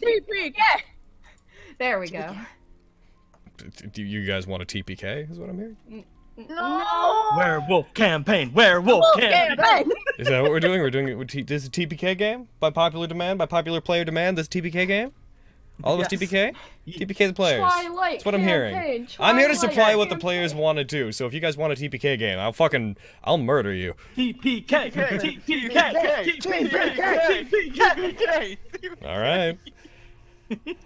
TPK. There we go. Do you guys want a TPK? Is what I'm hearing. No. Werewolf campaign. Werewolf campaign. Is that what we're doing? We're doing it with this is a TPK game by popular demand, by popular player demand. This TPK game. All of us TPK. TPK the players. Twilight That's what I'm hearing. campaign, I'm here to Twilight supply what the campaign. players want to do. So if you guys want a TPK game, I'll murder you. TPK. TPK. TPK. All right. Look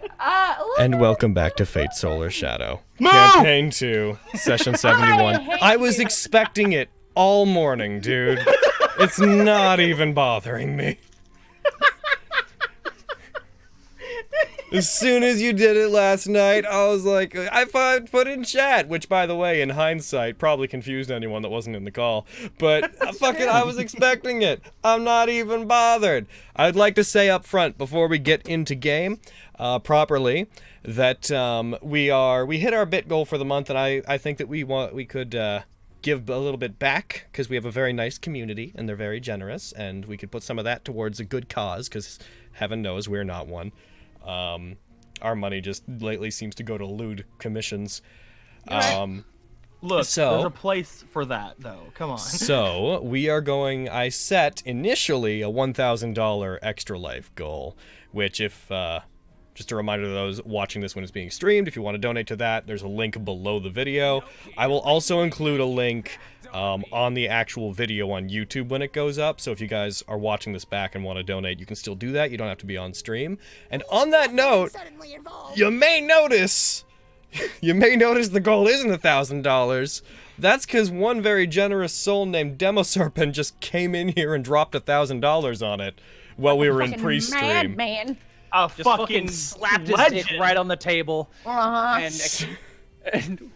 And at welcome back to Fate Solar Shadow. Move! Campaign 2, Session 71. hate I was you. expecting it all morning, dude. It's not even bothering me. As soon as you did it last night, I was like, I put in chat, which, by the way, in hindsight, probably confused anyone that wasn't in the call. But I was expecting it. I'm not even bothered. I'd like to say up front before we get into game properly that we hit our bit goal for the month, and I think that we could give a little bit back because we have a very nice community and they're very generous, and we could put some of that towards a good cause because heaven knows we're not one. Our money just lately seems to go to lewd commissions. Look, So- there's a place for that, though. Come on. So we are going. I set initially a $1,000 extra life goal, which if just a reminder to those watching this when it's being streamed, if you want to donate to that, there's a link below the video. I will also include a link on the actual video on YouTube when it goes up. So if you guys are watching this back and want to donate, you can still do that. You don't have to be on stream. And on that note, you may notice the goal isn't $1,000. That's because one very generous soul named Demoserpent just came in here and dropped $1,000 on it while we were in pre-stream. Man. A Just fucking slapped his dick right on the table and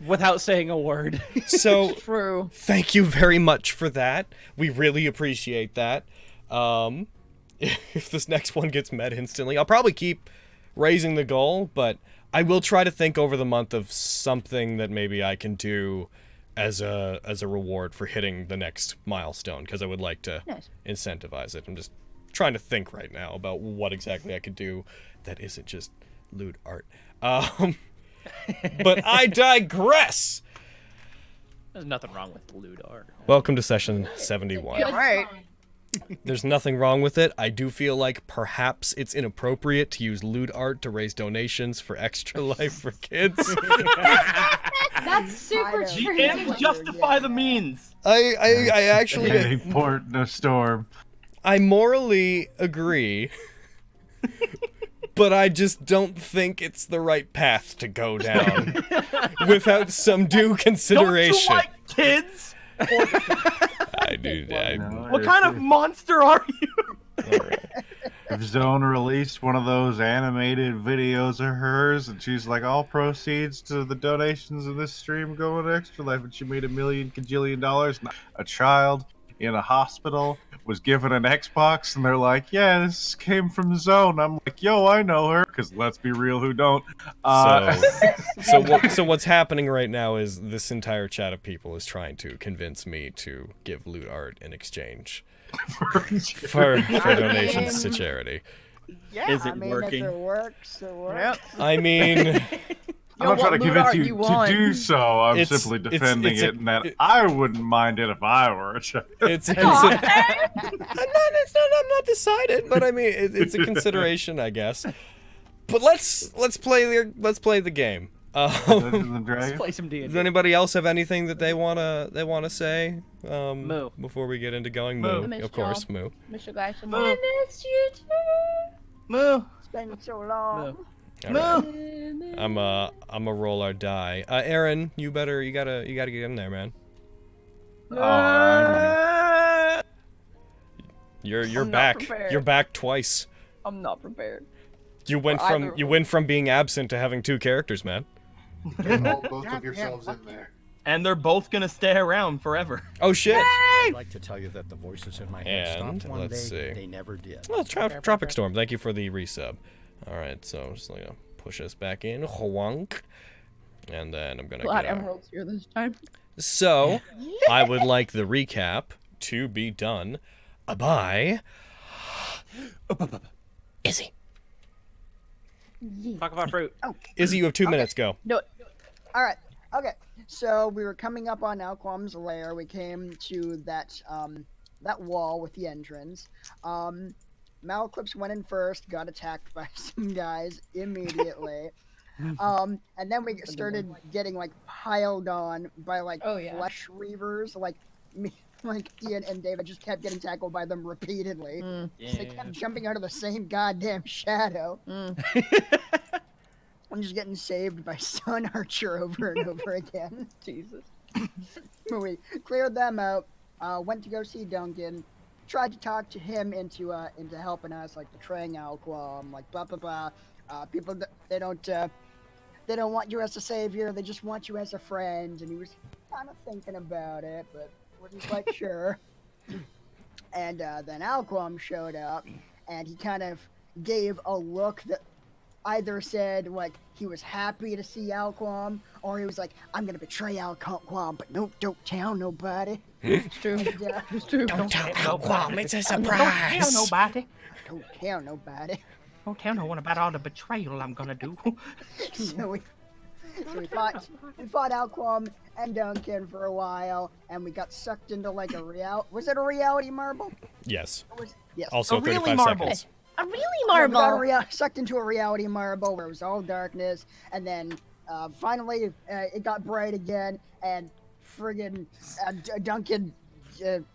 without saying a word. So True. thank you very much for that. We really appreciate that. If this next one gets met instantly, I'll probably keep raising the goal, but I will try to think over the month of something that maybe I can do as a reward for hitting the next milestone, because I would like to incentivize it. I'm just trying to think right now about what exactly I could do that isn't just lewd art. But I digress. There's nothing wrong with lewd art. Welcome to session 71. All right. There's nothing wrong with it. I do feel like perhaps it's inappropriate to use lewd art to raise donations for Extra Life for kids. That's super true. The ends justify the means. I actually A port in a storm. I morally agree, but I just don't think it's the right path to go down without some due consideration. Don't you like kids? I do. What kind of monster are you? If Zone released one of those animated videos of hers, and she's like, all proceeds to the donations of this stream go to Extra Life, and she made $1 million kajillion dollars. A child in a hospital was given an Xbox, and they're like, yeah, this came from Zone. I'm like, yo, I know her, because let's be real, who don't? So what's happening right now is this entire chat of people is trying to convince me to give loot art in exchange for donations to charity. Yeah, Is it I mean, working? If it works, it works. I mean, I'm not trying to convince you to want. do so. I'm It's- simply it's- defending it's a- it, and that I wouldn't mind it if I were a child. I'm not decided, but I mean, it's a consideration, I guess. But let's play the game. Dungeons and Let's Dragons? play some D&D. Does anybody else have anything that they wanna say? Moo. Before we get into going, Moo. Moo, of course, Moo. Mr. Glyson. Moo. I missed you too. Moo. It's been so long. All right. I'm a roll our die. Aaron, you gotta get in there, man. Oh, You're I'm not back. prepared. You're back twice. I'm not prepared. You went from being absent to having 2 characters, man. Get both of yourselves in there. And they're both gonna stay around forever. Oh shit. I'd like to tell you that the voices in my head And stopped one let's day. see. They never did. Well, Tropic Storm, thank you for the resub. All right, so just gonna push us back in, Hwonk, and then I'm gonna Glad get our... Emerald's here this time. So, I would like the recap to be done by Izzy. Talk about fruit. Izzy, you have 2 minutes. Go. No. All right. Okay. So we were coming up on Alquam's lair. We came to that that wall with the entrance. Malclips went in first, got attacked by some guys immediately. And then we started getting like piled on by like flesh reavers, like me, like Ian and David just kept getting tackled by them repeatedly. They kept jumping out of the same goddamn shadow. I'm just getting saved by Sun Archer over and over again. Jesus. We cleared them out, went to go see Duncan, tried to talk to him into helping us, like betraying Alquam, like blah blah blah. People they don't want you as a savior, they just want you as a friend. And he was kind of thinking about it, but wasn't quite sure. And then Alquam showed up, and he kind of gave a look that either said like he was happy to see Alquam, or he was like, I'm gonna betray Alquam, but no, don't tell nobody. It's true. And, It's true. Don't tell Alquam, it's a Don't tell surprise. nobody. don't tell nobody. Don't tell no one about all the betrayal I'm gonna do. So we fought Alquam and Duncan for a while, and we got sucked into like was it a reality marble? Yes. Yes. Also A really 35 marble. seconds. A really Yeah, we got marble. sucked into a reality marble where it was all darkness, and then finally it got bright again, and friggin' Duncan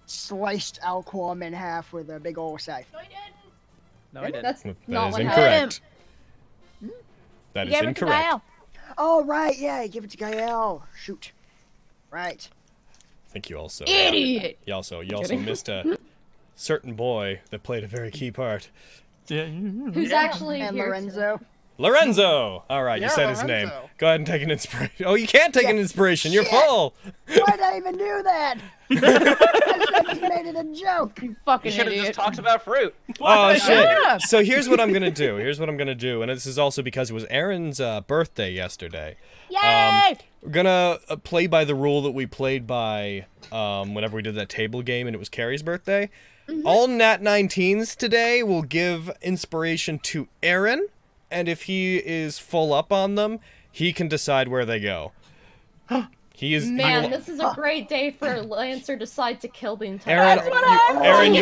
sliced Alquam in half with a big old scythe. No, I didn't. That's That not is what incorrect. happened. That You is gave it to incorrect. Gael. Oh right, yeah, he gave it to Gael. Shoot. Right. I think you also Idiot. you also missed a certain boy that played a very key part. Who's actually And here Lorenzo. Lorenzo! Alright, you Yeah, said his name. Lorenzo. Go ahead and take an inspiration. Oh, you can't take an inspiration. You're Shit. full! Why'd I even do that? I just made it a joke. You You fucking should have idiot. just talked about fruit. Oh, shit. Yeah. So here's what I'm gonna do. And this is also because it was Aaron's birthday yesterday. Yay! We're gonna play by the rule that we played by whenever we did that table game and it was Carrie's birthday. All Nat19s today will give inspiration to Aaron, and if he is full up on them, he can decide where they go. Man, this is a great day for Lancer to decide to kill the entire Aaron,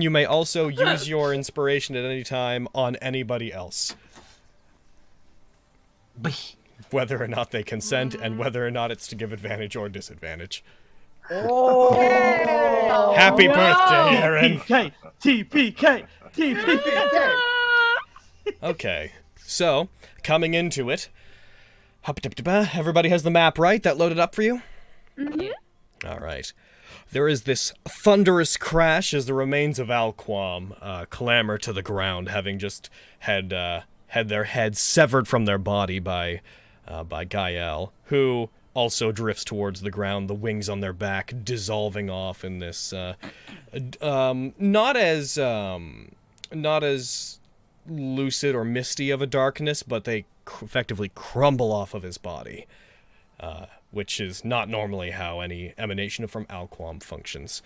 you may also use your inspiration at any time on anybody else. Whether or not they consent, and whether or not it's to give advantage or disadvantage. Oh. Happy birthday, Aaron! TPK! TPK! Okay, so, coming into it, everybody has the map, right? That loaded up for you? Alright. There is this thunderous crash as the remains of Alquam clamber to the ground, having just had their heads severed from their body by Gael, who also drifts towards the ground, the wings on their back dissolving off in this not as lucid or misty of a darkness, but they effectively crumble off of his body, which is not normally how any emanation from Alquam functions.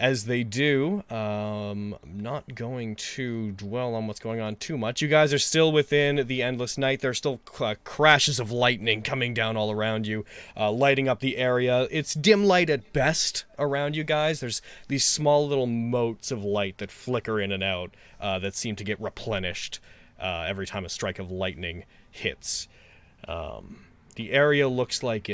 As they do, I'm not going to dwell on what's going on too much. You guys are still within the Endless Night. There are still crashes of lightning coming down all around you, lighting up the area. It's dim light at best around you guys. There's these small little motes of light that flicker in and out that seem to get replenished every time a strike of lightning hits. The area looks like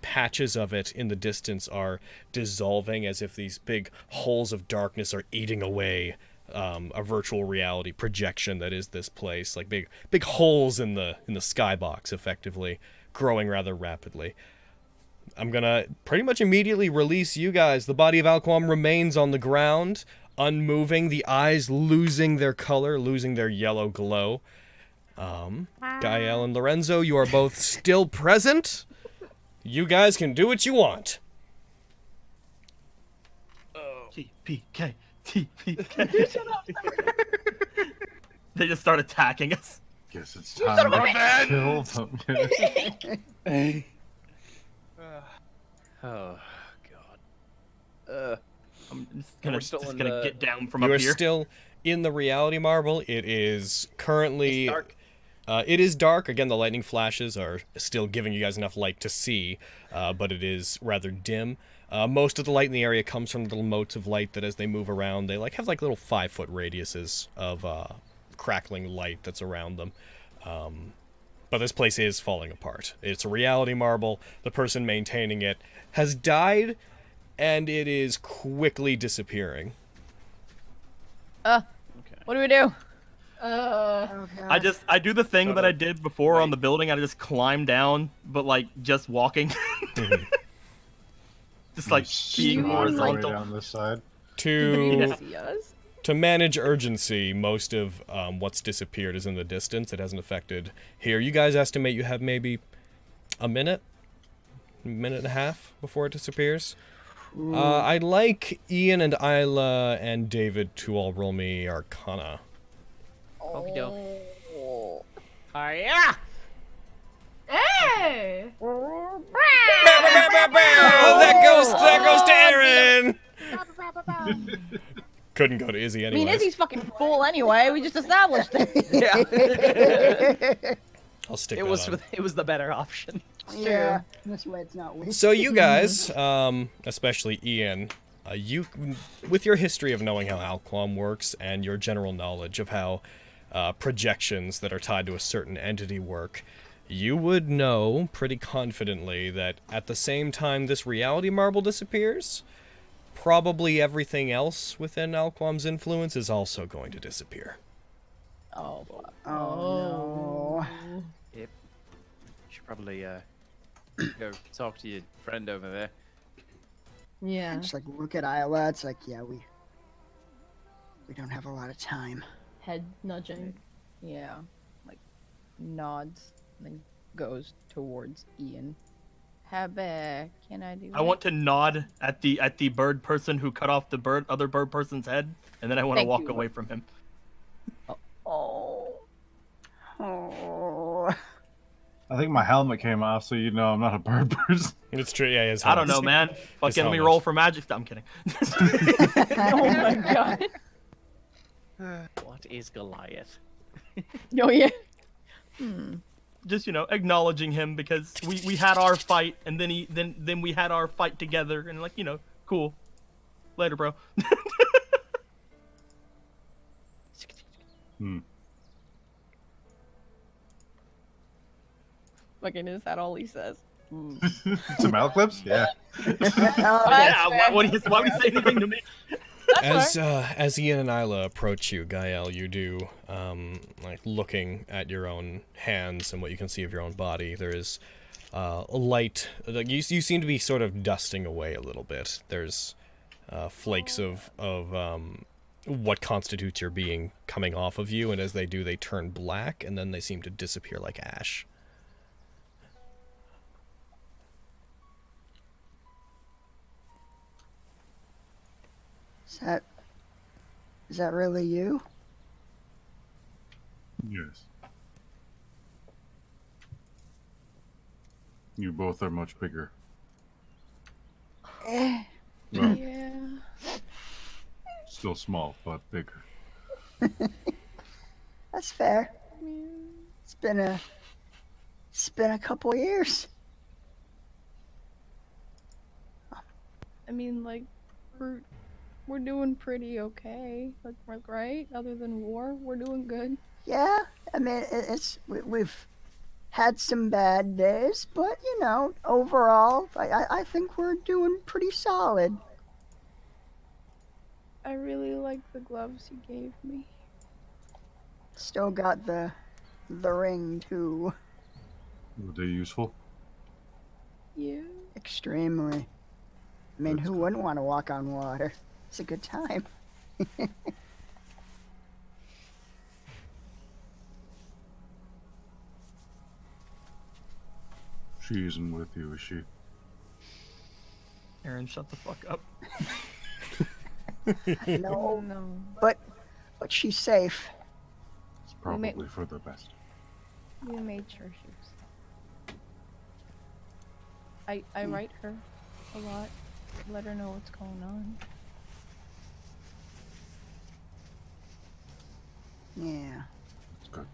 patches of it in the distance are dissolving, as if these big holes of darkness are eating away a virtual reality projection that is this place, like big holes in the skybox, effectively growing rather rapidly. I'm gonna pretty much immediately release you guys. The body of Alquam remains on the ground, unmoving, the eyes losing their color, losing their yellow glow. Gael and Lorenzo, you are both still present. You guys can do what you want. TPK! TPK! They just start attacking us. Guess it's time to kill them. Oh, God. I'm just we're gonna, still just in gonna the- get down from You up are here. still in the reality marble, it is currently... It's dark. It is dark. Again, the lightning flashes are still giving you guys enough light to see, but it is rather dim. Most of the light in the area comes from little motes of light that as they move around, they have like little 5-foot radiuses of crackling light that's around them. But this place is falling apart. It's a reality marble. The person maintaining it has died, and it is quickly disappearing. What do we do? Oh, God. I do the thing that I did before on the building. I just climb down, but like just walking. Just like being horizontal. Right on this side. To manage urgency, most of what's disappeared is in the distance. It hasn't affected here. You guys estimate you have maybe a minute and a half before it disappears. I'd like Ian and Isla and David to all roll me Arcana. Okie doke. Yeah. Hey! That goes to Aaron. Couldn't go to Izzy I anyway. mean, Izzy's fucking full anyway. We just established it. Yeah. I'll stick It that was on. it was the better option. Yeah, this way it's not weak. So you guys, especially Ian, you, with your history of knowing how Alquam works and your general knowledge of how projections that are tied to a certain entity work, you would know pretty confidently that at the same time this reality marble disappears, probably everything else within Alquam's influence is also going to disappear. Oh, fuck. Oh, no. Yep. You should probably go talk to your friend over there. Yeah. Just like look at Isla. It's like, yeah, we don't have a lot of time. Head nudging. Yeah. Like, nods, then goes towards Ian. Can I do I want to nod at the bird person who cut off the other bird person's head, and then I want to Thank walk you. away from him. Oh. I think my helmet came off, so you know I'm not a bird person. It's true, yeah. His I don't know, helmet's- man. Fucking let me roll for magic. I'm kidding. Oh my god. What is Goliath? Oh yeah. Just acknowledging him because we had our fight, and then we had our fight together, and cool. Later, bro. Fucking is that all he says? Some L clips? Yeah. Yeah. Why would he say anything to me? As Ian and Isla approach you, Gael, you do, like looking at your own hands and what you can see of your own body, there is a light, like you seem to be sort of dusting away a little bit. There's flakes of what constitutes your being coming off of you, and as they do, they turn black, and then they seem to disappear like ash. Is that really you? Yes. You both are much bigger. Well, Yeah. still small, but bigger. That's fair. It's been a couple years. I mean, like, we're doing pretty okay. Like, right? Other than war, we're doing good. Yeah, I mean we've had some bad days, but overall, I think we're doing pretty solid. I really like the gloves you gave me. Still got the ring too. Were they useful? Yeah. Extremely. I mean, who wouldn't want to walk on water? It's a good time. She isn't with you, is she? Aaron, shut the fuck up. No, No. but she's safe. It's probably for the best. We made sure she was. I write her a lot. Let her know what's going on. Yeah. It's good.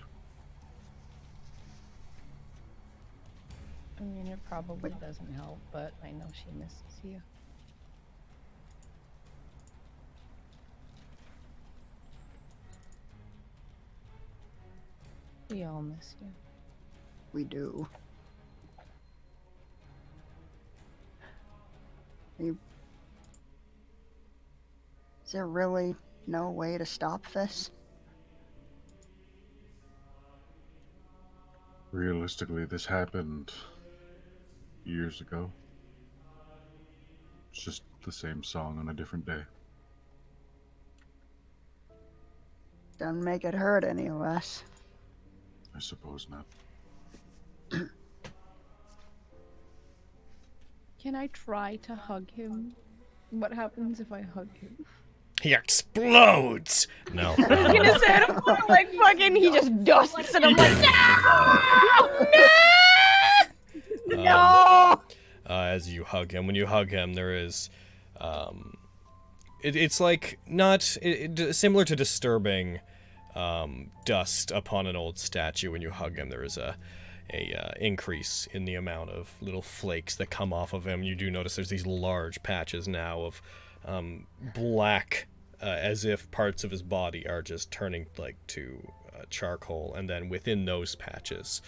I mean, it probably doesn't help, but I know she misses you. We all miss you. We do. Is there really no way to stop this? Realistically, this happened years ago. It's just the same song on a different day. Doesn't make it hurt any less. I suppose not. Can I try to hug him? What happens if I hug him? He explodes! No. I was gonna say, I don't want to, like, fucking, he just dusts, and I'm like, no! No! As you hug him, when you hug him, there is, it's like, not, similar to disturbing, dust upon an old statue. When you hug him, there is a increase in the amount of little flakes that come off of him. You do notice there's these large patches now of black, as if parts of his body are just turning like to charcoal, and then within those patches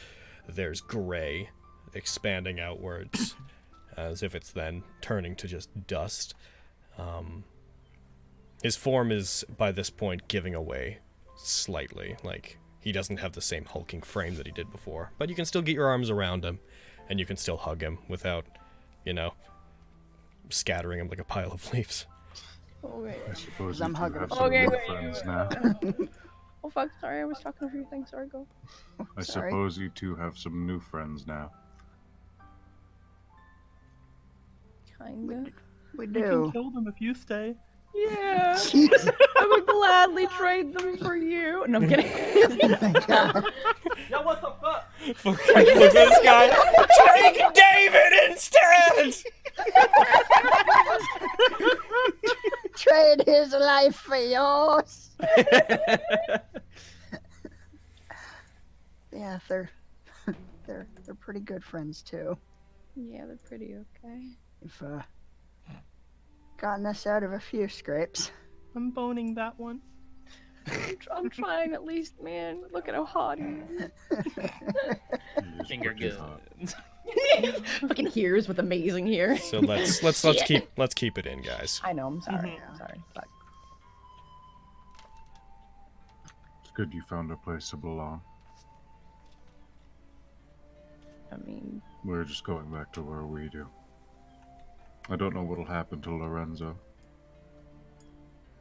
there's gray expanding outwards as if it's then turning to just dust. His form is by this point giving away slightly, like he doesn't have the same hulking frame that he did before, but you can still get your arms around him and you can still hug him without, you know, scattering him like a pile of leaves. Okay. I suppose I'm you two hugging have him. some Okay, new wait, friends wait, now. Oh fuck, sorry, I was talking over your thing, sorry, go. I Sorry. suppose you two have some new friends now. Kinda. We You can do. kill them if you stay. Yeah. Jeez. I would gladly trade them for you. No, I'm kidding. Oh my God. Yo, what the fuck? Look at this guy. Take David instead! Trade his life for yours. Yeah, they're pretty good friends too. Yeah, they're pretty okay. We've gotten us out of a few scrapes. I'm boning that one. I'm trying at least, man. Look at how hot he is. He is Finger pretty good. hot. Fucking here's with amazing here. So let's keep it in, guys. I know, I'm sorry. I'm sorry. Fuck. It's good you found a place to belong. I mean, We're just going back to where we do. I don't know what'll happen to Lorenzo.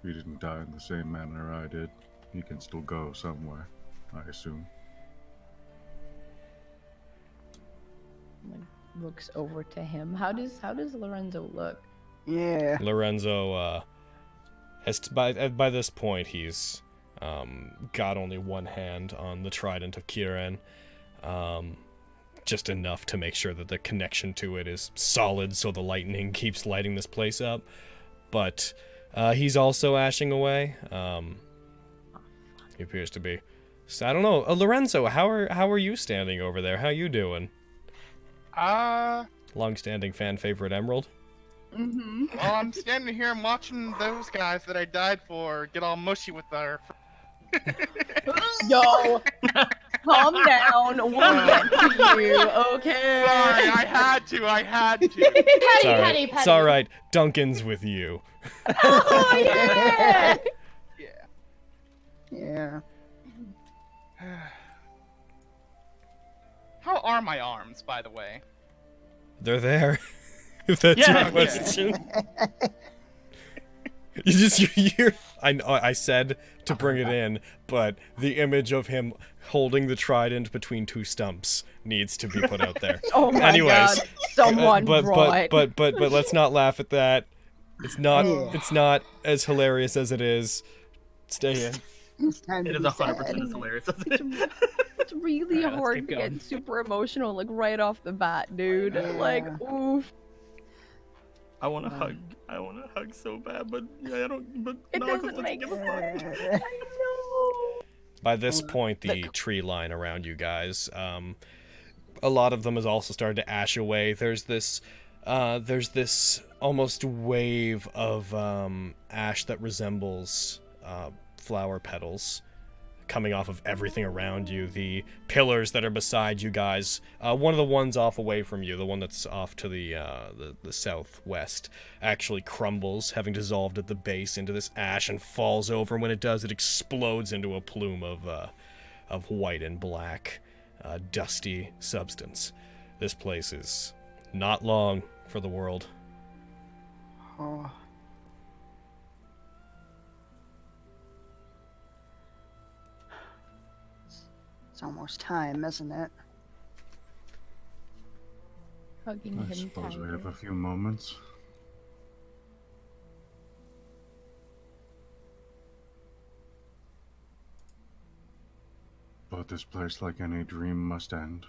He didn't die in the same manner I did. He can still go somewhere, I assume. like, looks over to him. How does Lorenzo look? Yeah. Lorenzo, by this point, he's got only one hand on the trident of Kieran. Just enough to make sure that the connection to it is solid so the lightning keeps lighting this place up. But he's also ashing away. He appears to be. So, I don't know. Lorenzo, how are you standing over there? How you doing? Long-standing fan favorite Emerald? Well, I'm standing here and watching those guys that I died for get all mushy with their... Yo! Calm down. We'll get to you, okay? Sorry, I had to. Petty. It's alright. Duncan's with you. Oh, yeah! Yeah. How are my arms, by the way? They're there. If that's Yeah, your question. I said to bring it in, but the image of him holding the trident between two stumps needs to be put out there. Oh my Anyways, god. Someone but brought... but let's not laugh at that. It's not as hilarious as it is. Stay in. It's time It to is be 100% sad. as hilarious as it is. It's really Alright, let's hard keep to going. get super emotional, like, right off the bat, dude. Like, oof. I want to hug. I want to hug so bad, but yeah, I don't. But It no, doesn't doesn't make give a fuck. I know. By this point, the tree line around you guys, a lot of them has also started to ash away. There's this almost wave of ash that resembles flower petals coming off of everything around you. The pillars that are beside you guys, one of the ones off away from you, the one that's off to the southwest, actually crumbles, having dissolved at the base into this ash, and falls over. When it does, it explodes into a plume of white and black, dusty substance. This place is not long for the world. Oh. It's almost time, isn't it? Hugging I him suppose we tighter. have a few moments. But this place, like any dream, must end.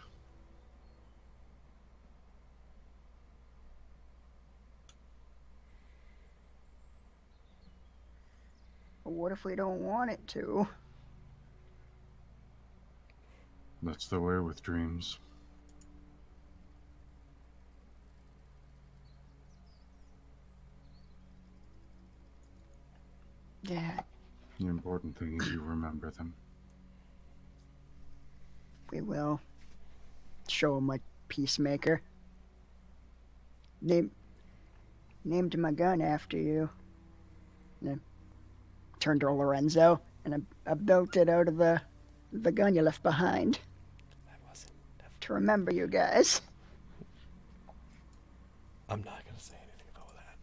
But what if we don't want it to? That's the way with dreams. Yeah, The important thing is you remember them. we will. Show him my peacemaker. Named my gun after you. And I turned to Lorenzo, and I built it out of the gun you left behind. To remember you guys. I'm not gonna say anything about that.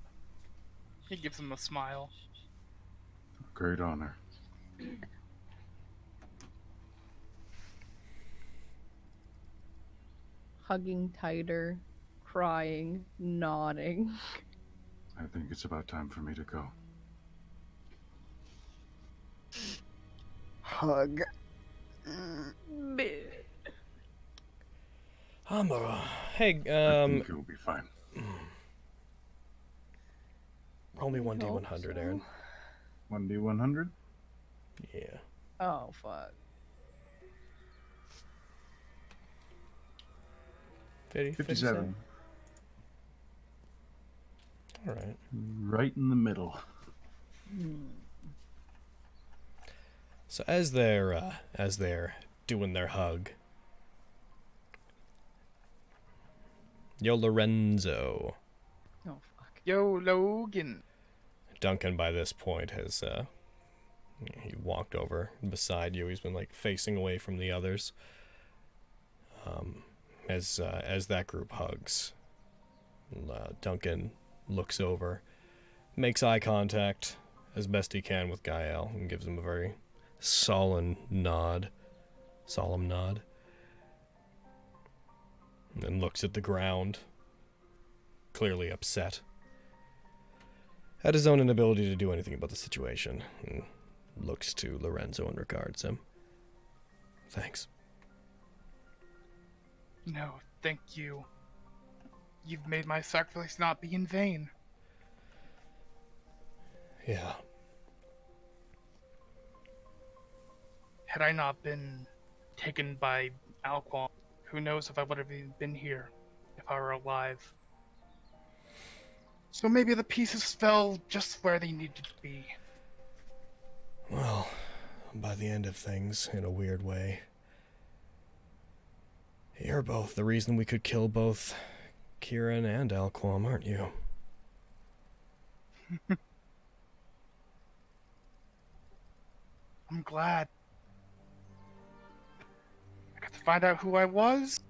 He gives him a smile. Great honor. Hugging tighter, crying, nodding. I think it's about time for me to go. Hug. Hey, I think you'll be fine. roll me 1d100, Aaron. 1d100? Yeah. Oh, fuck. 57. All right. Right in the middle. So as they're doing their hug, yo Lorenzo. Oh, fuck. Yo, Logan. Duncan by this point has he walked over beside you. He's been like facing away from the others. As that group hugs, Duncan looks over, makes eye contact as best he can with Gael, and gives him a very solemn nod, and then looks at the ground, clearly upset at his own inability to do anything about the situation, and looks to Lorenzo and regards him. Thanks. No, thank you. You've made my sacrifice not be in vain. Yeah. Had I not been taken by Alquam, who knows if I would have even been here, if I were alive. So maybe the pieces fell just where they needed to be. Well, by the end of things, in a weird way, you're both the reason we could kill both Kieran and Alquam, aren't you? I'm glad. I got to find out who I was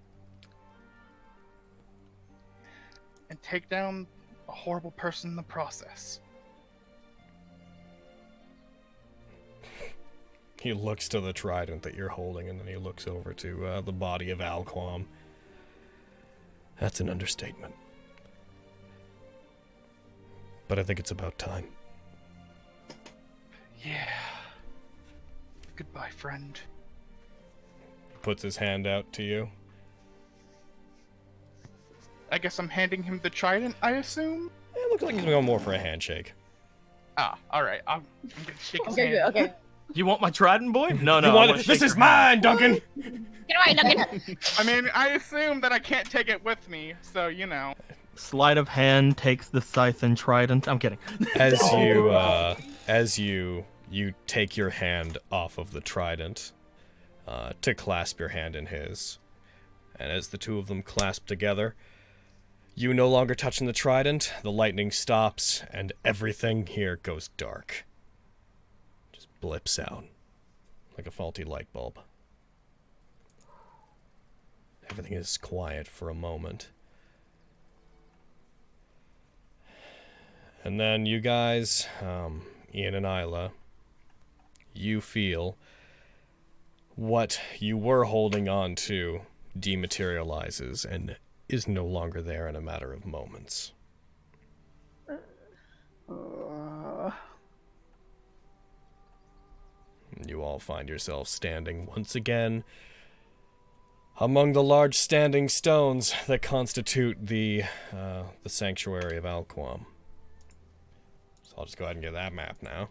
and take down a horrible person in the process. He looks to the trident that you're holding, and then he looks over to the body of Alquam. That's an understatement. But I think it's about time. Yeah. Goodbye, friend. He puts his hand out to you. I guess I'm handing him the trident, I assume? It looks like he's going more for a handshake. Ah, alright. I'm gonna shake his Okay, hand. good, okay. You want my trident, boy? No, You no. want it? This is mine, Duncan. Get away, Duncan. I mean, I assume that I can't take it with me, so you know. Sleight of hand takes the scythe and trident. I'm kidding. As you take your hand off of the trident to clasp your hand in his, and as the two of them clasp together, you no longer touching the trident, the lightning stops, and everything here goes dark. Just blips out like a faulty light bulb. Everything is quiet for a moment. And then you guys, Ian and Isla, you feel what you were holding on to dematerializes and is no longer there in a matter of moments. You all find yourselves standing once again among the large standing stones that constitute the sanctuary of Alquam. So I'll just go ahead and get that map now.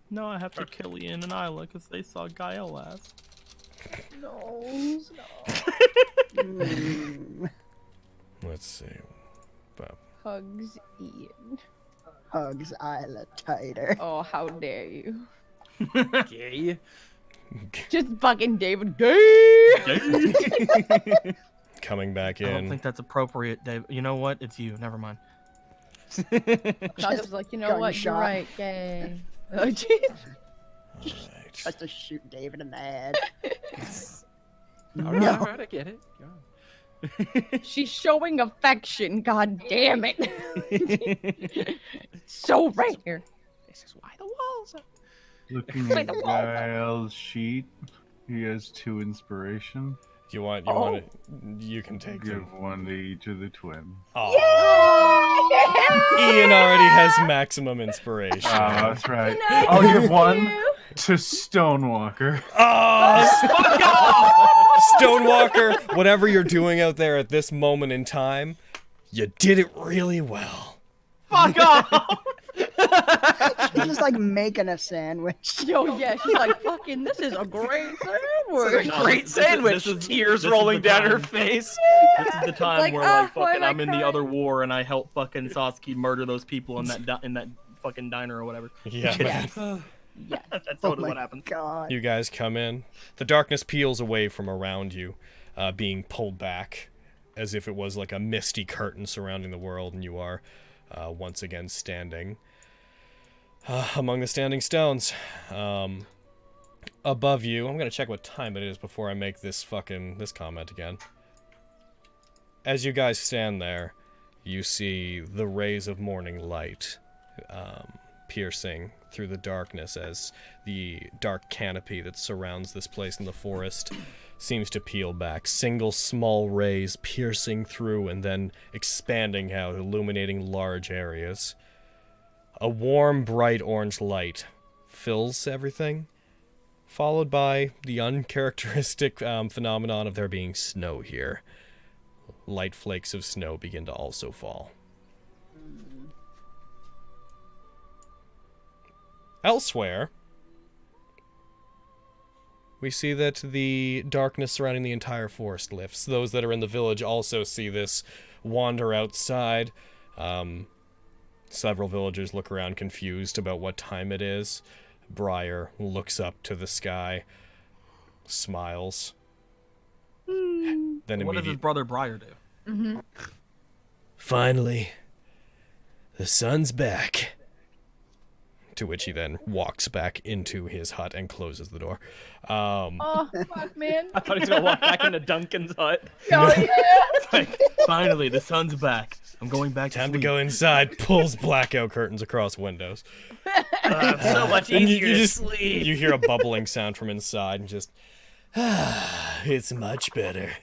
No, I have to kill Ian and Isla because they saw Gael last. No. Let's see. Hugs Ian. Hugs Isla tighter. Oh, how dare you. Gay. Just fucking David gay. Coming back in. I don't think that's appropriate, Dave. You know what? It's you. Never mind. I was like, you know what? You're right, gay. Oh, jeez. Alright. Tries to shoot David in the head. Alright, alright, I get it. Go on. She's showing affection, god damn it. So right here. This is why the walls are... Looking at Gael's sheet, he has 2 inspiration. You want it? You can take Give them. 1 to each of the twins. Oh. Ian already has maximum inspiration. Oh, that's right. I'll give 1 to Stonewalker. Oh, Stonewalker, whatever you're doing out there at this moment in time, you did it really well. Fuck off! She's just like making a sandwich. Yo, yeah, she's like, fucking, this is a great sandwich. Great sandwich. Tears rolling down her face. This is the time like, where like why fucking am I I'm in the crying? other war and I help fucking Sasuke murder those people in that fucking diner or whatever. Yeah, man. Yeah. That's Oh totally my what happens. God. You guys come in. The darkness peels away from around you, being pulled back as if it was like a misty curtain surrounding the world, and you are once again standing among the standing stones. Above you, I'm gonna check what time it is before I make this comment again. As you guys stand there, you see the rays of morning light piercing through the darkness as the dark canopy that surrounds this place in the forest seems to peel back. Single small rays piercing through and then expanding out, illuminating large areas. A warm, bright orange light fills everything, followed by the uncharacteristic phenomenon of there being snow here. Light flakes of snow begin to also fall. Elsewhere, we see that the darkness surrounding the entire forest lifts. Those that are in the village also see this wander outside. Several villagers look around confused about what time it is. Briar looks up to the sky, smiles. Then What does his immediately, brother Briar do? finally, the sun's back. To which he then walks back into his hut and closes the door. Oh, fuck, man. I thought he was gonna walk back into Duncan's hut. Oh, yeah. Like, finally, the sun's back. I'm going back Time to to sleep. go inside, pulls blackout curtains across windows. So much And easier you to just sleep. you hear a bubbling sound from inside and just it's much better.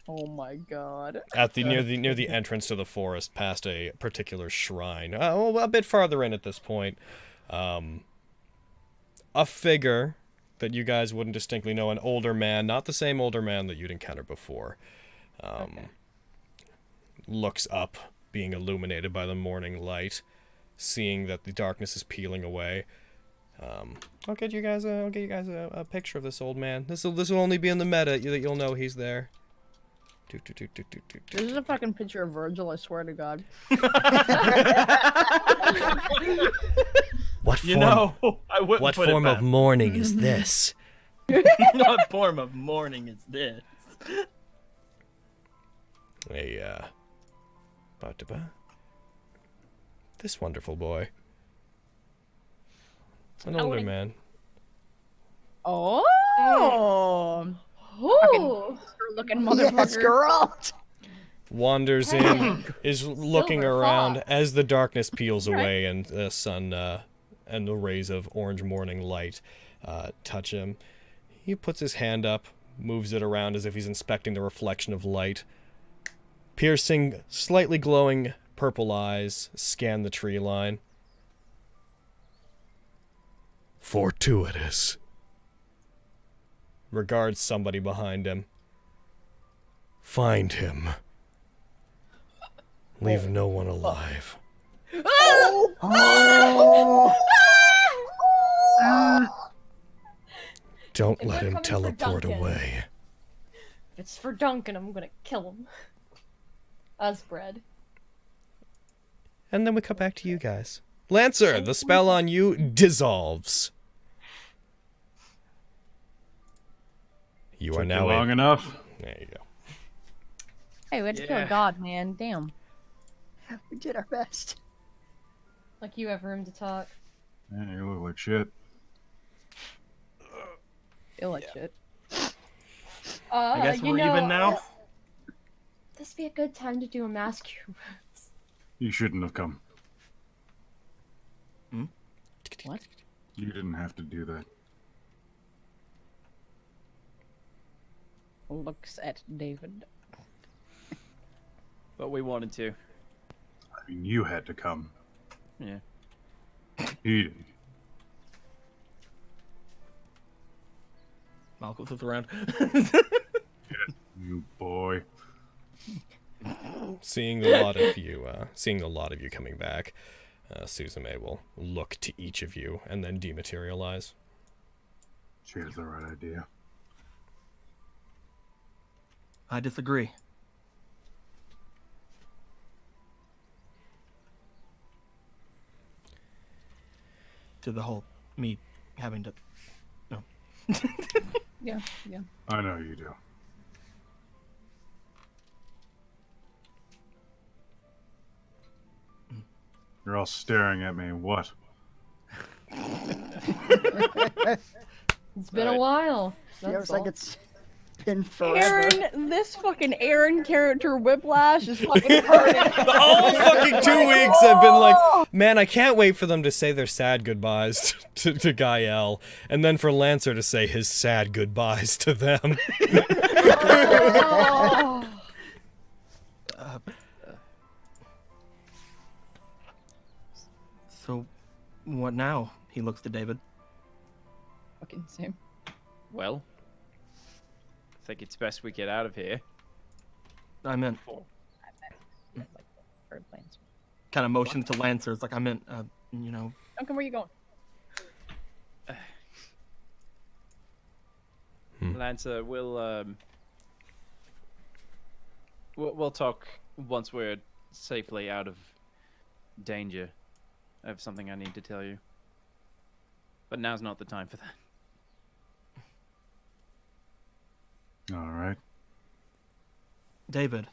Oh my god. At the near the entrance to the forest, past a particular shrine, a bit farther in at this point, a figure that you guys wouldn't distinctly know, an older man, not the same older man that you'd encountered before, looks up, being illuminated by the morning light, seeing that the darkness is peeling away. I'll get you guys a picture of this old man. This will only be in the meta that you'll know he's there. This is a fucking picture of Virgil, I swear to God. What form of mourning is this? What form of mourning is this? This wonderful boy. An older man. Oh! Ooh. Looking motherfucker. Yes, girl. Wanders in, is looking Silver around fox. as the darkness peels away and the sun and the rays of orange morning light touch him. He puts his hand up, moves it around as if he's inspecting the reflection of light. Piercing, slightly glowing purple eyes scan the tree line. Fortuitous. Regards somebody behind him. Find him. Leave no one alive. Don't And let they're him coming for teleport Duncan. away. If it's for Duncan, I'm gonna kill him. As bread. And then we come back to you guys. Lancer, the spell on you dissolves. You are Took now you long a... enough. There you go. Hey, we had to kill a god, man. Damn. We did our best. Like you have room to talk. Yeah, you look like shit. Feel like shit. I guess you we're know, even now. This be a good time to do a mask cube. You shouldn't have come. What? You didn't have to do that. Looks at David. But we wanted to. I mean, you had to come. Yeah. He didn't. Malcolm is around. You boy. Seeing a lot of you coming back, Suzume will look to each of you and then dematerialize. She has the right idea. I disagree. To the whole me having to. No. Yeah, yeah. I know you do. You're all staring at me. What? It's been a while. Feels That's like all. it's been forever. Aaron, this fucking Aaron character Whiplash is fucking hurting. All fucking 2 weeks I've been like, man, I can't wait for them to say their sad goodbyes to Gael, and then for Lancer to say his sad goodbyes to them. So, what now? He looks to David. Fucking same. Well, I think it's best we get out of here. I meant Bird planes. kind of motion to Lancer. It's like I meant, you know. Duncan, where you going? Lancer, we'll talk once we're safely out of danger. I have something I need to tell you. But now's not the time for that. All right. David.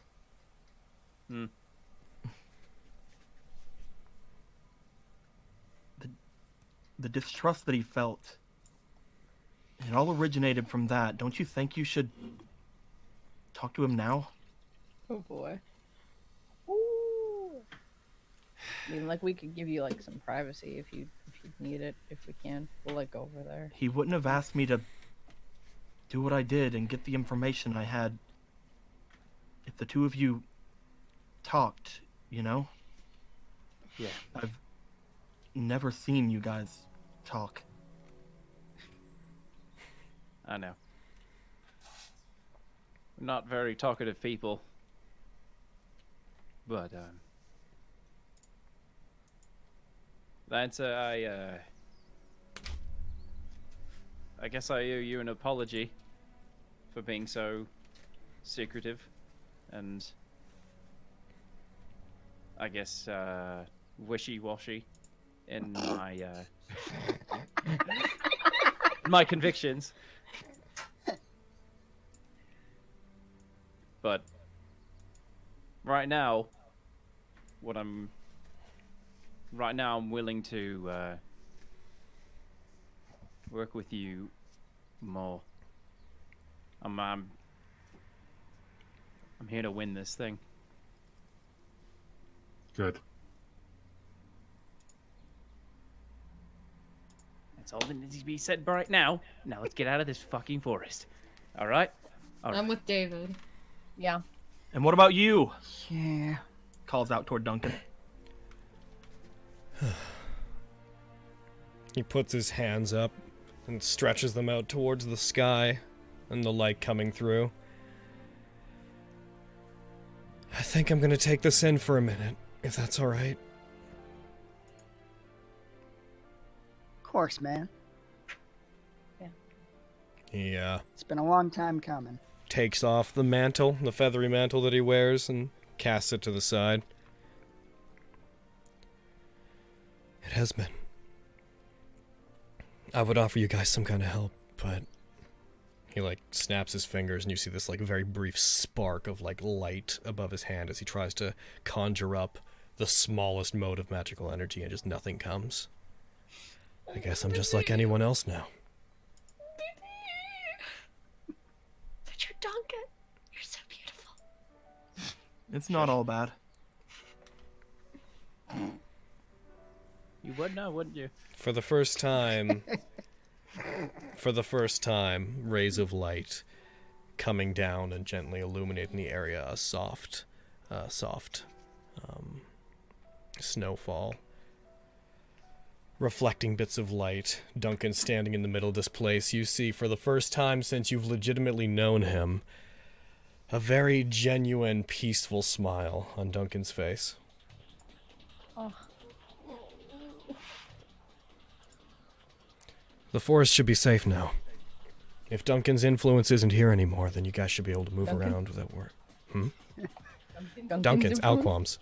The distrust that he felt, it all originated from that. Don't you think you should talk to him now? Oh boy. Ooh. I mean, like, we could give you like some privacy if you need it. If we can, we'll like go over there. He wouldn't have asked me to do what I did and get the information I had if the two of you talked, you know? Yeah. I've never seen you guys talk. I know. We're not very talkative people. But, Lancer, I guess I owe you an apology for being so secretive and I guess wishy-washy in my my convictions. But right now I'm willing to work with you more. I'm here to win this thing. Good. That's all that needs to be said right now. Now let's get out of this fucking forest. All right? I'm with David. Yeah. And what about you? Yeah. Calls out toward Duncan. He puts his hands up and stretches them out towards the sky and the light coming through. I think I'm gonna take this in for a minute, if that's alright. Of course, man. He It's been a long time coming. takes off the mantle, the feathery mantle that he wears, and casts it to the side. It has been. I would offer you guys some kind of help, but he like snaps his fingers and you see this like very brief spark of like light above his hand as he tries to conjure up the smallest mode of magical energy and just nothing comes. I guess I'm just like anyone else now. But you're Duncan. You're so beautiful. It's not all bad. You would know, wouldn't you? For the first time, rays of light coming down and gently illuminating the area, a soft snowfall. Reflecting bits of light, Duncan standing in the middle of this place. You see, for the first time since you've legitimately known him, a very genuine, peaceful smile on Duncan's face. Oh. The forest should be safe now. If Duncan's influence isn't here anymore, then you guys should be able to move around without worry. Duncan's Alquam's.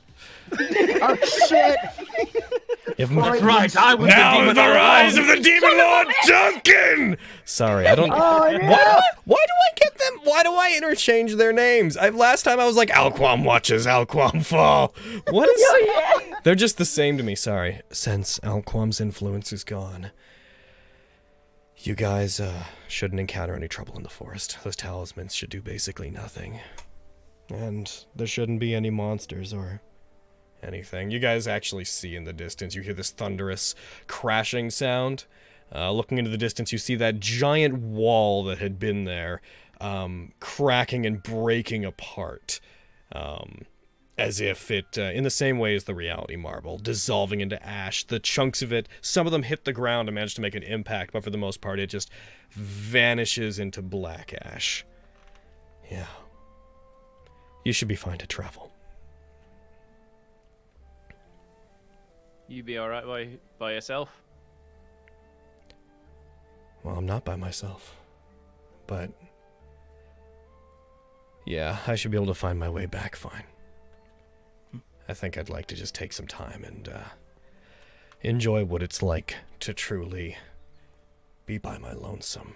Oh shit! If That's right, I was now the demon the all rise along. of the demon lord Duncan! Sorry, I don't. Oh, no! Why do I get them? Why do I interchange their names? Last time I was like Alquam watches Alquam fall. What is? They're just the same to me. Sorry. Since Alquam's influence is gone, you guys shouldn't encounter any trouble in the forest. Those talismans should do basically nothing, and there shouldn't be any monsters or anything. You guys actually see in the distance, you hear this thunderous crashing sound. Looking into the distance, you see that giant wall that had been there cracking and breaking apart. As if it, in the same way as the reality marble, dissolving into ash. The chunks of it, some of them hit the ground and manage to make an impact, but for the most part it just vanishes into black ash. Yeah. You should be fine to travel. You be alright by yourself? Well, I'm not by myself. But yeah, I should be able to find my way back fine. I think I'd like to just take some time and enjoy what it's like to truly be by my lonesome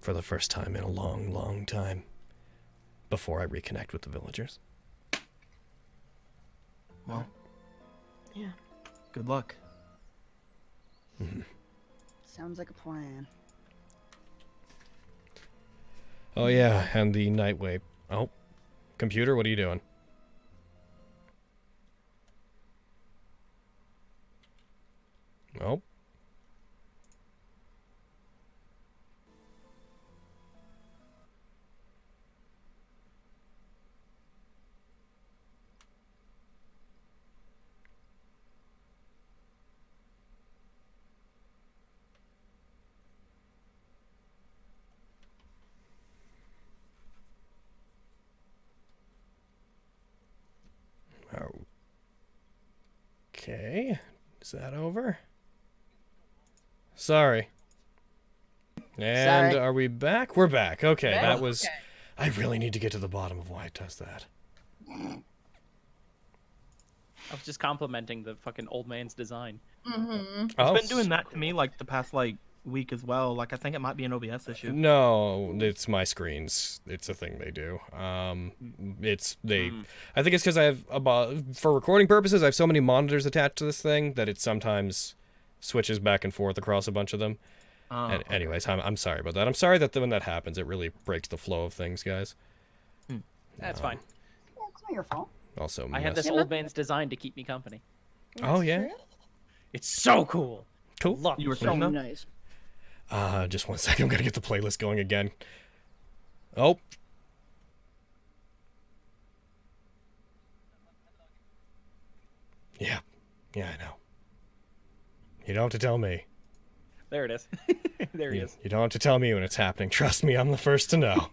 for the first time in a long, long time before I reconnect with the villagers. Well, Yeah. good luck. Sounds like a plan. Oh yeah, and the Nightwave. Oh, computer, what are you doing? Oh. Okay. Is that over? Sorry. And are we back? We're back. Okay, that was... Okay. I really need to get to the bottom of why it does that. I was just complimenting the fucking old man's design. Mm-hmm. Oh, It's been doing that to me like the past like week as well. Like I think it might be an OBS issue. No, it's my screens. It's a thing they do. I think it's because I have for recording purposes, I have so many monitors attached to this thing that it sometimes switches back and forth across a bunch of them. Anyways, I'm sorry about that. I'm sorry that when that happens, it really breaks the flow of things, guys. That's fine. Yeah, it's not your fault. Also, I have this old man's design to keep me company. Oh yeah, It's so cool. cool. Love You were So saying though? nice. Just one second. I'm gonna get the playlist going again. Oh. Yeah, I know. You don't have to tell me. There it is. There he is. You don't have to tell me when it's happening. Trust me, I'm the first to know.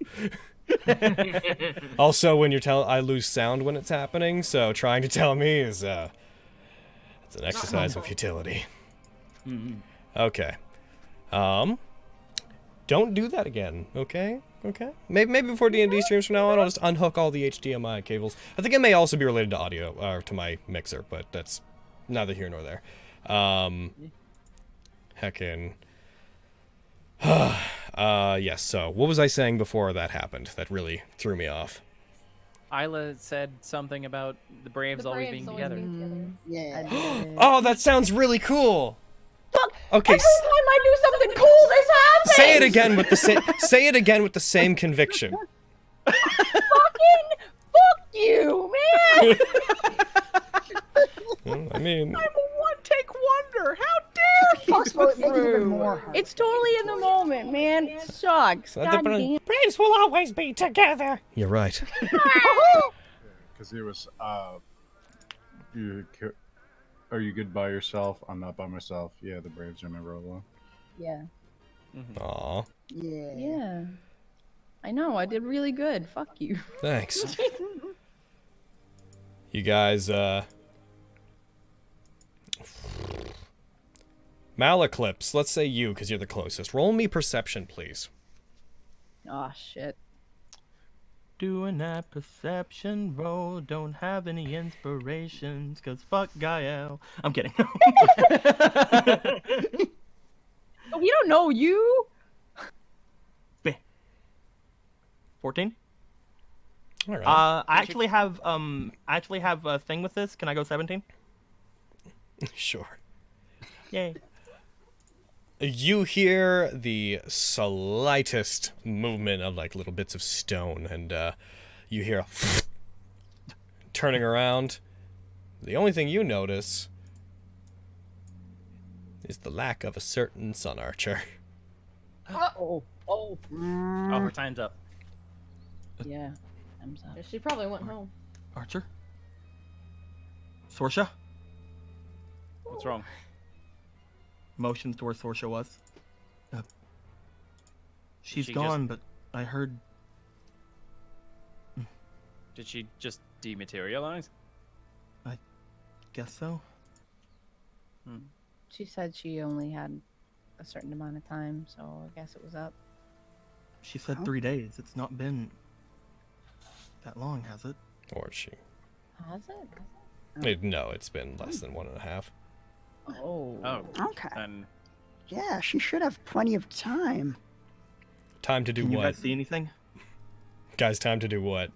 Also, when I lose sound when it's happening, so trying to tell me is it's an exercise of futility. Okay. Don't do that again, okay? Okay. Maybe before D&D streams from now on, I'll just unhook all the HDMI cables. I think it may also be related to audio, or to my mixer, but that's neither here nor there. Heckin'. Yes, so what was I saying before that happened that really threw me off? Isla said something about the Braves always being together. Yeah. Oh, that sounds really cool! Fuck! Okay, Every time I do something cool, this happens! say it again with the say it again with the same conviction. Fucking fuck you, man! Well, I mean, I'm a one-take wonder. How dare you? Possible it makes it even more hard. It's totally in the moment, man. It sucks. Let the God damn. Braves will always be together. You're right. Because it was, are you good by yourself? I'm not by myself. Yeah, the Braves are never alone. Yeah. Aw, Yeah. Yeah. I know, I did really good. Fuck you. thanks. You guys, Malaclips, let's say you, because you're the closest. Roll me perception, please. Aw, shit. Doing that perception roll, don't have any inspirations, cause fuck Gael. I'm kidding. We don't know you! 14. All right. I actually have a thing with this. Can I go 17? Sure. Yay. You hear the slightest movement of like little bits of stone, and you hear a turning around. The only thing you notice is the lack of a certain sun archer. Oh. Oh, her time's up. Yeah. Thumbs up. She probably went home. Archer? Sorsha? What's wrong? Motions to where Sorsha was. She's She gone, but I heard. Did she just dematerialize? Guess so. She said she only had a certain amount of time, so I guess it was up. She said 3 days. It's not been that long, has it? Or she. Has it? No, it's been less than 1.5. Oh. Oh. Okay. Then Yeah, she should have plenty of time. Time to do Can you what? guys see anything? Guys, time to do what?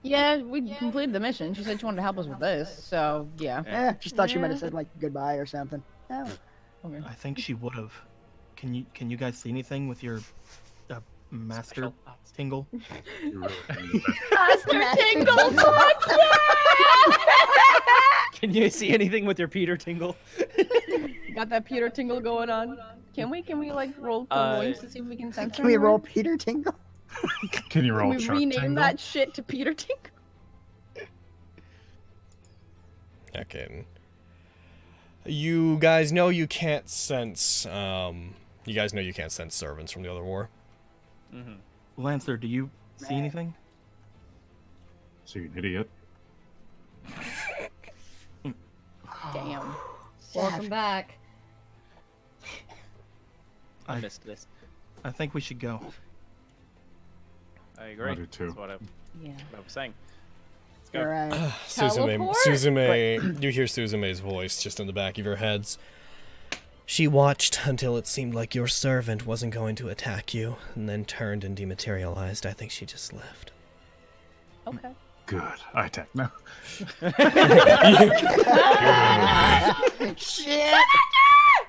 Yeah, we completed the mission. She said she wanted to help us with this, so yeah. Eh, just thought she might have said like goodbye or something. Oh. Okay. I think she would have. Can you guys see anything with your master tingle? Master Tingle! can you see anything with your Peter Tingle? Got that Peter Tingle going on. Can we like roll points to see if we can censor Can we anyone? roll Peter Tingle? Can you Can roll we Chuck rename Tingle? that shit to Peter Tingle? Okay. You guys know you can't sense. You guys know you can't sense servants from the other war. Lancer, do you see anything? So you idiot. Damn. Welcome back. I missed this. I think we should go. I agree. I do too. That's what I was saying. Let's go. All right. Suzume, you hear Suzume's voice just in the back of your heads. She watched until it seemed like your servant wasn't going to attack you, and then turned and dematerialized. I think she just left. Okay. Good. I attack now. Shit!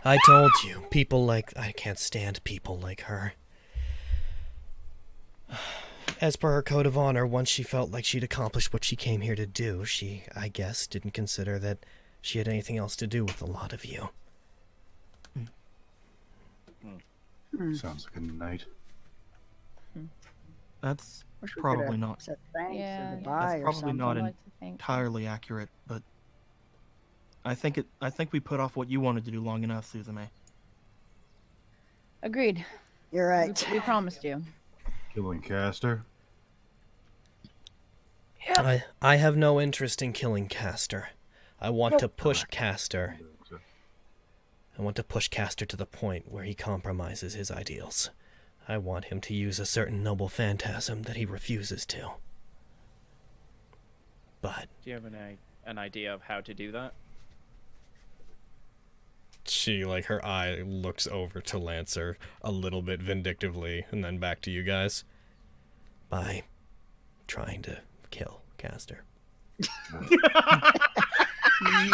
I told you, I can't stand people like her. As per her code of honor, once she felt like she'd accomplished what she came here to do, she, I guess, didn't consider that she had anything else to do with a lot of you. Sounds like a night. That's Wish we probably could've not. said thanks Yeah, or yeah. goodbye That's or probably something. not I'd like to think. entirely accurate, but I think we put off what you wanted to do long enough, Suzume. Agreed. You're right. We promised you. Killing Caster. I have no interest in killing Caster. I want to push Caster. I want to push Caster to the point where he compromises his ideals. I want him to use a certain noble phantasm that he refuses to. But Do you have an idea of how to do that? she, her eye looks over to Lancer a little bit vindictively, and then back to you guys. By trying to kill Caster.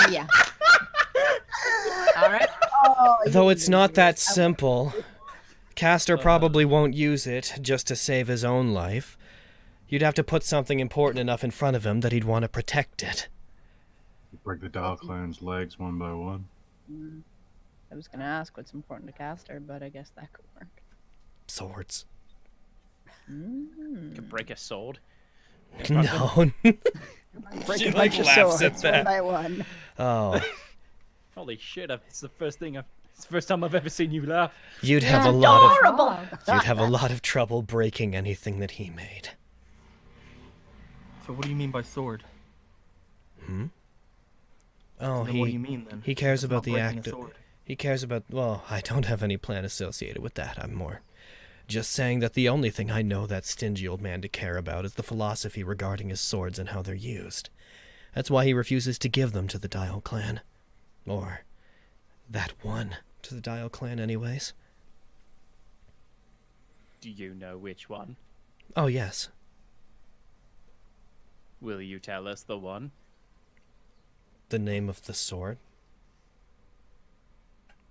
Yeah. All right. Though it's not that simple. Caster probably won't use it just to save his own life. You'd have to put something important enough in front of him that he'd want to protect it. You break the Dial Clan's legs one by one. I was gonna ask what's important to Caster, but I guess that could work. Swords. You could break a sword. No. Break She, a bunch of laughs at swords that. one by one. Oh. Holy shit! It's the first time I've ever seen you laugh. You'd have a lot of trouble breaking anything that he made. So what do you mean by sword? Oh, Then what do you mean then? he cares It's about not the breaking a act. sword. He cares about. Well, I don't have any plan associated with that. I'm more just saying that the only thing I know that stingy old man to care about is the philosophy regarding his swords and how they're used. That's why he refuses to give them to the Dial Clan. Or that one to the Dial Clan anyways. Do you know which one? Oh, yes. Will you tell us the one? The name of the sword?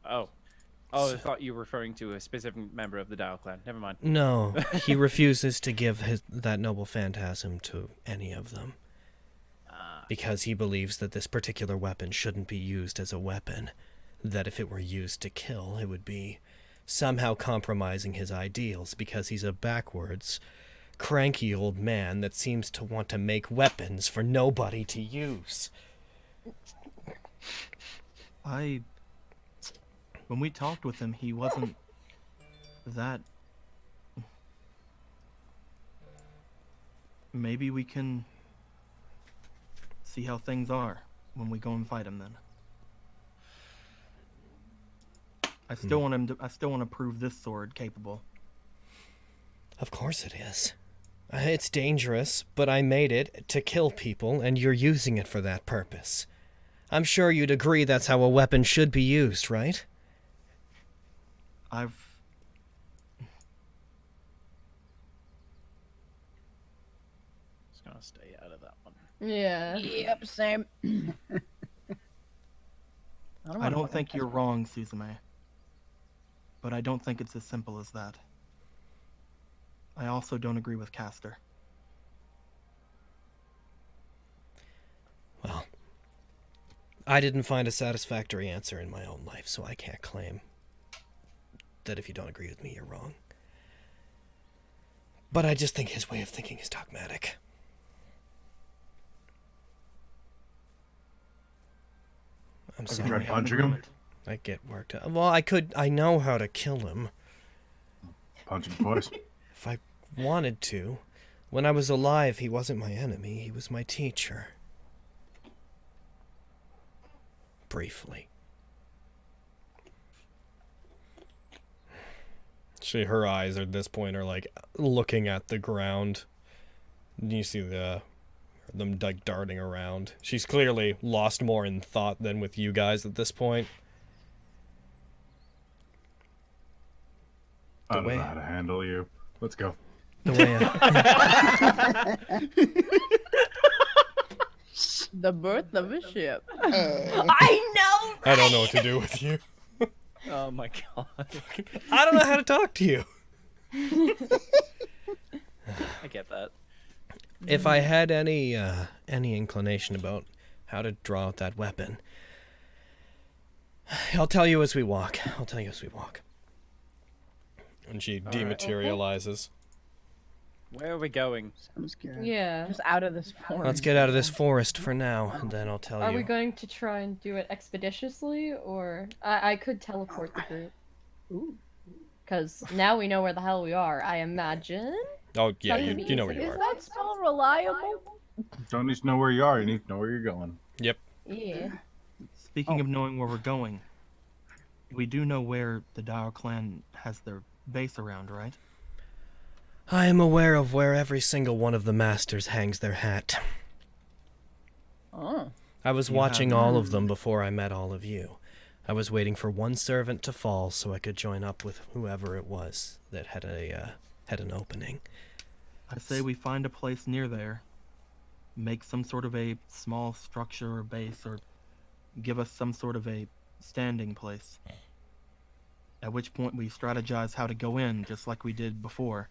Oh, I thought you were referring to a specific member of the Dial Clan. Never mind. No, he refuses to give that noble phantasm to any of them. Because he believes that this particular weapon shouldn't be used as a weapon. That if it were used to kill, it would be somehow compromising his ideals, because he's a backwards, cranky old man that seems to want to make weapons for nobody to use. When we talked with him, he wasn't that... Maybe we can see how things are when we go and fight him then. I still want him to, I still want to prove this sword capable. Of course it is. It's dangerous, but I made it to kill people, and you're using it for that purpose. I'm sure you'd agree that's how a weapon should be used, right? Just gonna stay out of that one. Yeah. Yep, same. I don't think you're wrong, Suzume. But I don't think it's as simple as that. I also don't agree with Caster. Well, I didn't find a satisfactory answer in my own life, so I can't claim that if you don't agree with me, you're wrong. But I just think his way of thinking is dogmatic. I'm Have you sorry. tried punching him? I get worked up. Well, I know how to kill him. Punch him twice. If I wanted to. When I was alive, he wasn't my enemy. He was my teacher. Briefly. Actually, her eyes at this point are like looking at the ground. You see them like darting around. She's clearly lost more in thought than with you guys at this point. I don't know how to handle you. Let's go. The way The birth of a ship. I know. I don't know what to do with you. Oh my god. I don't know how to talk to you. I get that. If I had any inclination about how to draw out that weapon, I'll tell you as we walk. And she dematerializes. Where are we going? Sounds good. Yeah. Just out of this forest. Let's get out of this forest for now, and then I'll tell you. Are we going to try and do it expeditiously, or I could teleport the group? Ooh. Because now we know where the hell we are, I imagine. Oh, yeah, you know where you Is are. that spell reliable? Don't need to know where you are. You need to know where you're going. Yep. Yeah. Speaking of knowing where we're going, we do know where the Dial clan has their base around, right? I am aware of where every single one of the masters hangs their hat. Oh. I was watching all of them before I met all of you. I was waiting for one servant to fall so I could join up with whoever it was that had an opening. I say we find a place near there, make some sort of a small structure or base, or give us some sort of a standing place. At which point we strategize how to go in, just like we did before.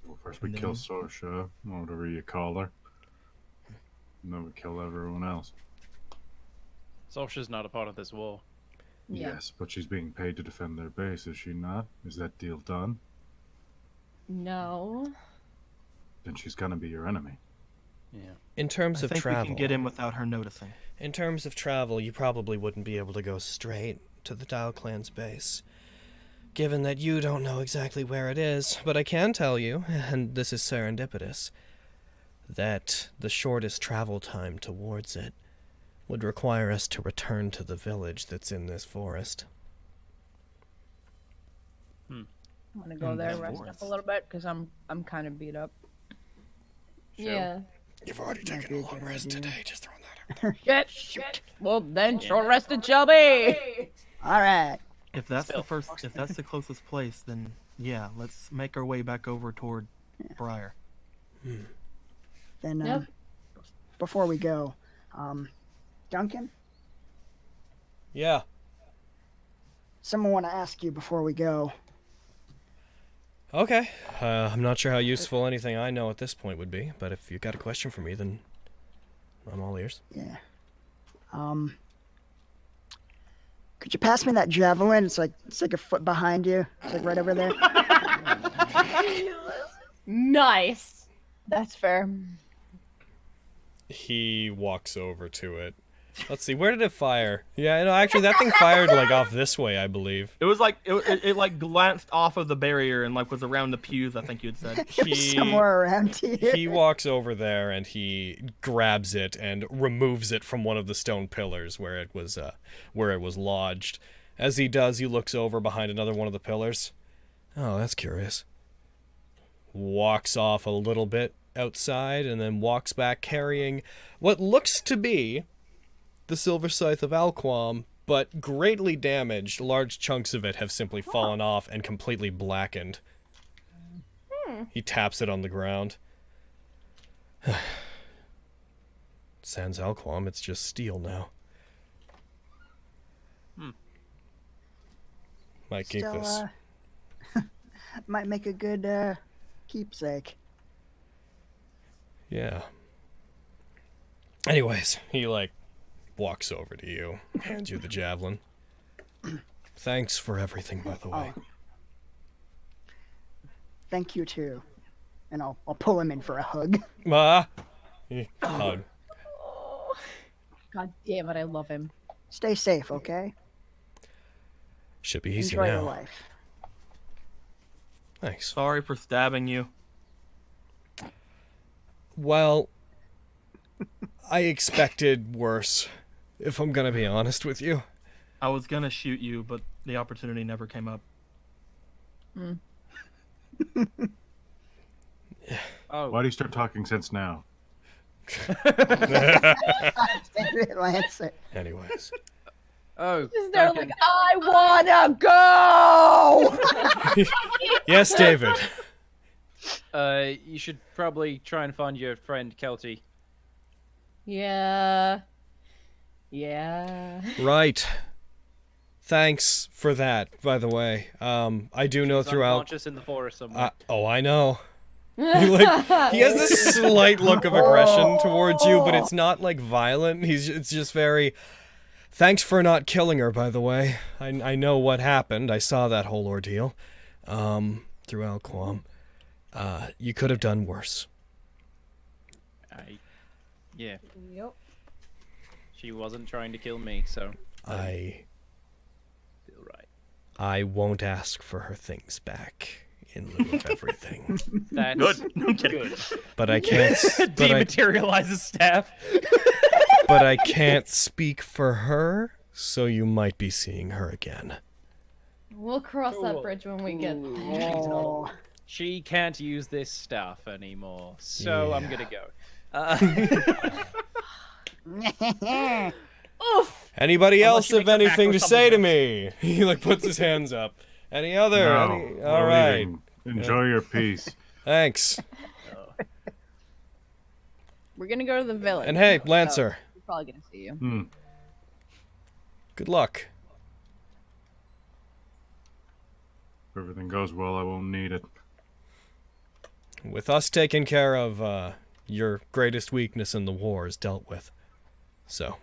Well, first we kill Sorsha, whatever you call her. And then we kill everyone else. Sorsha's not a part of this war. Yeah. Yes, but she's being paid to defend their base, is she not? Is that deal done? No. Then she's gonna be your enemy. Yeah. In terms I of think travel, we can get in without her noticing. In terms of travel, you probably wouldn't be able to go straight to the Dial Clan's base, given that you don't know exactly where it is. But I can tell you, and this is serendipitous, that the shortest travel time towards it would require us to return to the village that's in this forest. I'm gonna go there, rest up a little bit, because I'm kind of beat up. Yeah. You've already taken a long rest today, just throwing that out there. Shit. Well, then short rested shall be. All right. If that's if that's the closest place, then yeah, let's make our way back over toward Briar. Then, before we go, Duncan? Yeah. Someone want to ask you before we go. Okay. I'm not sure how useful anything I know at this point would be, but if you've got a question for me, then I'm all ears. Yeah. Could you pass me that javelin? It's like a foot behind you. It's like right over there. Nice. That's fair. He walks over to it. Let's see, where did it fire? Yeah, no, actually that thing fired like off this way, I believe. It was like it like glanced off of the barrier and like was around the pews, I think you had said. It was somewhere around here. He walks over there and he grabs it and removes it from one of the stone pillars where it was lodged. As he does, he looks over behind another one of the pillars. Oh, that's curious. Walks off a little bit outside and then walks back carrying what looks to be the silver scythe of Alquam, but greatly damaged. Large chunks of it have simply fallen off and completely blackened. He taps it on the ground. Sans Alquam, it's just steel now. Might keep this. Might make a good keepsake. Yeah. Anyways, he walks over to you, hands you the javelin. Thanks for everything, by the way. Thank you too. And I'll pull him in for a hug. Hug. God damn it, I love him. Stay safe, okay? Should be easy Enjoy now. your life. Thanks. Sorry for stabbing you. Well, I expected worse, if I'm gonna be honest with you. I was gonna shoot you, but the opportunity never came up. Oh, Why do you start talking sense now? Lancer. Anyways. oh, Just there Duncan. like, I wanna go! Yes, David. You should probably try and find your friend Kelty. Yeah. Yeah. Right. Thanks for that, by the way. I do know She's throughout. unconscious in the forest somewhere. Oh, I know. He has this slight look of aggression towards you, but it's not like violent. It's just very. Thanks for not killing her, by the way. I know what happened. I saw that whole ordeal. Through Alquam. You could have done worse. Yeah. Yep. She wasn't trying to kill me, so I feel right. I won't ask for her things back in lieu of everything. That's Good. I'm kidding. good. But I can't. Dematerializes staff. But I can't speak for her, so you might be seeing her again. We'll cross that bridge when we get there. Oh. She can't use this staff anymore, so I'm Yeah. gonna go. Oof! Anybody Unless else she have makes it back anything with to say to something me? He like puts his hands up. Any other? No, All we're right. leaving. Enjoy your peace. Thanks. We're gonna go to the village. And hey, so Lancer. we're probably gonna see you. Good luck. If everything goes well, I won't need it. With us taking care of your greatest weakness in the war is dealt with. So.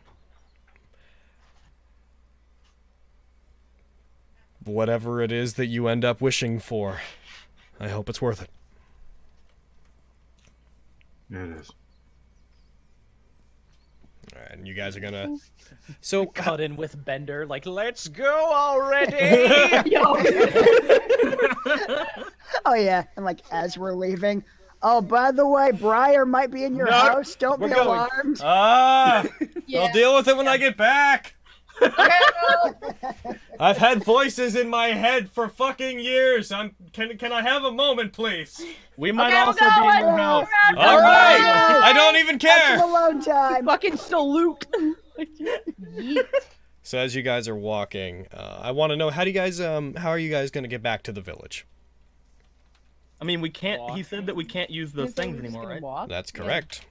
Whatever it is that you end up wishing for, I hope it's worth it. It is. All right, and you guys are gonna. So Cut in with Bender, like, let's go already! Oh yeah, and like as we're leaving, oh by the way, Briar might be in your Nope, house. Don't be we're going. alarmed. I'll Yeah. deal with it when I get back. I've had voices in my head for fucking years. Can I have a moment, please? We might Okay, we'll also go. be in your house. All right. I don't even That's care. alone time. Fucking salute. So as you guys are walking, I want to know how are you guys going to get back to the village? I mean, we can't. He said that we can't use those things anymore, right? Walk? That's correct.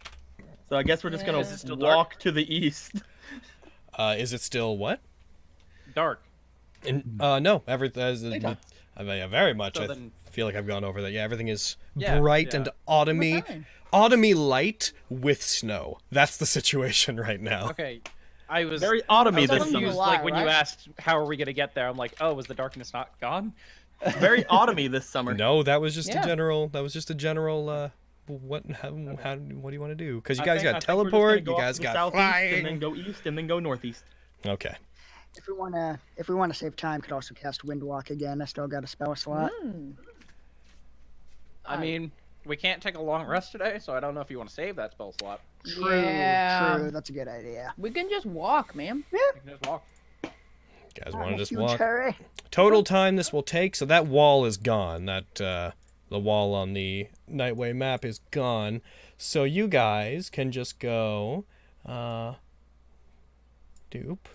So I guess we're just gonna Yeah. Is it still dark? walk to the east. Is it still what? Dark. No. Everything. Very much. So I then- feel like I've gone over that. Yeah, everything is Yeah, bright yeah. and autumny. fine. Autumny light with snow. That's the situation right now. Okay. I was Very autumny I was this confused, summer. like when you right? asked how are we gonna get there, I'm like, oh, was the darkness not gone? Very autumny this summer. No, that was just Yeah. a general. What do you want to do? Because you I guys think- got I think we're just teleport. gonna go You up guys to the got southeast flying. and then go east and then go northeast. Okay. If we wanna save time, could also cast Windwalk again. I still got a spell slot. I mean, we can't take a long rest today, so I don't know if you want to save that spell slot. True, Yeah. true. That's a good idea. We can just walk, man. You can just walk. You guys Not want in a to just huge walk? hurry. Total time this will take. So that wall is gone. The wall on the Nightway map is gone. So you guys can just go. Dupe.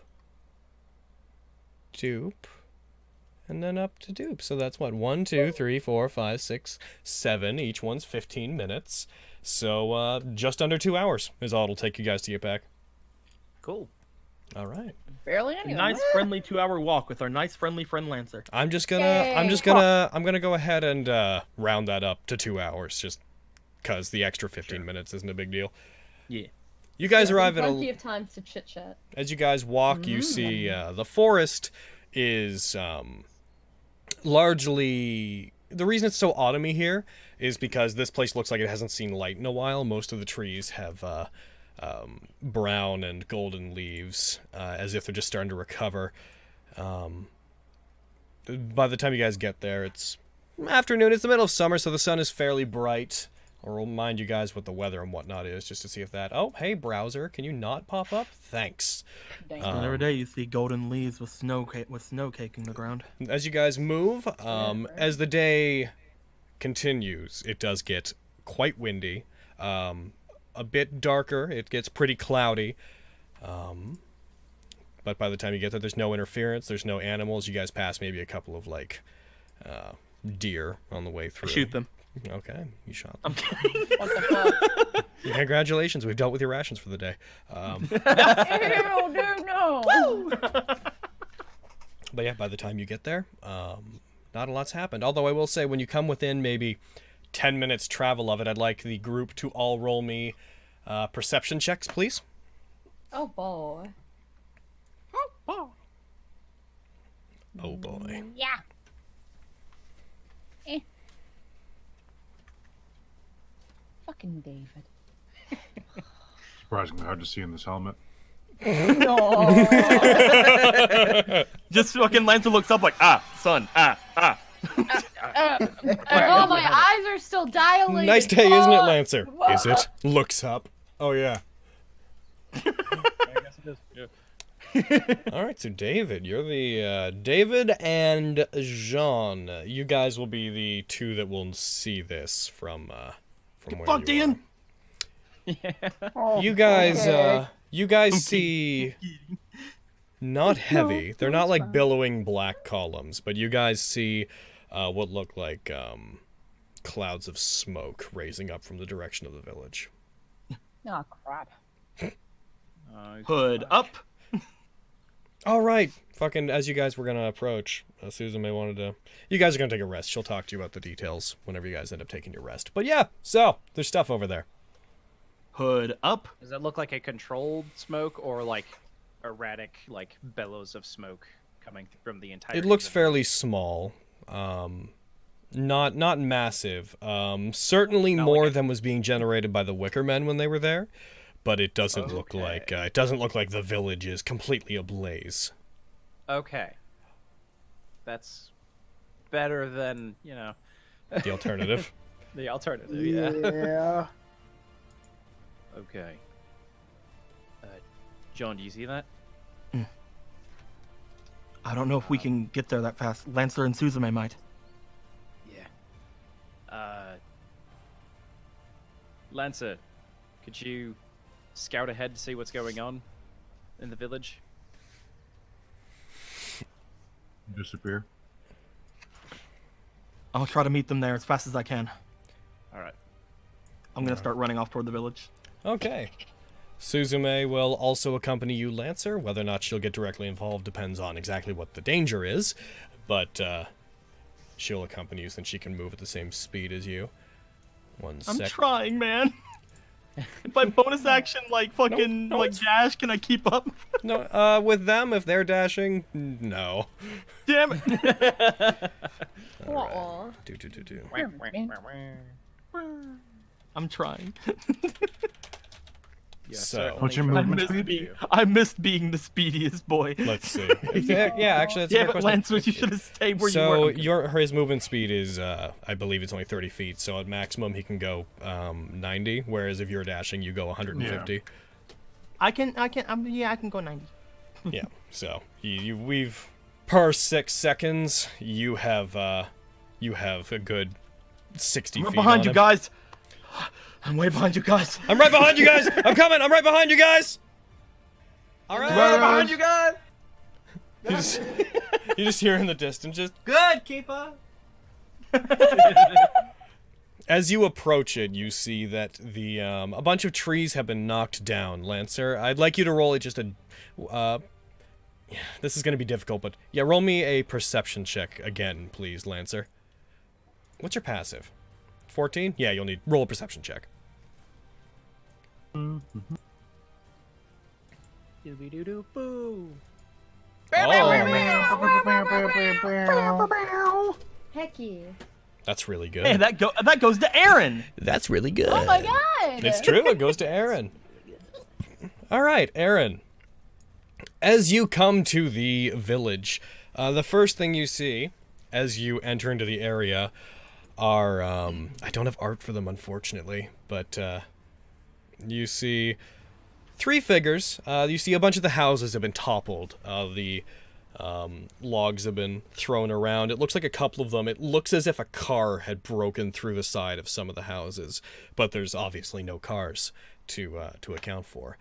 And then up to dupe. So that's what? 1, 2, 3, 4, 5, 6, 7. Each one's 15 minutes. So just under 2 hours is all it'll take you guys to get back. Cool. All right. Barely A anything. nice friendly 2-hour walk with our nice friendly friend Lancer. I'm Yay. gonna go ahead and round that up to 2 hours, just cause the extra 15 minutes isn't a big deal. Yeah. You guys arrive at Plenty of times to chit chat. as you guys walk, you see the forest is largely. The reason it's so autumny here is because this place looks like it hasn't seen light in a while. Most of the trees have brown and golden leaves, as if they're just starting to recover. By the time you guys get there, it's afternoon. It's the middle of summer, so the sun is fairly bright. I'll remind you guys what the weather and whatnot is, just to see if that... Oh, hey, browser, can you not pop up? Thanks. Dang. Um, Every day you see golden leaves with snow caking the ground. As you guys move, as the day continues, it does get quite windy, a bit darker. It gets pretty cloudy. But by the time you get there, there's no interference. There's no animals. You guys pass maybe a couple of, like, deer on the way through. Shoot them. Okay, you shot I'm them. kidding. What the fuck? Congratulations, we've dealt with your rations for the day. Ew, dude, no. But yeah, by the time you get there, not a lot's happened. Although I will say, when you come within maybe 10 minutes travel of it, I'd like the group to all roll me perception checks, please. Oh boy. Oh boy. Yeah. Fucking David. Surprisingly hard to see in this helmet. No. Just fucking Lancer looks up like, son, Oh, my eyes are still dilated. Nice day, isn't it, Fuck. Lancer? Is it? Looks up. Oh, yeah. I guess it is. Yeah. All right, so David, you're the David and Jean. You guys will be the two that will see this from where fucked, you Ian. are. You guys see not heavy. They're not like billowing black columns, but you guys see what look like clouds of smoke raising up from the direction of the village. Oh, crap. Hood up. All right, fucking as you guys were gonna approach, Susan may wanted to. You guys are gonna take a rest. She'll talk to you about the details whenever you guys end up taking your rest. But yeah, so there's stuff over there. Hood up. Does that look like a controlled smoke or like erratic, like bellows of smoke coming from the entire? It looks fairly small, not massive. Certainly Not more like than was being generated by the Wicker Men when they were there, but it doesn't look like the village is completely ablaze. Okay. That's better than, The alternative. the alternative, yeah. Yeah. Okay. John, do you see that? I don't know if we can get there that fast. Lancer and Suzume might. Yeah. Lancer, could you scout ahead to see what's going on in the village? Disappear. I'll try to meet them there as fast as I can. All right. I'm gonna start running off toward the village. Okay. Suzume will also accompany you, Lancer. Whether or not she'll get directly involved depends on exactly what the danger is, but she'll accompany you since she can move at the same speed as you. I'm sec. trying, man. By bonus action, like fucking No, like it's- dash, can I keep up? No, with them, if they're dashing, no. Damn it! Aw. Do. I'm trying. Yeah, So- certainly What's your try- movement I missed being the speediest boy. Let's see. Yeah, actually, that's a Yeah, fair but question. Lancer, you should have stayed where So you were. his movement speed is, I believe it's only 30 feet. So at maximum he can go 90. Whereas if you're dashing, you go 150. I can go 90. Yeah. So we've per 6 seconds you have a good 60 I'm feet. behind on you him. guys. I'm way behind you guys. I'm right behind you guys. I'm coming. I'm right behind you guys. All right. Right behind you guys. You just hear in the distance, just Good, keeper. as you approach it, you see that the a bunch of trees have been knocked down. Lancer, I'd like you to roll just a. This is going to be difficult, but yeah, roll me a perception check again, please, Lancer. What's your passive? 14? Yeah, you'll need roll a perception check. Oh, Heck yeah. that's really good. Hey, that goes to Aaron. That's really good. Oh my god! It's true. It goes to Aaron. All right, Aaron. As you come to the village, the first thing you see as you enter into the area are I don't have art for them, unfortunately, but you see 3 figures. You see a bunch of the houses have been toppled. The Logs have been thrown around. It looks like a couple of them. It looks as if a car had broken through the side of some of the houses, but there's obviously no cars to account for.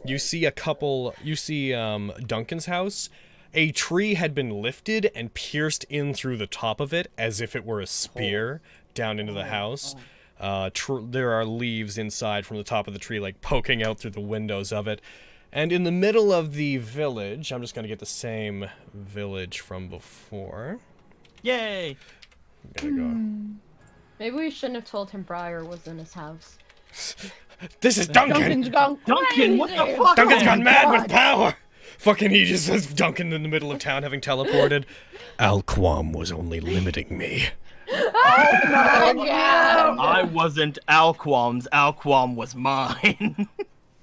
You see a couple. You see Duncan's house. A tree had been lifted and pierced in through the top of it as if it were a spear down into the house. There are leaves inside from the top of the tree, like poking out through the windows of it. And in the middle of the village, I'm just going to get the same village from before. Yay! I'm gonna go. Maybe we shouldn't have told him Briar was in his house. This is Duncan! Duncan's gone Duncan, what the fuck? Duncan's gone mad with power! Fucking he just says Duncan in the middle of town having teleported. Alquam was only limiting me. Oh my god! I wasn't Alquam's. Alquam was mine.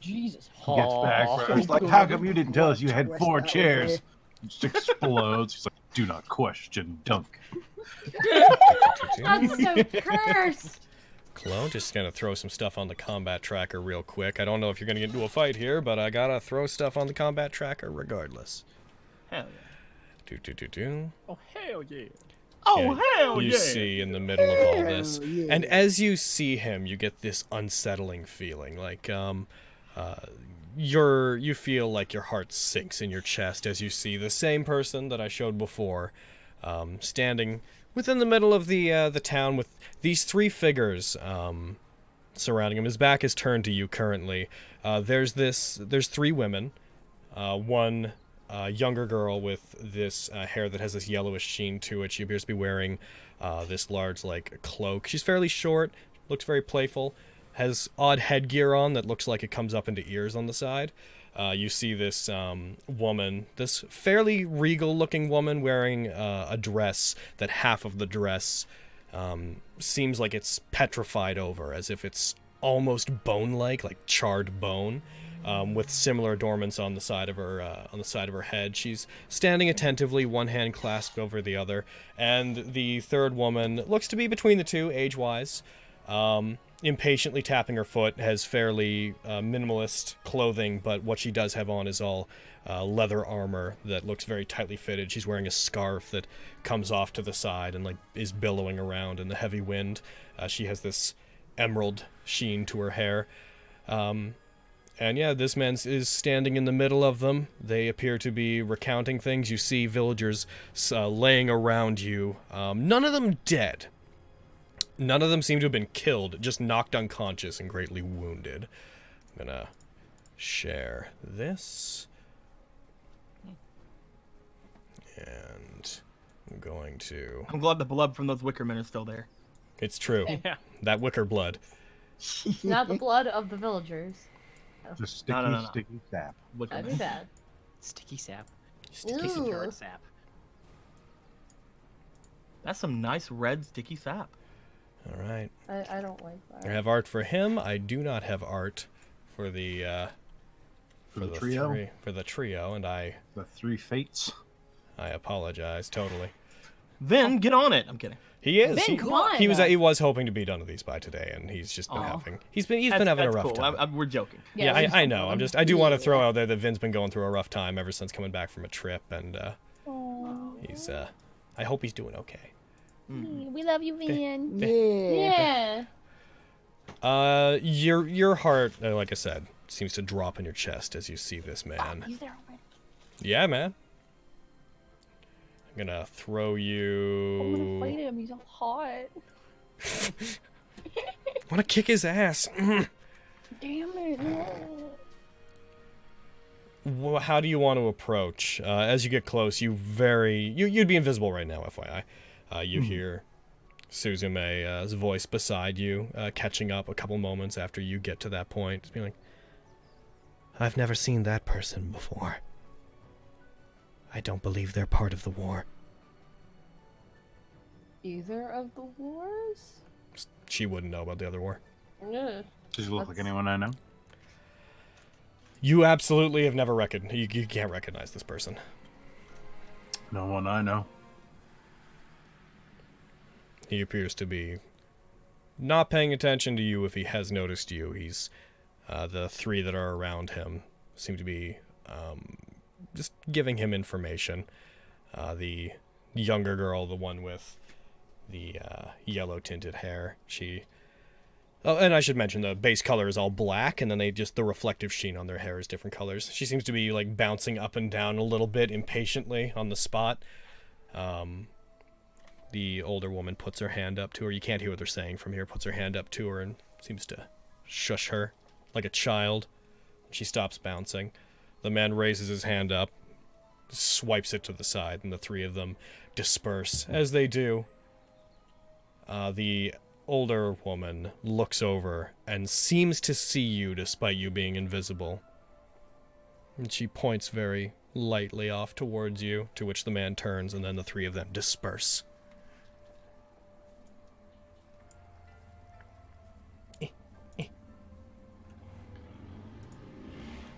Jesus. Gets back, bro. It's like, how come you didn't tell us you had 4 chairs? It just explodes. He's like, do not question Duncan. That's so cursed. Clone, just gonna throw some stuff on the combat tracker real quick. I don't know if you're gonna get into a fight here, but I gotta throw stuff on the combat tracker regardless. Hell Do. Oh, hell yeah. Oh, hell You yeah! see in the middle of all this. Hell yeah. And as you see him, you get this unsettling feeling. Like, you feel like your heart sinks in your chest as you see the same person that I showed before, standing within the middle of the town with these 3 figures surrounding him. His back is turned to you currently. There's 3 women. One younger girl with this hair that has this yellowish sheen to it. She appears to be wearing this large, like, cloak. She's fairly short, looks very playful, has odd headgear on that looks like it comes up into ears on the side. You see this woman, this fairly regal-looking woman wearing a dress that half of the dress seems like it's petrified over, as if it's almost bone-like, like charred bone, with similar adornments on the side of her head. She's standing attentively, one hand clasped over the other, and the third woman looks to be between the two, age-wise. Impatiently tapping her foot, has fairly minimalist clothing, but what she does have on is all leather armor that looks very tightly fitted. She's wearing a scarf that comes off to the side and like is billowing around in the heavy wind. She has this emerald sheen to her hair. And yeah, this man is standing in the middle of them. They appear to be recounting things. You see villagers laying around you. None of them dead. None of them seem to have been killed, just knocked unconscious and greatly wounded. I'm gonna share this. And I'm going to... I'm glad the blood from those wicker men is still there. It's true. Yeah. That wicker blood. Not the blood of the villagers. Just sticky, No. sticky sap. Wicker That'd men. be bad. Sticky sap. Ooh. Sticky sap. That's some nice red sticky sap. All right. I don't like that. I have art for him. I do not have art for the trio? for the trio, and The 3 fates. I apologize totally. Then get on it. I'm kidding. He is. Vin, come on. He was hoping to be done with these by today, and he's just been he's been having a rough cool. time. We're joking. Yeah, I know. I do want to throw out there that Vin's been going through a rough time ever since coming back from a trip, and he's I hope he's doing okay. We love you, Van. Yeah. Yeah. Your heart, like I said, seems to drop in your chest as you see this man. He's there already. Yeah, man. I'm gonna throw you. I'm gonna fight him. He's all hot. Want to kick his ass? Damn it. How do you want to approach? As you get close, you'd be invisible right now, FYI. You hear Suzume's voice beside you, catching up a couple moments after you get to that point. Just being like, I've never seen that person before. I don't believe they're part of the war. Either of the wars? She wouldn't know about the other war. Yeah. Does he look like anyone I know? You absolutely have never you can't recognize this person. No one I know. He appears to be not paying attention to you if he has noticed you. He's the 3 that are around him seem to be just giving him information. The younger girl, the one with the yellow-tinted hair, Oh, and I should mention the base color is all black, and then the reflective sheen on their hair is different colors. She seems to be, like, bouncing up and down a little bit impatiently on the spot. The older woman puts her hand up to her. You can't hear what they're saying from here. Puts her hand up to her and seems to shush her like a child. She stops bouncing. The man raises his hand up, swipes it to the side, and the three of them disperse. As they do, the older woman looks over and seems to see you despite you being invisible. And she points very lightly off towards you, to which the man turns, and then the three of them disperse.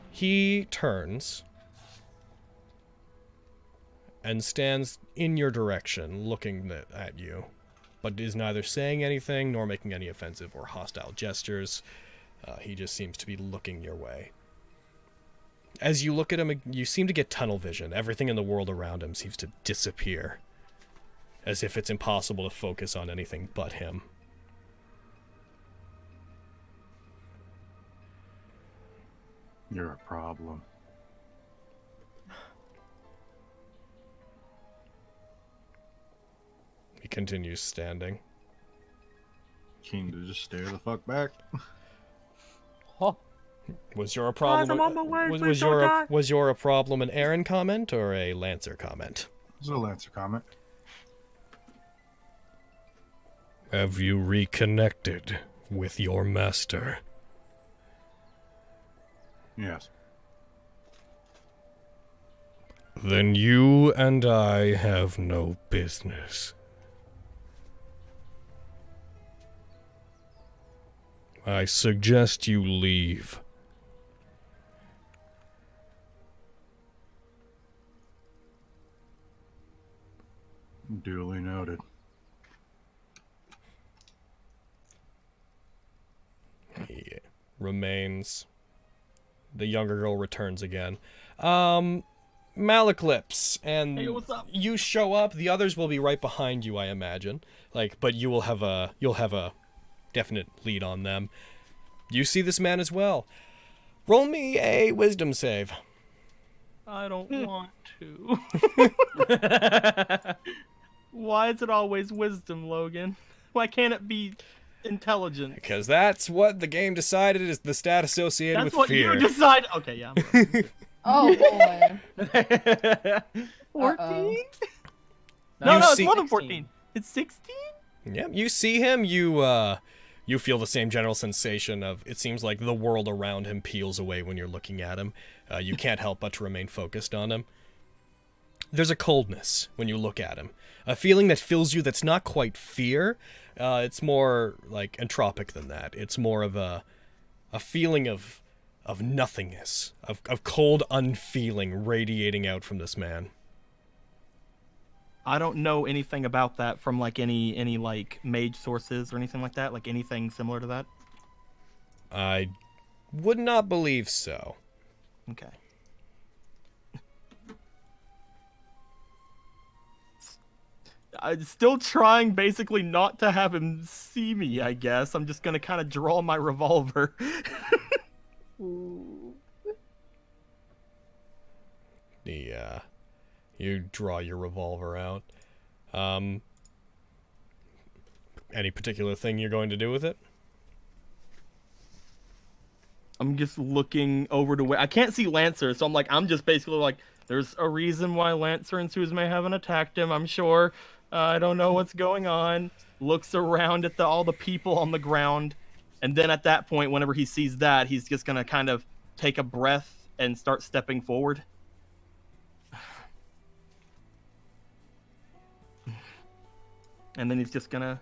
He turns and stands in your direction, looking at you, but is neither saying anything nor making any offensive or hostile gestures. He just seems to be looking your way. As you look at him, you seem to get tunnel vision. Everything in the world around him seems to disappear, as if it's impossible to focus on anything but him. You're a problem. He continues standing. Keen to just stare the fuck back. Was your problem? I'm on my way, Was your a problem an Aaron comment or a Lancer comment? This is a Lancer comment. Have you reconnected with your master? Yes. Then you and I have no business. I suggest you leave. Duly noted. He remains. The younger girl returns again. Malaclips, and Hey, what's up? you show up. The others will be right behind you, I imagine. But you'll have a definite lead on them. You see this man as well. Roll me a wisdom save. I don't want to. Why is it always wisdom, Logan? Why can't it be intelligence? Because that's what the game decided is the stat associated That's with what fear. you decide. Okay, yeah. Oh boy. 14? You No, it's see- more than 14. It's 16? Yep, you see him, you feel the same general sensation of, it seems like the world around him peels away when you're looking at him. You can't help but to remain focused on him. There's a coldness when you look at him. A feeling that fills you that's not quite fear. It's more like entropic than that. It's more of a feeling of nothingness, of cold unfeeling radiating out from this man. I don't know anything about that from like any like mage sources or anything like that, like anything similar to that. I would not believe so. Okay. I'm still trying basically not to have him see me, I guess. I'm just gonna kind of draw my revolver. You draw your revolver out. Any particular thing you're going to do with it? I'm just looking over to where I can't see Lancer, so I'm just basically like, there's a reason why Lancer and Suzume haven't attacked him, I'm sure. I don't know what's going on. Looks around at all the people on the ground, and then at that point, whenever he sees that, he's just gonna kind of take a breath and start stepping forward. And then he's just gonna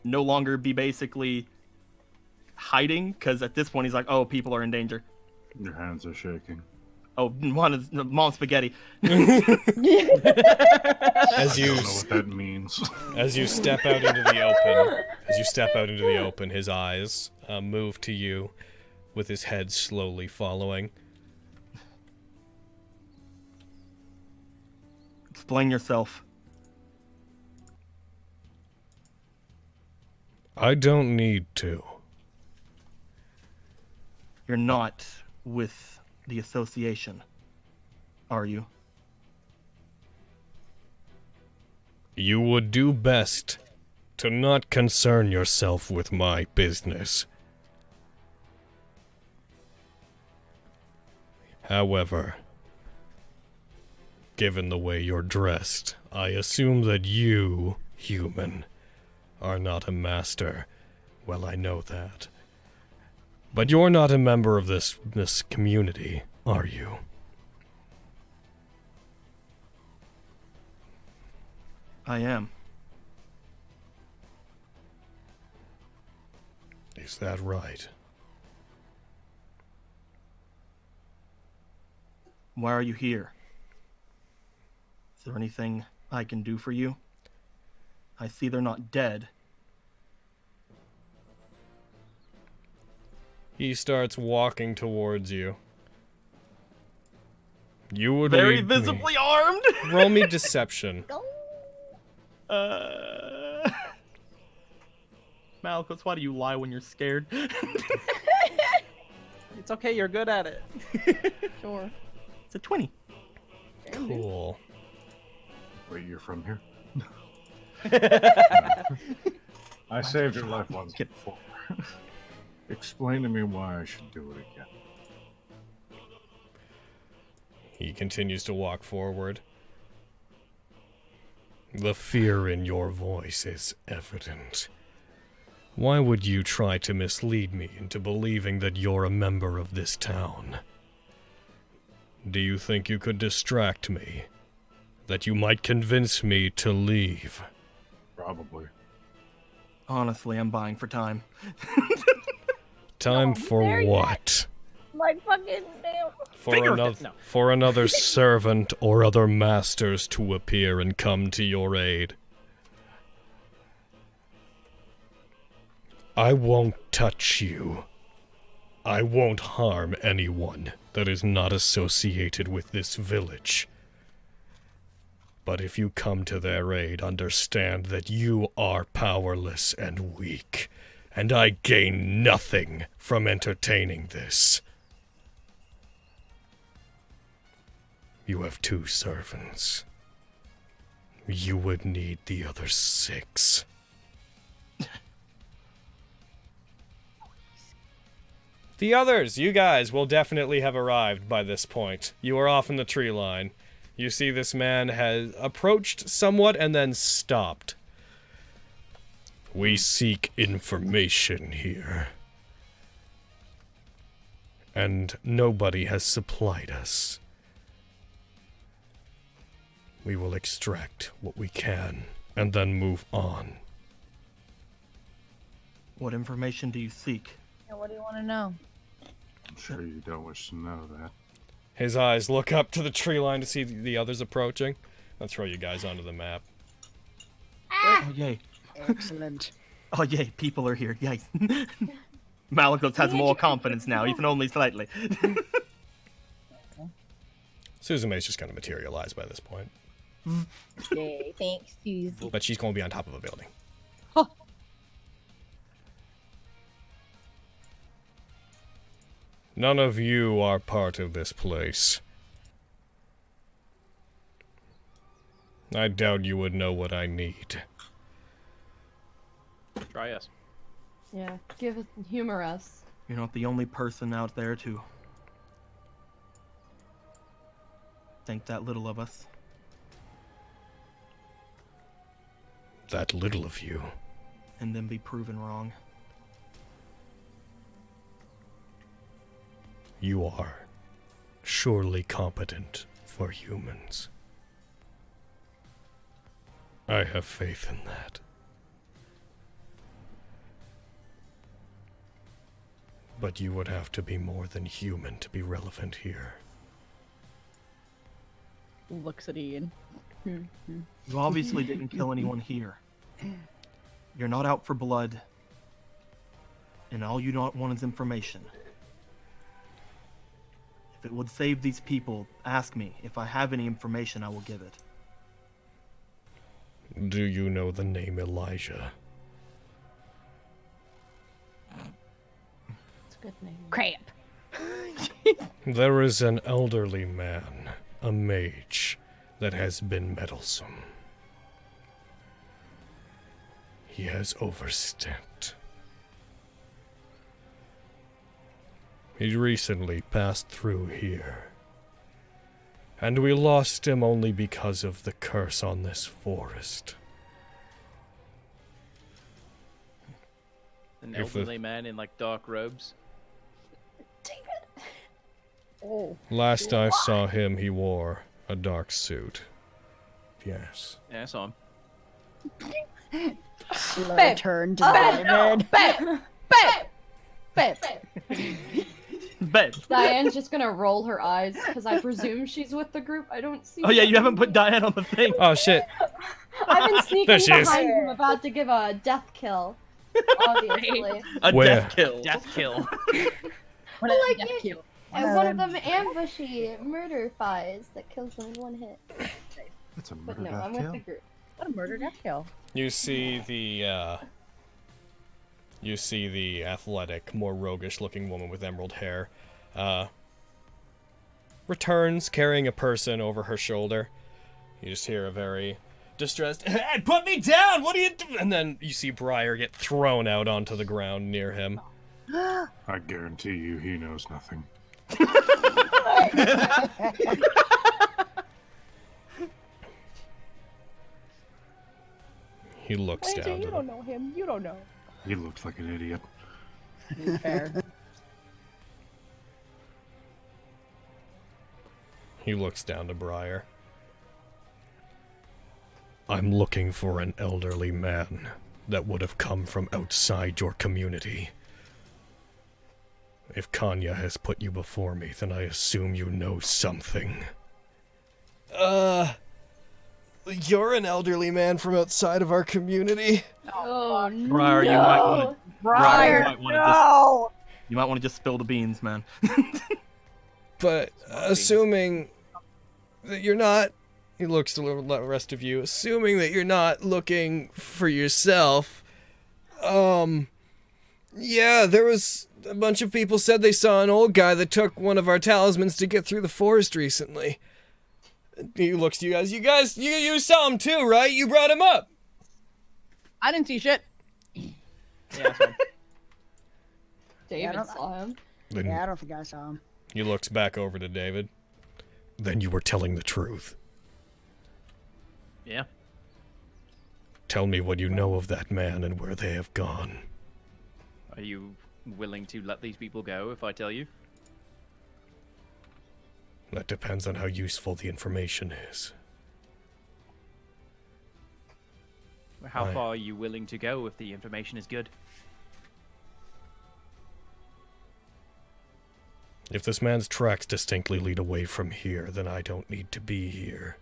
no longer be basically hiding, because at this point he's like, oh, people are in danger. Your hands are shaking. Oh, mom spaghetti. As you I don't know what that means. As you step out into the open, his eyes move to you, with his head slowly following. Explain yourself. I don't need to. You're not with the association, are you? You would do best to not concern yourself with my business. However, given the way you're dressed, I assume that you, human, are not a master. Well, I know that. But you're not a member of this community, are you? I am. Is that right? Why are you here? Is there anything I can do for you? I see they're not dead. He starts walking towards you. You would Very lead me. visibly armed! Roll me deception. Malchus, why do you lie when you're scared? It's okay, you're good at it. Sure. It's a 20. Cool. Wait, you're from here? I saved your life once before. Explain to me why I should do it again. He continues to walk forward. The fear in your voice is evident. Why would you try to mislead me into believing that you're a member of this town? Do you think you could distract me? That you might convince me to leave? Probably. Honestly, I'm buying for time. Time for there what? My fucking damn. For another servant or other masters to appear and come to your aid. I won't touch you. I won't harm anyone that is not associated with this village. But if you come to their aid, understand that you are powerless and weak, and I gain nothing from entertaining this. You have 2 servants. You would need the other 6. The others, you guys, will definitely have arrived by this point. You are off in the tree line. You see this man has approached somewhat and then stopped. We seek information here. And nobody has supplied us. We will extract what we can and then move on. What information do you seek? Yeah, what do you want to know? I'm sure you don't wish to know that. His eyes look up to the tree line to see the others approaching. I'll throw you guys onto the map. Oh, yay. Excellent. Oh, yay, people are here. Yay. Malachos has more confidence now, even only slightly. Suzume's just going to materialize by this point. Yay, thanks, Susie. But she's going to be on top of a building. Huh. None of you are part of this place. I doubt you would know what I need. Try us. Yeah, humor us. You're not the only person out there to think that little of us. That little of you. And then be proven wrong. You are surely competent for humans. I have faith in that. But you would have to be more than human to be relevant here. Looks at Ian. You obviously didn't kill anyone here. You're not out for blood. And all you don't want is information. If it would save these people, ask me. If I have any information, I will give it. Do you know the name Elijah? It's a good name. Crap. There is an elderly man, a mage, that has been meddlesome. He has overstepped. He recently passed through here, and we lost him only because of the curse on this forest. An If the- elderly man in like dark robes. Oh. Last I saw him, he wore a dark suit. Yes. Yeah, I saw him. Slow Babe. turn to David. Babe. Babe. Diane's just gonna roll her eyes because I presume she's with the group. I don't see. Oh yeah, her. you haven't put Diane on the thing. Oh shit. I've been sneaking There she is. behind him, about to give a death kill. Obviously. A Where? death kill. Death kill. What Well, a like death it- kill. And one of them ambushy murder fies that kills them in one hit. That's a But murder no, death I'm kill. with the group. What a murder death kill. You see the athletic, more roguish-looking woman with emerald hair, returns carrying a person over her shoulder. You just hear a very distressed, "Hey, put me down! What are you doing?" And then you see Briar get thrown out onto the ground near him. I guarantee you, he knows nothing. He looks down You to don't them. know him. You don't know. He looks like an idiot. Fair. He looks down to Briar. I'm looking for an elderly man that would have come from outside your community. If Kanya has put you before me, then I assume you know something. You're an elderly man from outside of our community? Oh no! Briar, you might want to. Briar, You might want to just spill the beans, man. But assuming that you're not, he looks to the rest of you, assuming that you're not looking for yourself, yeah, there was a bunch of people said they saw an old guy that took one of our talismans to get through the forest recently. He looks to you guys, you saw him too, right? You brought him up. I didn't see shit. Yeah, I saw him. David don't- saw him. Then Yeah, I don't think I saw him. he looks back over to David. Then you were telling the truth. Yeah. Tell me what you know of that man and where they have gone. Are you willing to let these people go if I tell you? That depends on how useful the information is. How Aye. far are you willing to go if the information is good? If this man's tracks distinctly lead away from here, then I don't need to be here.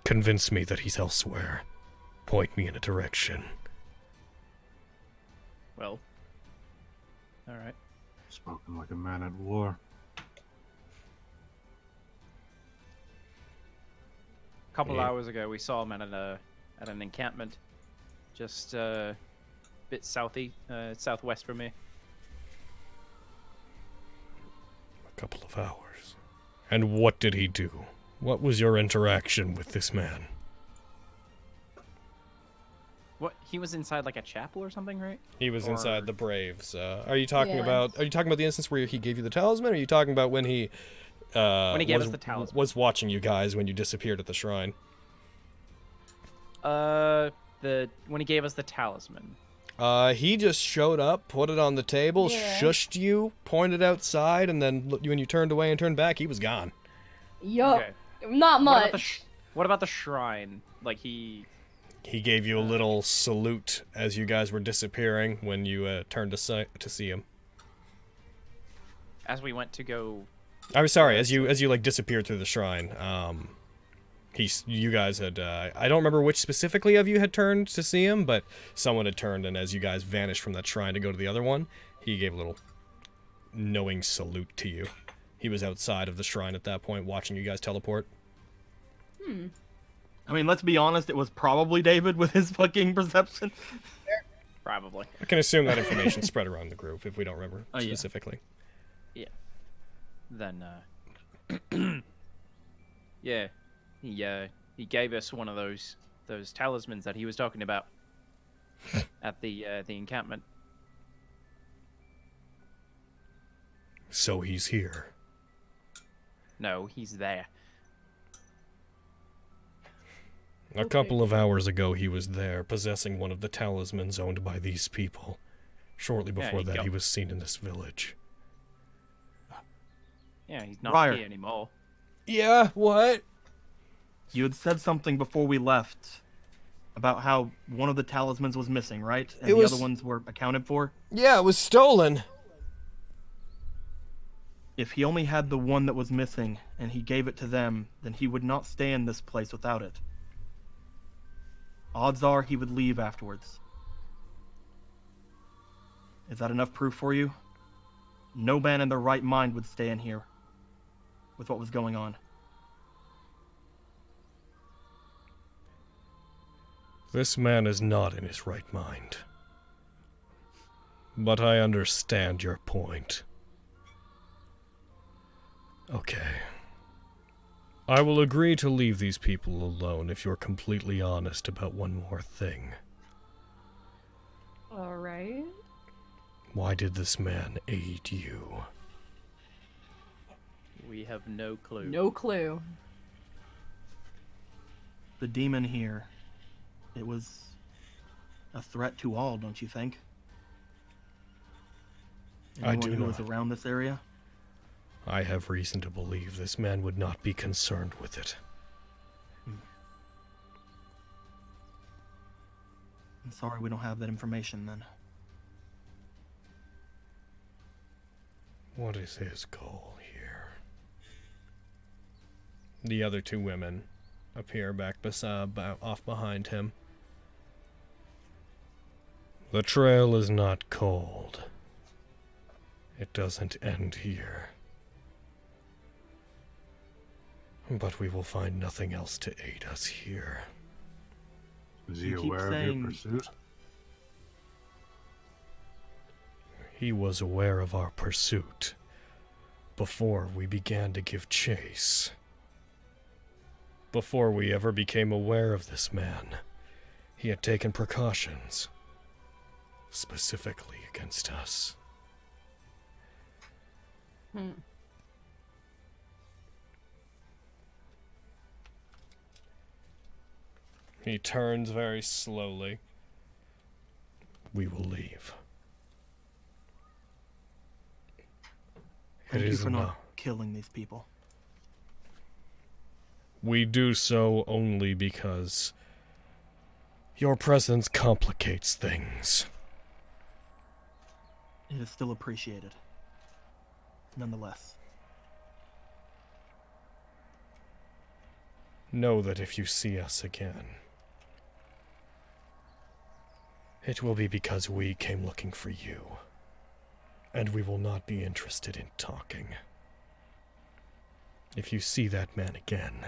Convince me that he's elsewhere. Point me in a direction. Well. Alright. Spoken like a man at war. A couple Yeah. hours ago, we saw him at an encampment, just a bit southwest from here. A couple of hours. And what did he do? What was your interaction with this man? What? He was inside like a chapel or something, right? He was Or- inside the Braves. Are you talking Yeah. about the instance where he gave you the talisman, or are you talking about when he When he gave was, us the talisman. was watching you guys when you disappeared at the shrine? When he gave us the talisman. He just showed up, put it on the table, Yeah. shushed you, pointed outside, and then when you turned away and turned back, he was gone. Yup. Okay. Not What about, much. what about the shrine? Like He gave you a little salute as you guys were disappearing when you turned to see him. as we went to go. I'm sorry, as you like disappeared through the shrine. You guys had I don't remember which specifically of you had turned to see him, but someone had turned, and as you guys vanished from that shrine to go to the other one, he gave a little knowing salute to you. He was outside of the shrine at that point, watching you guys teleport. I mean, let's be honest, it was probably David with his fucking perception. Probably. I can assume that information spread around the group if we don't remember specifically. Yeah. Then, yeah, he gave us one of those talismans that he was talking about at the encampment. So he's here. No, he's there. A couple of hours ago, he was there, possessing one of the talismans owned by these people. Shortly before that, he was seen in this village. Yeah, he's not Ryder. here anymore. Yeah, what? You had said something before we left about how one of the talismans was missing, right? And the other ones were accounted for? Yeah, it was stolen. If he only had the one that was missing, and he gave it to them, then he would not stay in this place without it. Odds are he would leave afterwards. Is that enough proof for you? No man in their right mind would stay in here with what was going on. This man is not in his right mind. But I understand your point. Okay. I will agree to leave these people alone if you're completely honest about one more thing. Alright. Why did this man aid you? We have no clue. No clue. The demon here, it was a threat to all, don't you think? I Anyone do who was not. around this area? I have reason to believe this man would not be concerned with it. I'm sorry we don't have that information then. What is his goal here? The other two women appear back off behind him. The trail is not cold. It doesn't end here. But we will find nothing else to aid us here. Is he You keep aware of saying- your pursuit? He was aware of our pursuit before we began to give chase. Before we ever became aware of this man, he had taken precautions, specifically against us. He turns very slowly. We will leave. Thank you is for not not. killing these people. We do so only because your presence complicates things. It is still appreciated. Nonetheless. Know that if you see us again, it will be because we came looking for you, and we will not be interested in talking. If you see that man again,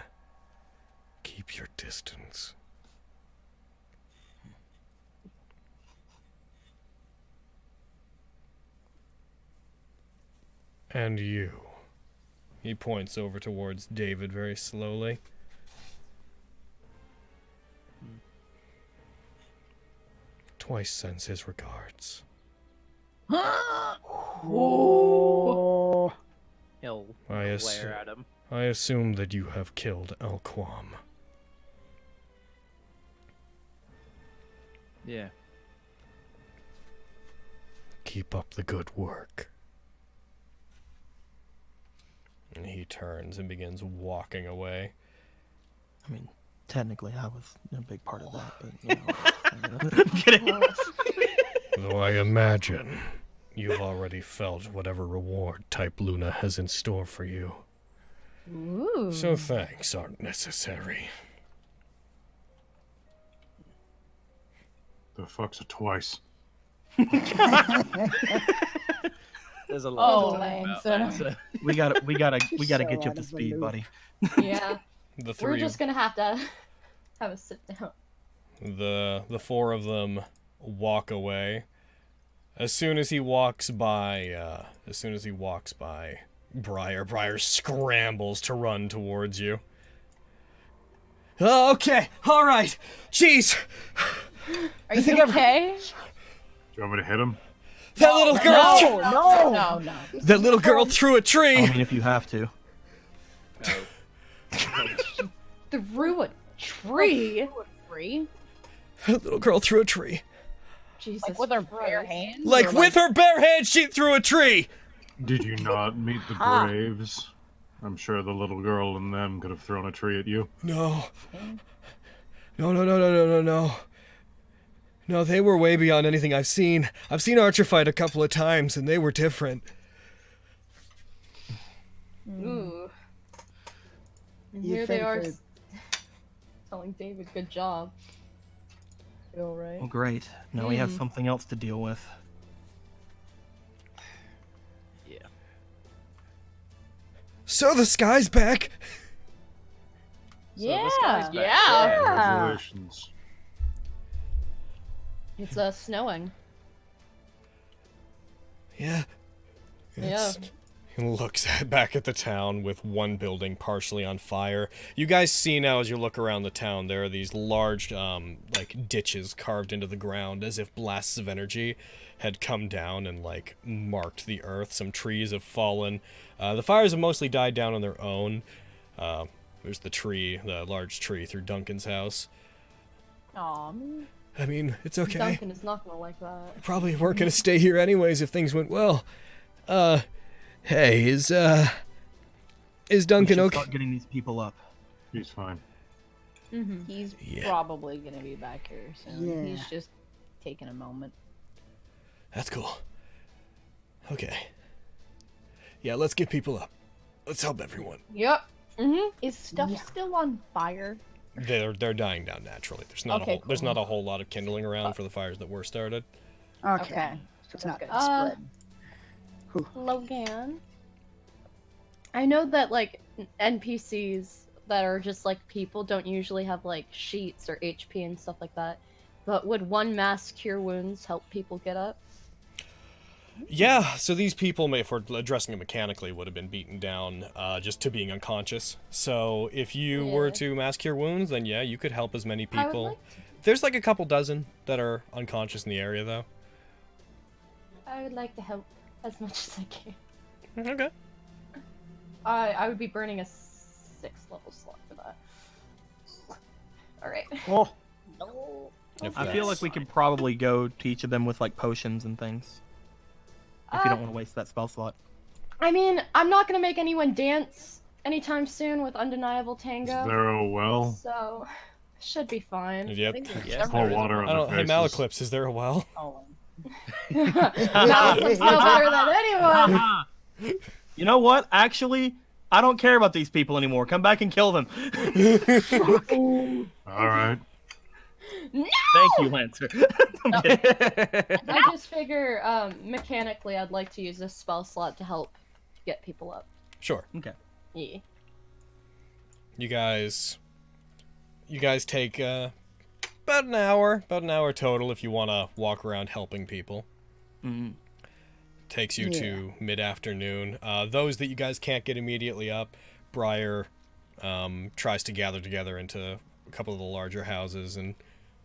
keep your distance. And you. He points over towards David very slowly. Twice sends his regards. Oh. He'll I glare at him. I assume that you have killed Alquam. Yeah. Keep up the good work. And he turns and begins walking away. I mean, technically I was a big part of that, but you know. I'm kidding. Though I imagine you've already felt whatever reward Type Luna has in store for you. Ooh. So thanks aren't necessary. The fuck's a twice? There's a lot Oh, to talk Lance. about, so- we gotta So get you up out to of the speed, loop. buddy. Yeah. The We're three just gonna have have a sit down. The four of them walk away. As soon as he walks by, Briar scrambles to run towards you. Oh, okay, all right. Jeez. Are you okay? Do you want me to hit him? That little girl. No. That little girl threw a tree. I mean, if you have to. Through a tree? That little girl threw a tree. Jesus Like with her Christ. bare hands? Like or with her bare hands, she threw a tree. Did you not meet the Braves? I'm sure the little girl and them could have thrown a tree at you. No. No, they were way beyond anything I've seen. I've seen Archer fight a couple of times, and they were different. Ooh. And You here they think are that- telling David, good job. You alright? Well, great. Now we have something else to deal with. Yeah. So the sky's back. So this guy's back. Yeah. Congratulations. It's snowing. Yeah. He looks back at the town with one building partially on fire. You guys see now as you look around the town, there are these large, like, ditches carved into the ground as if blasts of energy had come down and, like, marked the earth. Some trees have fallen. The fires have mostly died down on their own. There's the large tree through Duncan's house. Aw, I mean, it's okay. Duncan is not gonna like that. Probably weren't gonna stay here anyways if things went well. Hey, is Duncan we should okay? start getting these people up. He's fine. He's Yeah. probably gonna be back here soon. Yeah. He's just taking a moment. That's cool. Okay. Yeah, let's get people up. Let's help everyone. Yep. Is stuff still on fire? They're dying down naturally. There's not Okay, there's not a whole lot of kindling around for the fires that were started. Okay. So it's That's not good. spread. Logan. I know that, like, NPCs that are just, like, people don't usually have, like, sheets or HP and stuff like that. But would one mass cure wounds help people get up? Yeah, so these people, if we're addressing it mechanically, would have been beaten down just to being unconscious. So if you were to mass cure wounds, then yeah, you could help as many I would people. like to. There's like a couple dozen that are unconscious in the area, though. I would like to help as much as I can. Okay. I would be burning a 6th level slot for that. Alright. Oh, If I feel that's- like we could probably go to each of them with like potions and things. If you don't want to waste that spell slot. I mean, I'm not gonna make anyone dance anytime soon with Undeniable Is Tango. there a well? So, should be fine. Yep. Yes, Pour there is water a- on I don't. their Hey, faces. Malaclips, is there a well? Oh. Malcolm's no better than anyone! You know what? Actually, I don't care about these people anymore. Come back and kill them. All right. Thank you, Lancer. I'm kidding. I just figure, mechanically, I'd like to use this spell slot to help get people up. Sure. Okay. Yeah. You guys take about an hour total if you want to walk around helping people. Mm. Takes you to mid-afternoon. Those that you guys can't get immediately up, Briar tries to gather together into a couple of the larger houses and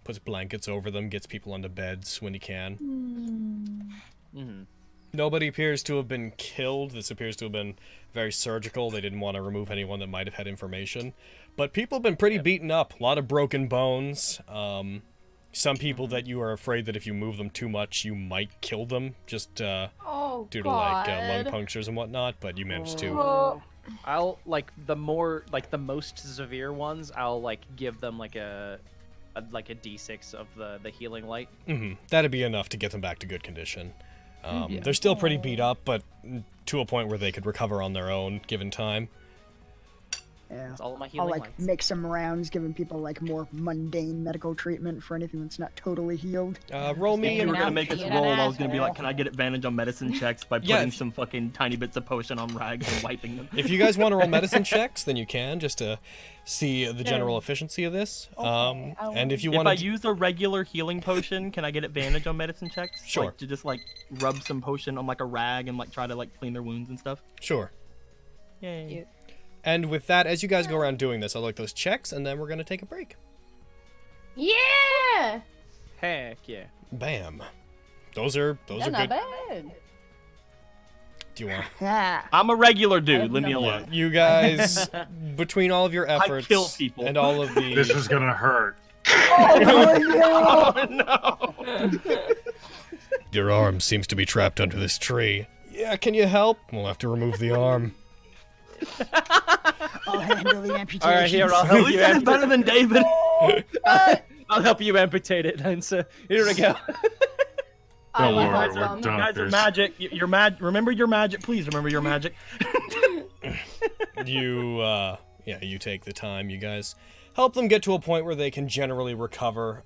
puts blankets over them, gets people onto beds when he can. Mhm. Nobody appears to have been killed. This appears to have been very surgical. They didn't want to remove anyone that might have had information. But people have been pretty beaten up. A lot of broken bones. Some people that you are afraid that if you move them too much, you might kill them, just Oh, due to like lung punctures and whatnot. But you managed to. Oh. I'll the most severe ones. I'll give them a D6 of the healing light. That'd be enough to get them back to good condition. They're still pretty beat up, but to a point where they could recover on their own, given time. Yeah. That's all of my I'll healing like lights. make some rounds, giving people like more mundane medical treatment for anything that's not totally healed. Roll me. If you were gonna make us being an roll, I was gonna be like, asshole. can I get advantage on medicine checks by Yeah, putting if- some fucking tiny bits of potion on rags and wiping them? If you guys want to roll medicine checks, then you can, just to see the general efficiency of this. And if you If want I to, use a regular healing potion, can I get advantage on medicine checks? Sure. Like, to just like rub some potion on like a rag and like try to like clean their wounds and stuff. sure. Yay. And with that, as you guys go around doing this, I'll like those checks, and then we're gonna take a break. Yeah! Heck yeah. Bam. Those are That's good. not bad. Do you want? Yeah. I'm a regular dude. Leave me Yeah. alone. You guys, between all of your efforts kill people. and all of the This is gonna hurt. Oh no! Your arm seems to be trapped under this tree. Yeah, can you help? We'll have to remove the arm. I'll handle the amputation. All right, here I'll At help least you. that's better than David. I'll help you amputate it, Lancer. Here we go. I Don't love worry, that we're song. done. Guys, Doctors. magic. You're mad. Remember your magic. Please remember your magic. You take the time. You guys help them get to a point where they can generally recover.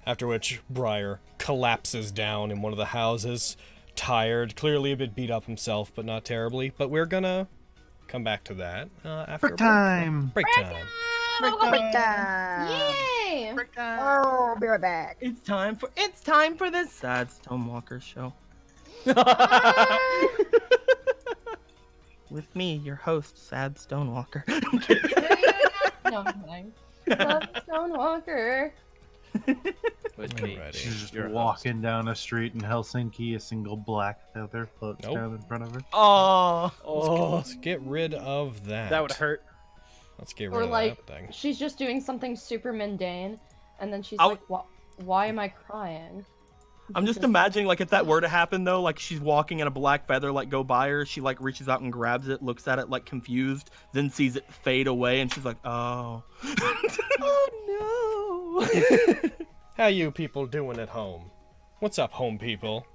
After which Briar collapses down in one of the houses, tired, clearly a bit beat up himself, but not terribly. But we're gonna come back to that after Break time. Break time. Break time. Yay! Oh, be right back. It's time for this sad Stonewalker show. With me, your host, Sad Stonewalker. No, I'm kidding. Love Stonewalker. With me. Alrighty. She's just Your walking down a street in Helsinki. A single black feather floats Nope. down in front of her. Oh, Let's get rid of that. That would hurt. Let's get Or rid of like, that thing. she's just doing something super mundane, and then she's I like, why am I crying? I'm just imagining like if that were to happen though, like she's walking and a black feather like go by her, she like reaches out and grabs it, looks at it like confused, then sees it fade away, and she's like, oh, oh no. How you people doing at home? What's up, home people?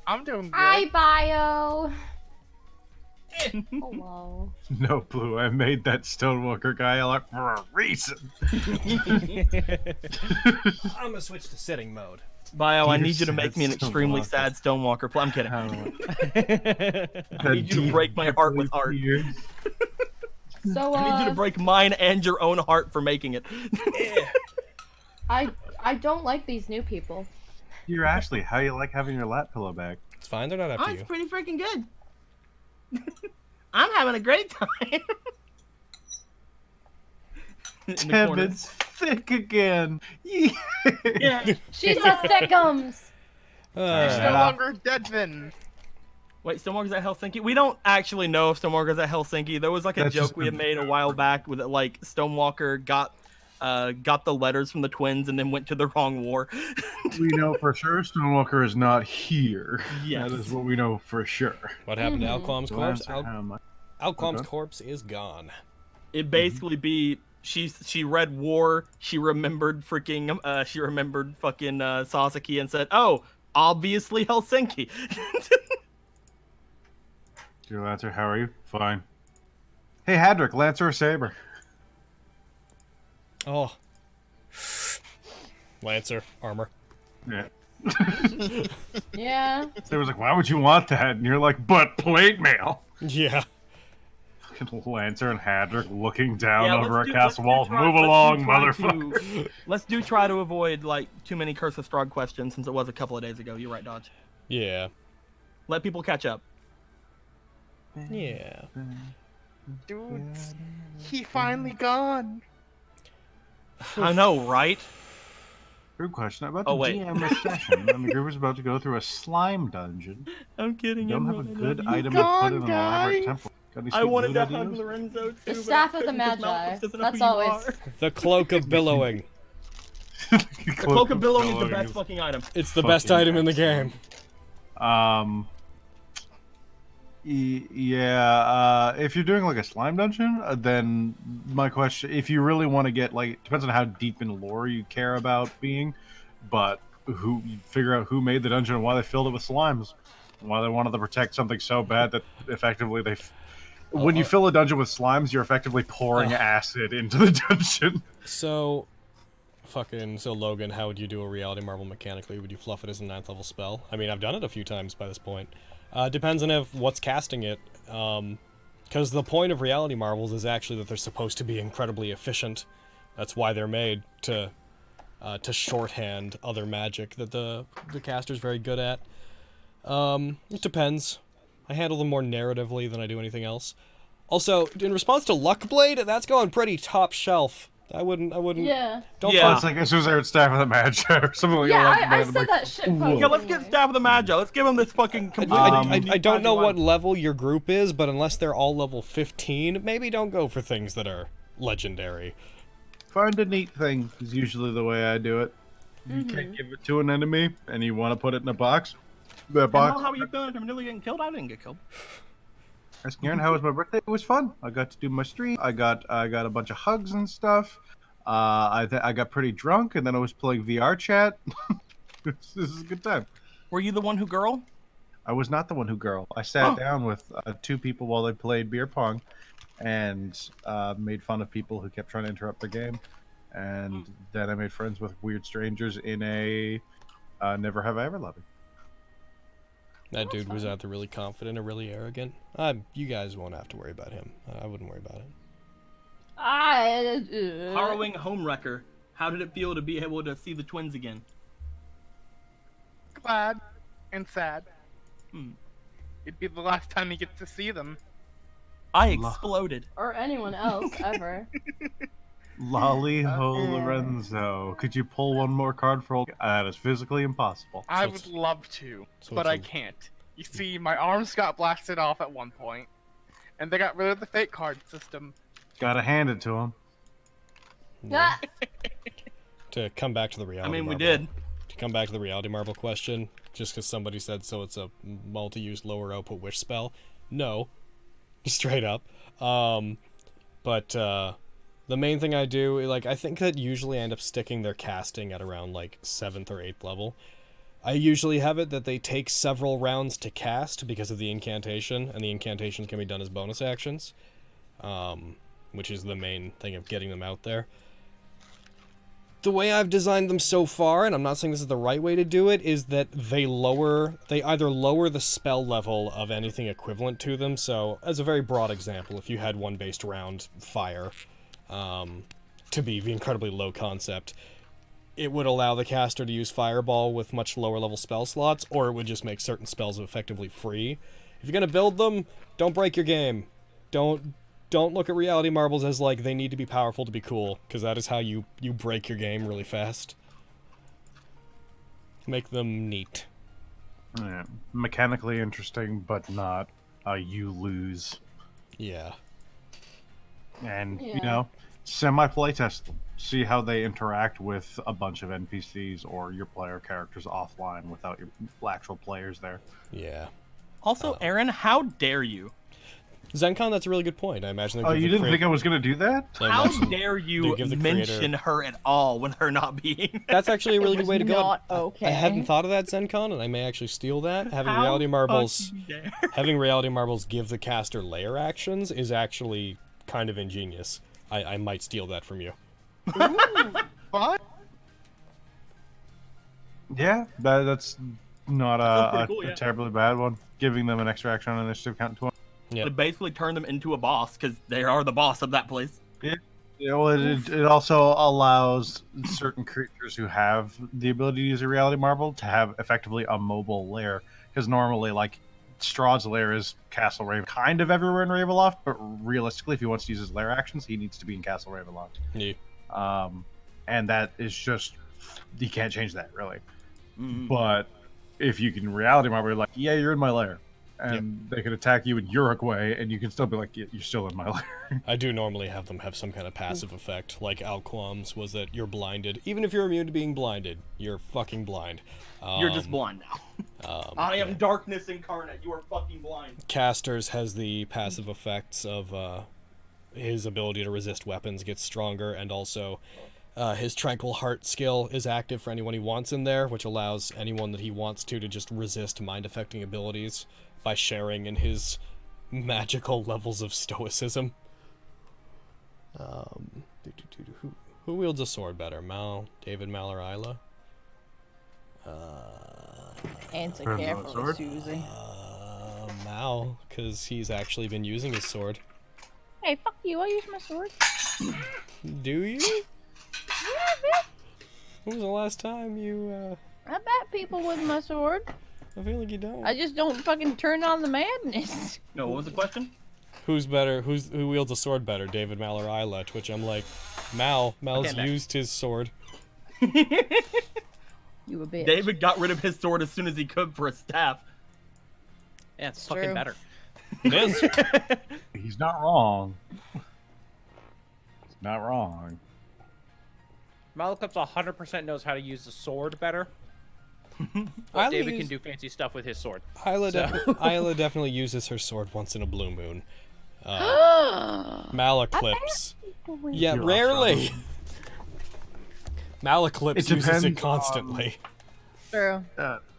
I'm doing good. Hi, Bio! Hello. No, Blue, I made that Stonewalker guy up for a reason. I'm gonna switch to sitting mode. Bio, I Dear need you to make me an sad extremely Stonewalker. sad Stonewalker. I'm kidding. I need you to deep, break my heart with art. tears. So, I need you to break mine and your own heart for making it. I don't like these new people. Dear Ashley, how you like having your lap pillow back? It's fine. They're not after It's you. pretty freaking good. I'm having a great time. In the corner. Kevin's thick again. Yeah. She's a thickums! He's Uh, no longer Deadvin. Wait, Stonewalker's at Helsinki? We don't actually know if Stonewalker's at Helsinki. There was like a That's joke just we had made a while back with it, like Stonewalker got the letters from the twins and then went to the wrong war. We know for sure Stonewalker is not here. Yes. That is what we know for sure. what happened to Alquam's corpse? Lancer, how much? Alquam's Okay. corpse is gone. It basically be she read war, she remembered fucking Sasaki and said, "Oh, obviously Helsinki." Dear Lancer, how are you? Fine. Hey, Hadrick, Lancer or Saber? Oh. Lancer, armor. Yeah. Yeah. Saber's like, why would you want that? And you're like, but plate mail. Yeah. Fucking Lancer and Hadrick looking down Yeah, over a let's castle do wall. try- Move let's do along, try motherfucker. Let's try to avoid like too many Curse of Strahd questions since it was a couple of days ago. You're right, Dodge. Yeah. Let people catch up. Yeah. Dude, he finally gone. I know, right? Good question. About Oh, the wait. DM session, and the group is about to go through a slime dungeon. I'm kidding. You don't I'm have a not- good you item to put gone, in an elaborate guys. temple. Got any I sweet wanted loot to ideas? hug Lorenzo too. The but Staff of the couldn't 'cause Magi. Malthus doesn't know That's who you always. are. The Cloak of Billowing. The Cloak of Billowing is the Billowing best is- fucking item. It's the Fucking best item in the game. Yeah, if you're doing like a slime dungeon, then my question, if you really want to get like, depends on how deep in lore you care about being, but who you figure out who made the dungeon and why they filled it with slimes, why they wanted to protect something so bad that effectively When you fill a dungeon with slimes, you're effectively pouring acid into the dungeon. So Logan, how would you do a reality marble mechanically? Would you fluff it as a 9th level spell? I mean, I've done it a few times by this point. Depends on what's casting it. Because the point of reality marbles is actually that they're supposed to be incredibly efficient. That's why they're made, to shorthand other magic that the caster's very good at. It depends. I handle them more narratively than I do anything else. Also, in response to Luckblade, that's going pretty top shelf. I wouldn't. Yeah. It's like as soon as I heard Staff of the Magi or something like that. I said that shit. Yeah, let's get Staff of the Magi. Let's give him this fucking. I don't know what level your group is, but unless they're all level 15, maybe don't go for things that are legendary. Find a neat thing is usually the way I do it. You can't give it to an enemy, and you want to put it in a box. That box. How are you feeling from nearly getting killed? I didn't get killed. Asking Aaron how was my birthday? It was fun. I got to do my stream. I got a bunch of hugs and stuff. I got pretty drunk, and then I was playing VR chat. This is a good time. Were you the one who girl? I was not the one who girl. I sat down with 2 people while they played beer pong, and made fun of people who kept trying to interrupt the game. And then I made friends with weird strangers in a Never Have I Ever lobby. That dude was either really confident or really arrogant. You guys won't have to worry about him. I wouldn't worry about it. Harrowing homewrecker. How did it feel to be able to see the twins again? Glad and sad. It'd be the last time you get to see them. I exploded. Or anyone else, ever. Lolly Ho Lorenzo. Could you pull one more card for old? That is physically impossible. I would love to, but I can't. You see, my arms got blasted off at one point, and they got rid of the fate card system. Gotta hand it to him. Yeah. To come back to the reality we marble. did. To come back to the reality marble question, just because somebody said so it's a multi-use lower output wish spell. No. Straight up. But the main thing I do, I think that usually I end up sticking their casting at around, 7th or 8th level. I usually have it that they take several rounds to cast because of the incantation, and the incantations can be done as bonus actions, which is the main thing of getting them out there. The way I've designed them so far, and I'm not saying this is the right way to do it, is that they either lower the spell level of anything equivalent to them. So, as a very broad example, if you had one based around fire, to be the incredibly low concept, it would allow the caster to use Fireball with much lower level spell slots, or it would just make certain spells effectively free. If you're gonna build them, don't break your game. Don't look at reality marbles as they need to be powerful to be cool, because that is how you break your game really fast. Make them neat. Yeah. Mechanically interesting, but not you lose. Yeah. And, Yeah. semi-playtest them. See how they interact with a bunch of NPCs or your player characters offline without your actual players there. Yeah. Also, Aaron, how dare you? ZenCon, that's a really good point. I imagine. Oh, you didn't think I was going to do that? How dare you mention her at all when her not being? That's actually a really good way to go. Not okay. I hadn't thought of that, ZenCon, and I may actually steal that. Having reality marbles give the caster layer actions is actually kind of ingenious. I might steal that from you. Ooh, fun. Yeah, that's not a cool, yeah. terribly bad one. Giving them an extra action on initiative count to 1. Yeah. It basically turned them into a boss because they are the boss of that place. Yeah. It also allows certain creatures who have the ability to use a reality marble to have effectively a mobile lair. Because normally, Strahd's lair is Castle Raven, kind of everywhere in Ravenloft, but realistically, if he wants to use his lair actions, he needs to be in Castle Ravenloft. Yeah. And that is just, you can't change that, really. Mm-hmm. But if you can reality marble, you're yeah, you're in my lair. And they could attack you in Uruguay, and you can still be yeah, you're still in my lair. I do normally have them have some kind of passive effect, like Alquam's was that you're blinded. Even if you're immune to being blinded, you're fucking blind. You're just blind now. I am darkness incarnate. You are fucking blind. Casters has the passive effects of his ability to resist weapons gets stronger, and also his Tranquil Heart skill is active for anyone he wants in there, which allows anyone that he wants to just resist mind-affecting abilities by sharing in his magical levels of stoicism. Who wields a sword better, David, Mal, or Isla? Answer Sword? carefully, Susie. Mal, because he's actually been using his sword. Hey, fuck you! I use my sword. Do you? Yeah, bitch. When was the last time you, I bat people with my sword. I feel like you don't. I just don't fucking turn on the madness. No, what was the question? Who's better? Who wields a sword better, David, Mal, or Isla? To which I'm like, Mal's used his sword. You a bitch. David got rid of his sword as soon as he could for a staff. Yeah, it's True. fucking better. It is. He's not wrong. He's not wrong. Malakop's 100% knows how to use the sword better. Isla David can do fancy stuff with his sword. Isla definitely uses her sword once in a blue moon. Malaclips. Yeah, You're rarely. Malaclips uses it depends constantly. True.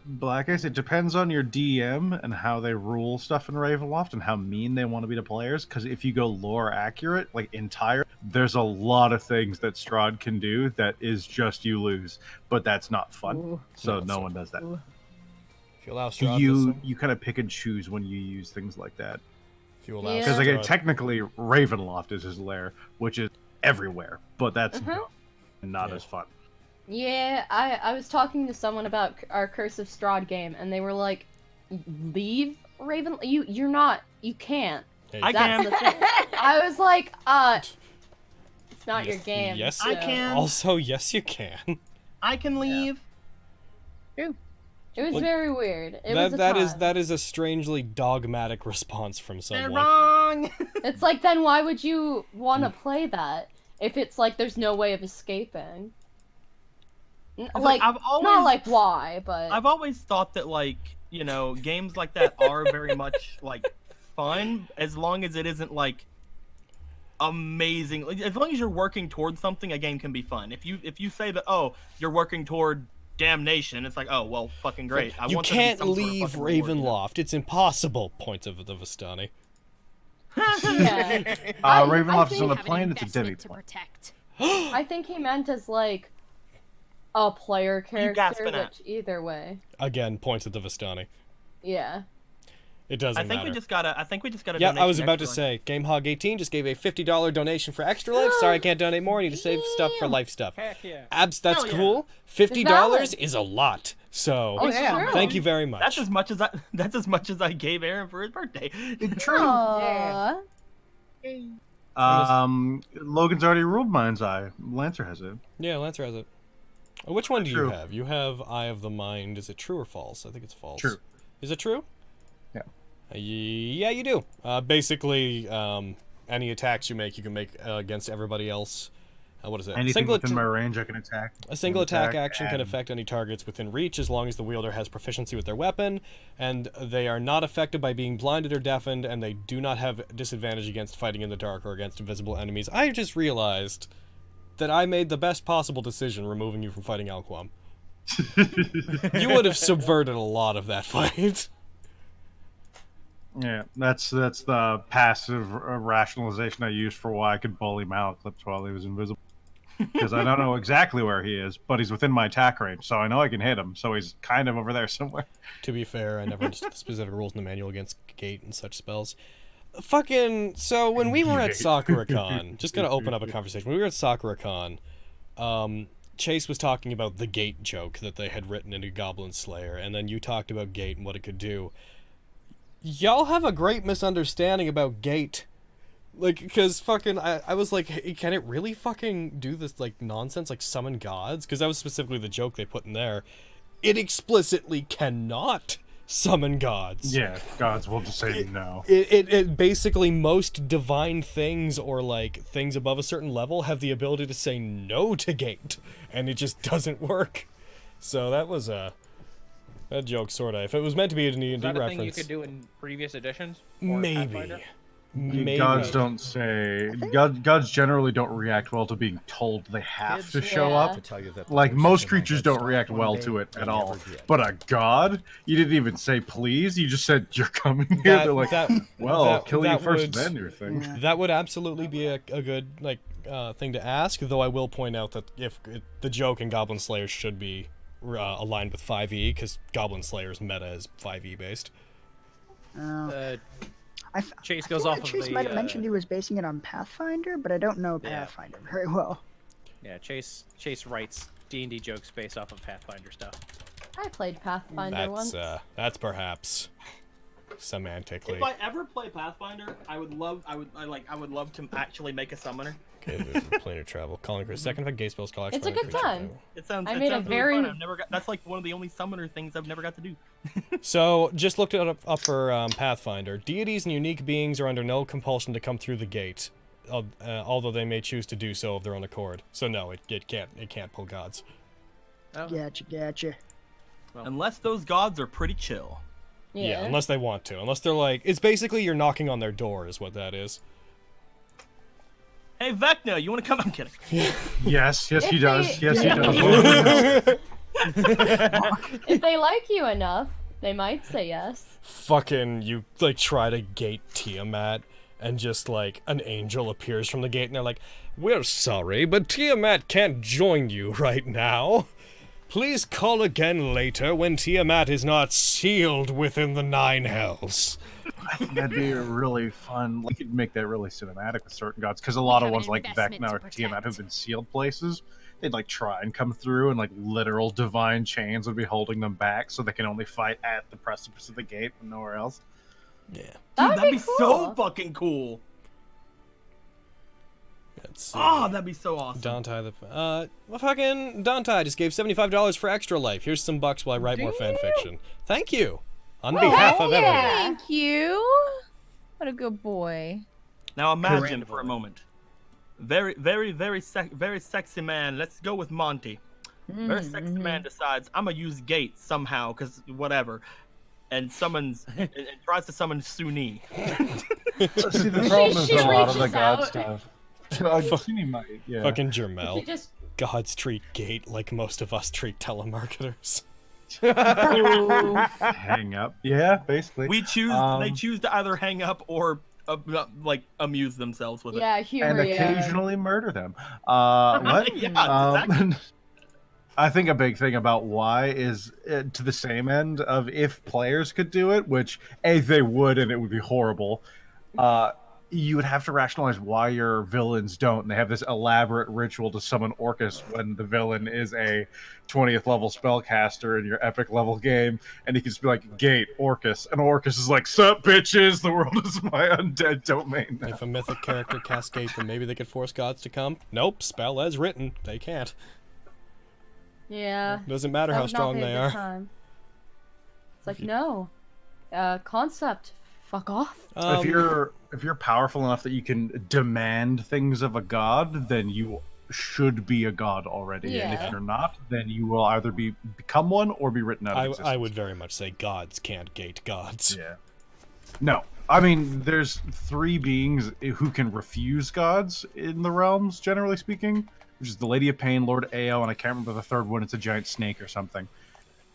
Black Ice, it depends on your DM and how they rule stuff in Ravenloft and how mean they want to be to players. Because if you go lore accurate, like entire, there's a lot of things that Strahd can do that is just you lose, but that's not fun. Ooh. So no one does that. If you allow Strahd You kind of pick and choose when you use things like that. If you allow Yeah. Because Strahd. like, technically, Ravenloft is his lair, which is everywhere, but that's dumb and not as fun. Yeah, I was talking to someone about our Curse of Strahd game, and they were like, "Leave Raven. You can't." Hey, I That's can. the thing. I was like, it's not your game. Yes, I so- can. Also, yes, you can. I can leave. It was Well, very weird. It was a that time. is a strangely dogmatic response from They're someone. wrong. It's like, then why would you want to play that if it's like there's no way of escaping? Like, I've always, not like why, but I've always thought that games like that are very much like fun as long as it isn't like amazing. Like, as long as you're working towards something, a game can be fun. If you say that you're working toward damnation, it's like, oh well, fucking great. I You want there to be can't some sort of leave fucking reward, you know? Ravenloft. It's impossible. Points of the Vistani. yeah. I Ravenloft is on think- a plane. It's a demi plane. I think he meant as like a player character, gasping at? which either way, Again, points of the Vistani. yeah. It doesn't I think matter. we just gotta. Yeah, I was donation about to extra. say, GameHog18 just gave a $50 donation for Extra Life. Sorry, I can't donate more. I need to save stuff for life stuff. Heck yeah. That's Hell yeah. cool. $50 valid. is a lot. So, Oh, yeah. True. thank you very much. That's as much as I gave Aaron for his birthday. Aww. Logan's already ruled Mind's Eye. Lancer has it. Yeah, Lancer has it. Which one do you True. have? You have Eye of the Mind. Is it true or false? I think it's false. True. Is it true? Yeah. Yeah, you do. Basically, any attacks you can make against everybody else. What is it? Anything within my range, I can attack. A single attack action can and- affect any targets within reach as long as the wielder has proficiency with their weapon, and they are not affected by being blinded or deafened, and they do not have disadvantage against fighting in the dark or against invisible enemies. I just realized that I made the best possible decision removing you from fighting Alquam. You would have subverted a lot of that fight. Yeah, that's the passive rationalization I used for why I could bully Malaclips while he was invisible. Because I don't know exactly where he is, but he's within my attack range, so I know I can hit him. So he's kind of over there somewhere. To be fair, I never understood the specific rules in the manual against Gate and such spells. Fucking, so when we were at SakuraCon, just gonna open up a conversation. When we were at SakuraCon, Chase was talking about the Gate joke that they had written into Goblin Slayer, and then you talked about Gate and what it could do. Y'all have a great misunderstanding about Gate. Like, because fucking, I was like, hey, can it really fucking do this, like, nonsense, like, summon gods? Because that was specifically the joke they put in there. It explicitly cannot summon gods. Yeah, gods will just say no. It basically, most divine things or, like, things above a certain level have the ability to say no to Gate. And it just doesn't work. So that was that joke, sorta. If it was meant to be a D&D Is that a reference... thing you could do in previous editions? Or Maybe. Pathfinder? Maybe. Gods don't say. Gods generally don't react well to being told they have to show Yeah. up. To tell you that the Like, voices most in my creatures head don't stopped react one well day, to it they at never all. did. But a god, you didn't even say please. You just said you're coming here. They're like, well, I'll kill you first, then your thing. That would absolutely be a good thing to ask. Though I will point out that if the joke in Goblin Slayer should be aligned with 5e, because Goblin Slayer's meta is 5e based. Chase I goes feel off like of Chase the. might have mentioned he was basing it on Pathfinder, but I don't know Yeah. Pathfinder very well. Yeah, Chase writes D&D jokes based off of Pathfinder stuff. I played Pathfinder once. That's perhaps semantically. If I ever play Pathfinder, I would love to actually make a summoner. Okay, planar travel. Calling for a second effect, gate spells, call It's a good time. It sounds. I it made sounds a really very. fun. That's like one of the only summoner things I've never got to do. So, just looked it up for Pathfinder. Deities and unique beings are under no compulsion to come through the gate, although they may choose to do so of their own accord. So no, it can't pull gods. Oh. Gotcha. Well. Unless those gods are pretty chill. Yeah, unless they want to. Unless they're like, it's basically you're knocking on their door, is what that is. Hey, Vecna, you want to come? I'm kidding. Yes, he does. Yes, he does. If they like you enough, they might say yes. Fucking, you try to gate Tiamat, and just an angel appears from the gate, and they're like, "We're sorry, but Tiamat can't join you right now. Please call again later when Tiamat is not sealed within the 9 hells." I think that'd be really fun. We could make that really cinematic with certain gods, because a lot of ones like Vecna or Tiamat have been sealed places. They'd try and come through, and literal divine chains would be holding them back, so they can only fight at the precipice of the gate and nowhere else. Yeah, that'd be cool. so fucking cool. That'd be so awesome. Dante fucking Dante just gave $75 for extra life. Here's some bucks while I write more fan fiction. Thank you. On behalf of everyone. Thank you. What a good boy. Now imagine for a moment. Very sexy man. Let's go with Monty. Very sexy man decides I'm gonna use gate somehow, cause whatever, and summons and tries to summon Suni. See, the problem is a lot of the god stuff. Suni might, yeah. Fucking Jermel. Gods treat gate like most of us treat telemarketers. Hang up. Yeah, basically. We choose. They choose to either hang up or amuse themselves with it. Yeah, humor. And occasionally murder them. What? Yeah, exactly. I think a big thing about why is to the same end of if players could do it, which they would, and it would be horrible. You would have to rationalize why your villains don't. And they have this elaborate ritual to summon Orcus when the villain is a 20th level spellcaster in your epic level game, and he can just be like, "Gate, Orcus," and Orcus is like, "Sup, bitches? The world is my undead domain now." If a mythic character casts gate, then maybe they could force gods to come. Nope, spell as written. They can't. Yeah. Doesn't matter how strong they are. Time. It's like, no. Concept. Fuck off. If you're powerful enough that you can demand things of a god, then you should be a god already. Yeah. And if you're not, then you will either become one or be written out of existence. I would very much say gods can't gate gods. Yeah. No. I mean, there's 3 beings who can refuse gods in the realms, generally speaking, which is the Lady of Pain, Lord Ao, and I can't remember the third one. It's a giant snake or something.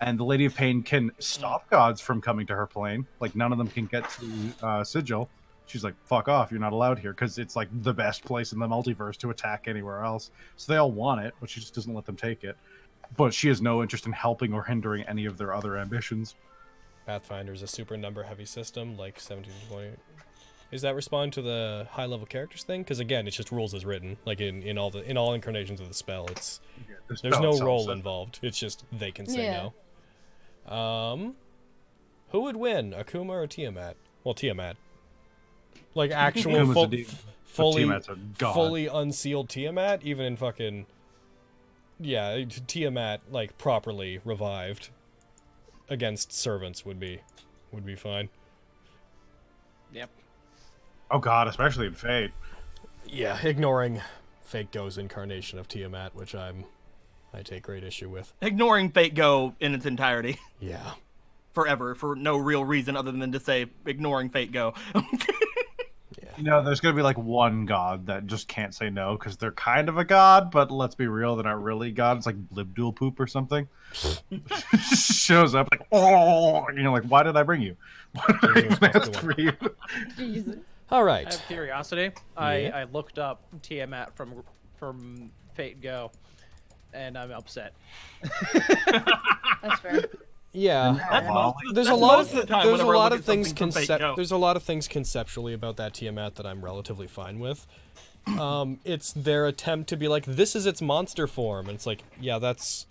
And the Lady of Pain can stop gods from coming to her plane. None of them can get to Sigil. She's like, "Fuck off, you're not allowed here," because it's the best place in the multiverse to attack anywhere else. So they all want it, but she just doesn't let them take it. But she has no interest in helping or hindering any of their other ambitions. Pathfinder's a super number heavy system, like 17 to 20. Does that respond to the high level characters thing? Because again, it's just rules as written. In all incarnations of the spell, there's no role involved. It's just they can say no. Who would win, Akuma or Tiamat? Well, Tiamat. Actual fully unsealed Tiamat, even in fucking Tiamat properly revived against servants would be fine. Yep. Oh god, especially in Fate. Yeah, ignoring Fate Go's incarnation of Tiamat, which I take great issue with. Ignoring Fate Go in its entirety. Yeah. Forever, for no real reason other than to say ignoring Fate Go. Yeah. There's gonna be like one god that just can't say no because they're kind of a god, but let's be real, they're not really god. It's like Blibdool poop or something. Shows up like, oh, like, why did I bring you? What did I ask for you? Jesus. All right. Out of curiosity, I looked up Tiamat from Fate Go, and I'm upset. That's fair. Yeah, there's a lot of things conceptually about that Tiamat that I'm relatively fine with. It's their attempt to be like, this is its monster form, and it's like, yeah, that's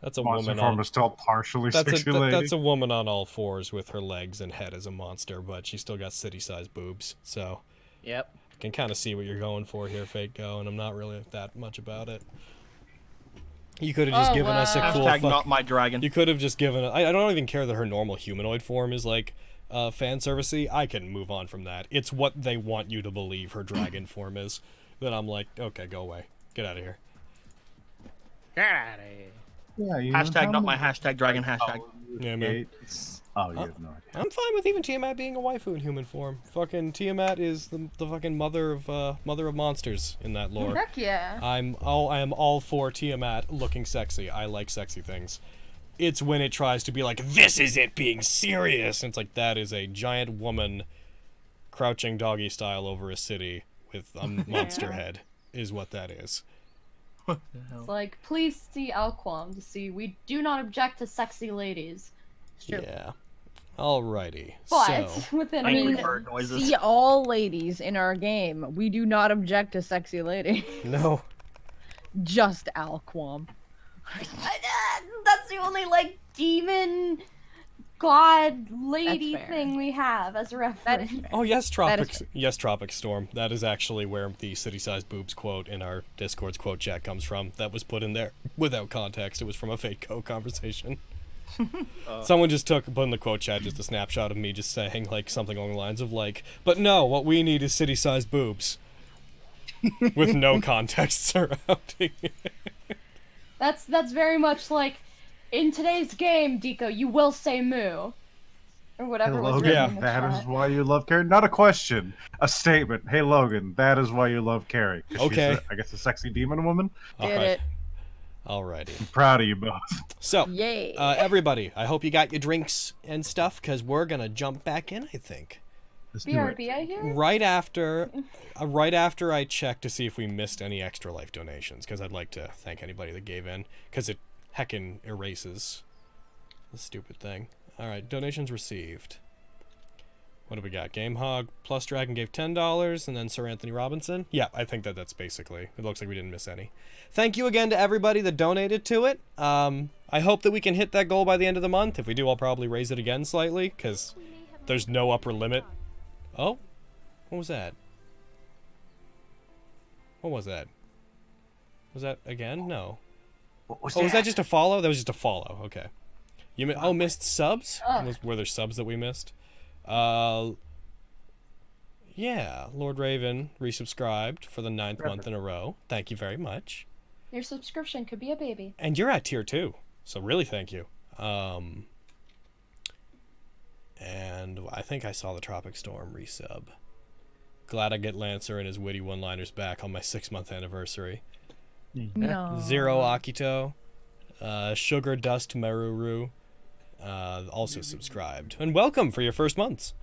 a monster woman. Form is still partially sexy lady. That's a woman on all fours with her legs and head as a monster, but she's still got city-sized boobs. So, yep, I can kind of see what you're going for here, Fate Go, and I'm not really that much about it. You could have just given us a cool. Not my dragon. You could have just given. I don't even care that her normal humanoid form is like fan servicey. I can move on from that. It's what they want you to believe her dragon form is. Then I'm like, okay, go away, get out of here. Get out of here. Yeah, hashtag not my hashtag dragon hashtag. Yeah, man. Oh, you have no idea. I'm fine with even Tiamat being a waifu in human form. Fucking Tiamat is the fucking mother of monsters in that lore. Heck yeah. I am all for Tiamat looking sexy. I like sexy things. It's when it tries to be like, this is it being serious. And it's like, that is a giant woman crouching doggy style over a city with a monster head is what that is. What the hell? It's like, please see Alquam to see we do not object to sexy ladies. Yeah. Alrighty. But so, within see all ladies in our game. We do not object to sexy lady. No. Just Alquam. That's the only like demon god lady thing we have as a reference. Oh yes, Tropic Storm. That is actually where the city-sized boobs quote in our Discord's quote chat comes from. That was put in there without context. It was from a Fate Co conversation. Someone just put in the quote chat just a snapshot of me just saying like something along the lines of like, but no, what we need is city-sized boobs. With no context surrounding it. That's very much like, in today's game, Deco, you will say moo. Or whatever Hey, was Logan, written in the that chat. is why you love Carrie. Not a question, a statement. Hey, Logan, that is why you love Carrie. Okay. She's I guess a sexy demon woman. Did it. Alrighty. I'm proud of you both. So, Yay. Everybody, I hope you got your drinks and stuff, because we're going to jump back in, I think. Let's do it. BRB, I hear? Right after I check to see if we missed any extra life donations, because I'd like to thank anybody that gave in, because it heckin' erases the stupid thing. Alright, donations received. What do we got? Game Hog plus Dragon gave $10, and then Sir Anthony Robinson. Yeah, I think that's basically. It looks like we didn't miss any. Thank you again to everybody that donated to it. I hope that we can hit that goal by the end of the month. If we do, I'll probably raise it again slightly, because there's no upper limit. Oh? What was that? What was that? Was that again? No. Was that just a follow? That was just a follow. Okay. You missed subs? Were there subs that we missed? Yeah. Lord Raven resubscribed for the 9th month in a row. Thank you very much. Your subscription could be a baby. And you're at tier 2, so really thank you. And I think I saw the Tropic Storm resub. Glad I get Lancer and his witty one-liners back on my 6-month anniversary. No. Zero Akito, Sugar Dust Maruru, also subscribed. And welcome for your first months.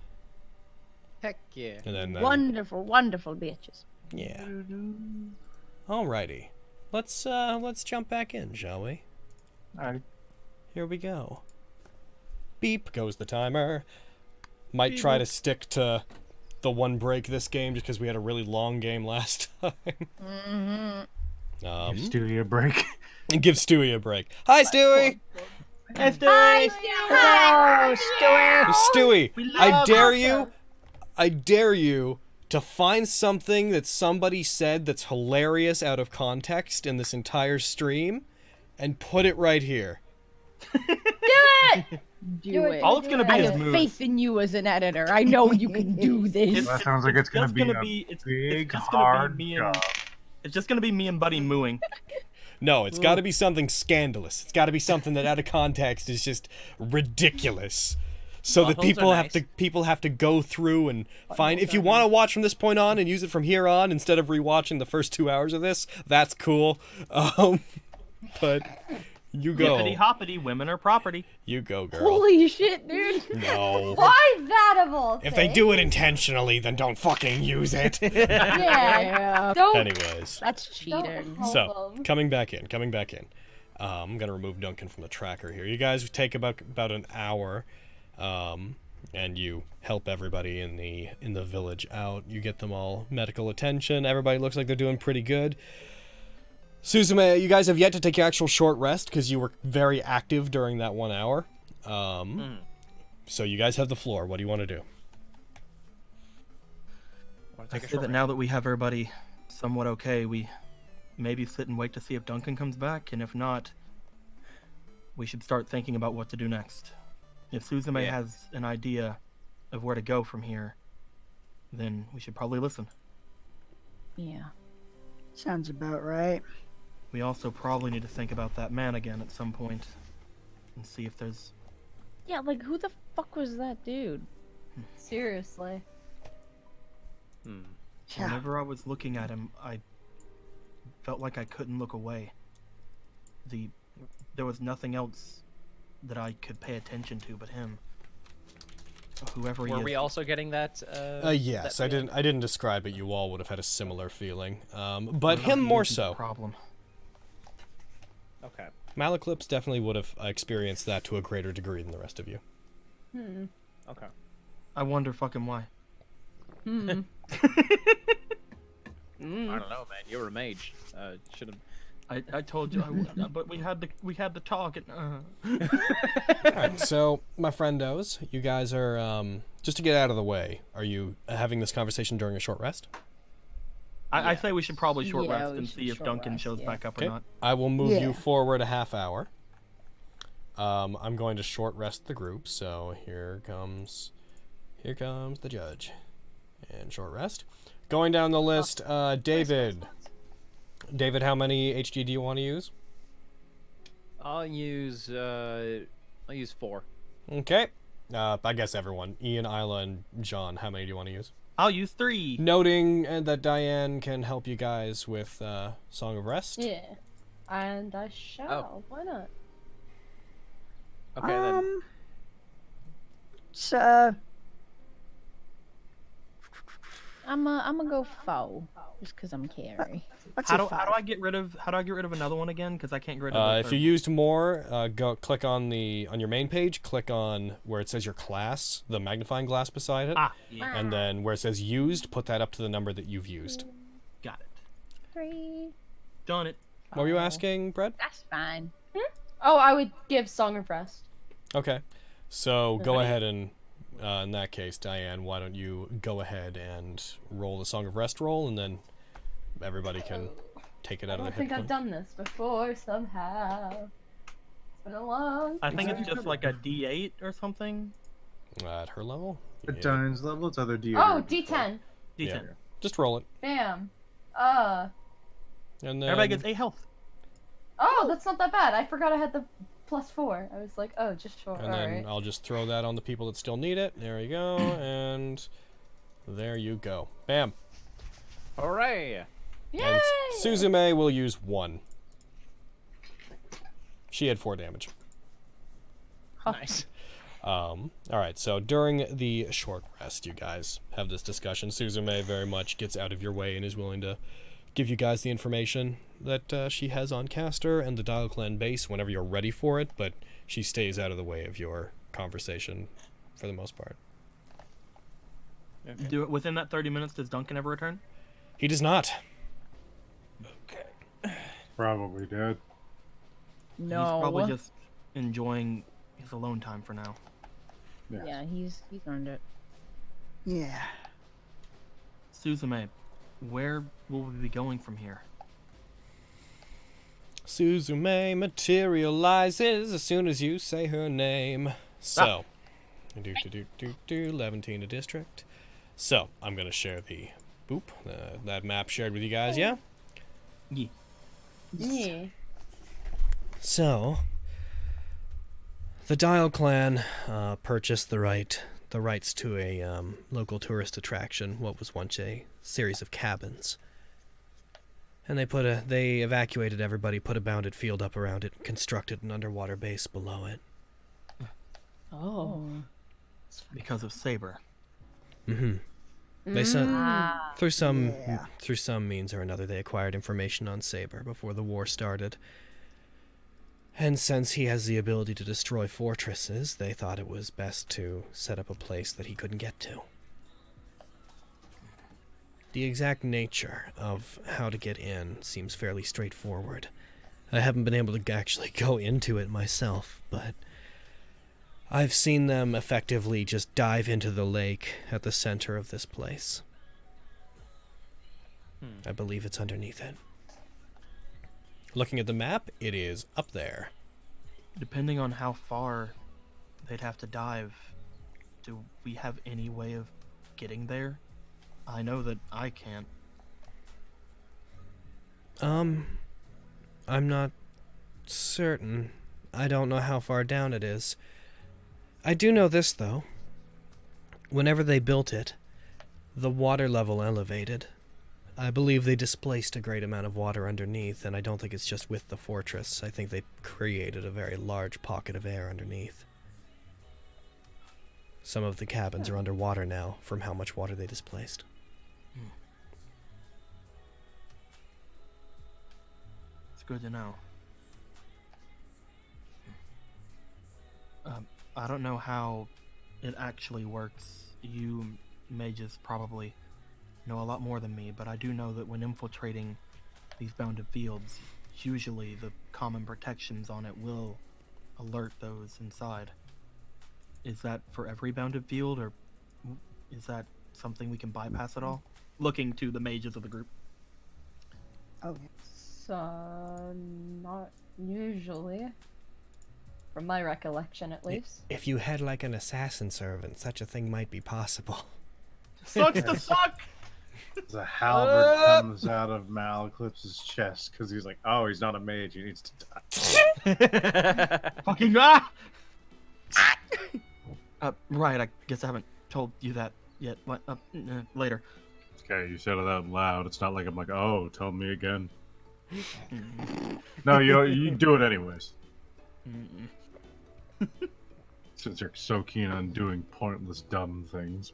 Heck yeah. And then Wonderful, wonderful bitches. yeah. Alrighty. Let's jump back in, shall we? Alright. Here we go. Beep goes the timer. Might try to stick to the one break this game just because we had a really long game last time. Give Stewie a break. And give Stewie a break. Hi, Stewie! Hi, Stewie! Hello, Stewie! Stewie, I dare you to find something that somebody said that's hilarious out of context in this entire stream and put it right here. Do it! Do it. All it's gonna be I is have moves. faith in you as an editor. I know you can do this. That sounds like it's gonna be a big, hard job. It's just gonna be me and Buddy mooing. No, it's got to be something scandalous. It's got to be something that out of context is just ridiculous. so that Potholes are people have to go through and find. If you are want to watch from this point on and use it from here on instead of rewatching the first 2 hours of this, that's cool. But you go. Hippity hoppity, women are property. You go, girl. Holy shit, dude. No. Why that of all If they things? do it intentionally, then don't fucking use it. Yeah. Don't. Anyways. That's Don't cheating. help So, them. coming back in. I'm gonna remove Duncan from the tracker here. You guys take about an hour, and you help everybody in the village out. You get them all medical attention. Everybody looks like they're doing pretty good. Suzume, you guys have yet to take your actual short rest because you were very active during that 1 hour. So you guys have the floor. What do you want to do? I say that now that we have everybody somewhat okay, we maybe sit and wait to see if Duncan comes back, and if not, we should start thinking about what to do next. If Suzume has an idea of where to go from here, then we should probably listen. Yeah. Sounds about right. We also probably need to think about that man again at some point, and see if there's... Yeah, like, who the fuck was that dude? Seriously. Whenever I was looking at him, I felt like I couldn't look away. There was nothing else that I could pay attention to but him. Whoever he is. Were we also getting that? Yes, that I didn't describe it. You all would have had a similar feeling, but him more so. Problem. Okay. Malaclips definitely would have experienced that to a greater degree than the rest of you. Okay. I wonder fucking why. I don't know, man. You're a mage. Should have. I told you I would, but we had the target. Alright, so my friendos, you guys are just to get out of the way. Are you having this conversation during a short rest? I say we should probably short Yeah, rest we and should see if short Duncan rest, shows yeah. back up or Okay. not. I will move Yeah. you forward a half hour. I'm going to short rest the group, so here comes the judge. And short rest. Going down the list, David. David, how many HD do you want to use? I'll use 4. Okay. I guess everyone. Ian, Isla, and John, how many do you want to use? I'll use 3. Noting that Diane can help you guys with Song of Rest. Yeah. And I shall. Why not? Okay then. So, I'm gonna go foe, just cause I'm carry. How do I get rid of another one again? Because I can't get rid of the If you used more, go click on your main page. Click on where it says your class, the magnifying glass beside it, yeah. and then where it says used, put that up to the number that you've used. Got it. 3. Done it. What were you asking, Brett? That's fine. Oh, I would give Song of Rest. Okay, so go ahead and in that case, Diane, why don't you go ahead and roll the Song of Rest roll, and then everybody can take it out I of don't the think hit I've point. done this before somehow. It's been a long I think time. it's just like a D8 or something. At her level? At Diane's level, it's either D or Oh, D10. D10. Yeah. Just roll it. Bam. And then Everybody gets 8 health. Oh, that's not that bad. I forgot I had the +4. I was like, oh, just 4. And then Alright. I'll just throw that on the people that still need it. There you go. And there you go. Bam. Hooray! Yay! And Suzume will use 1. She had 4 damage. Nice. Alright, so during the short rest, you guys have this discussion. Suzume very much gets out of your way and is willing to give you guys the information that she has on Caster and the Dial Clan base whenever you're ready for it, but she stays out of the way of your conversation for the most part. Okay. Do it within that 30 minutes. Does Duncan ever return? He does not. Probably dead. No. He's probably just enjoying his alone time for now. Yeah, he's earned it. yeah. Suzume, where will we be going from here? Suzume materializes as soon as you say her name. So, Levantine to district. So, I'm going to share the that map shared with you guys, yeah? Yeah. So, The Dial clan purchased the rights to a local tourist attraction, what was once a series of cabins. And they evacuated everybody, put a bounded field up around it, constructed an underwater base below it. Oh. Because of Saber. Mm-hmm. They sent through some Yeah. through some means or another they acquired information on Saber before the war started. And since he has the ability to destroy fortresses, they thought it was best to set up a place that he couldn't get to. The exact nature of how to get in seems fairly straightforward. I haven't been able to actually go into it myself, but I've seen them effectively just dive into the lake at the center of this place. I believe it's underneath it. Looking at the map, it is up there. Depending on how far they'd have to dive, do we have any way of getting there? I know that I can't. I'm not certain. I don't know how far down it is. I do know this, though. Whenever they built it, the water level elevated. I believe they displaced a great amount of water underneath, and I don't think it's just with the fortress. I think they created a very large pocket of air underneath. Some of the cabins are underwater now from how much water they displaced. It's good to know. I don't know how it actually works. You mages probably know a lot more than me, but I do know that when infiltrating these bounded fields, usually the common protections on it will alert those inside. Is that for every bounded field, or is that something we can bypass at all? Looking to the mages of the group. Oh, So, not usually. From my recollection, at least. If you had like an assassin servant, such a thing might be possible. Sucks to suck! The halberd comes out of Maleclipse's chest because he's like, oh, he's not a mage. He needs to die. Fucking right, I guess I haven't told you that yet. What? Later. Okay, you said it out loud. It's not like I'm like, oh, tell me again. No, you do it anyways. Since you're so keen on doing pointless, dumb things.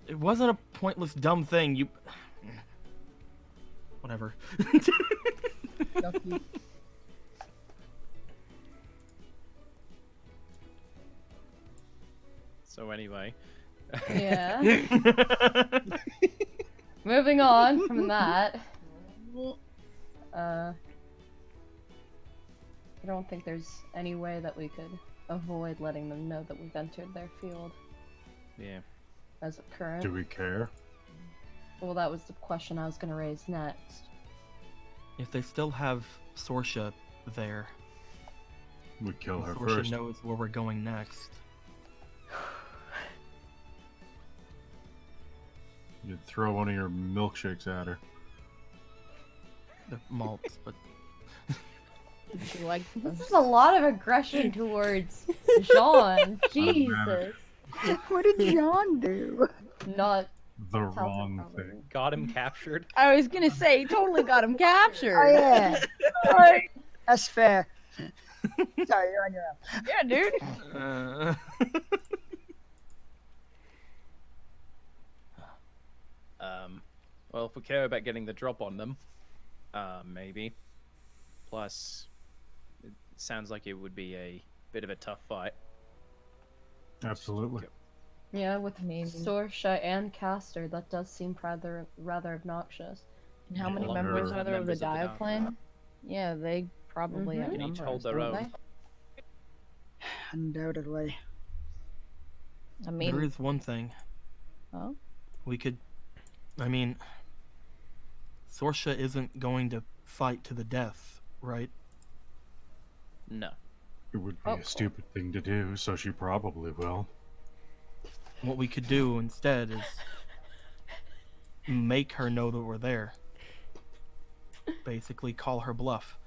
It wasn't a pointless, dumb thing. You. Whatever. So anyway. Yeah. Moving on from that. I don't think there's any way that we could avoid letting them know that we've entered their field. Yeah. As of current. Do we care? Well, that was the question I was going to raise next. If they still have Sorsha there, We kill her Sorsha first. knows where we're going next. You'd throw one of your milkshakes at her. The malts, but You like This is a lot of aggression towards Jean. Jesus. what did John do? Not The wrong thing. Got him captured. I was gonna say, he totally got him captured. Oh yeah. Alright. That's fair. Sorry, you're on your own. Yeah, dude. Well, if we care about getting the drop on them, maybe. Plus, it sounds like it would be a bit of a tough fight. Absolutely. Yeah, with Sorsha and Caster, that does seem rather obnoxious. And how many Yeah, members longer are there of the members of the Dial Dial clan? Yeah, they probably Mhm. have Can each numbers, hold their don't own. they? Undoubtedly. I mean, there is one thing. oh, We could. I mean, Sorsha isn't going to fight to the death, right? No. It would be a stupid thing to do, so she probably will. What we could do instead is make her know that we're there. Basically, call her bluff.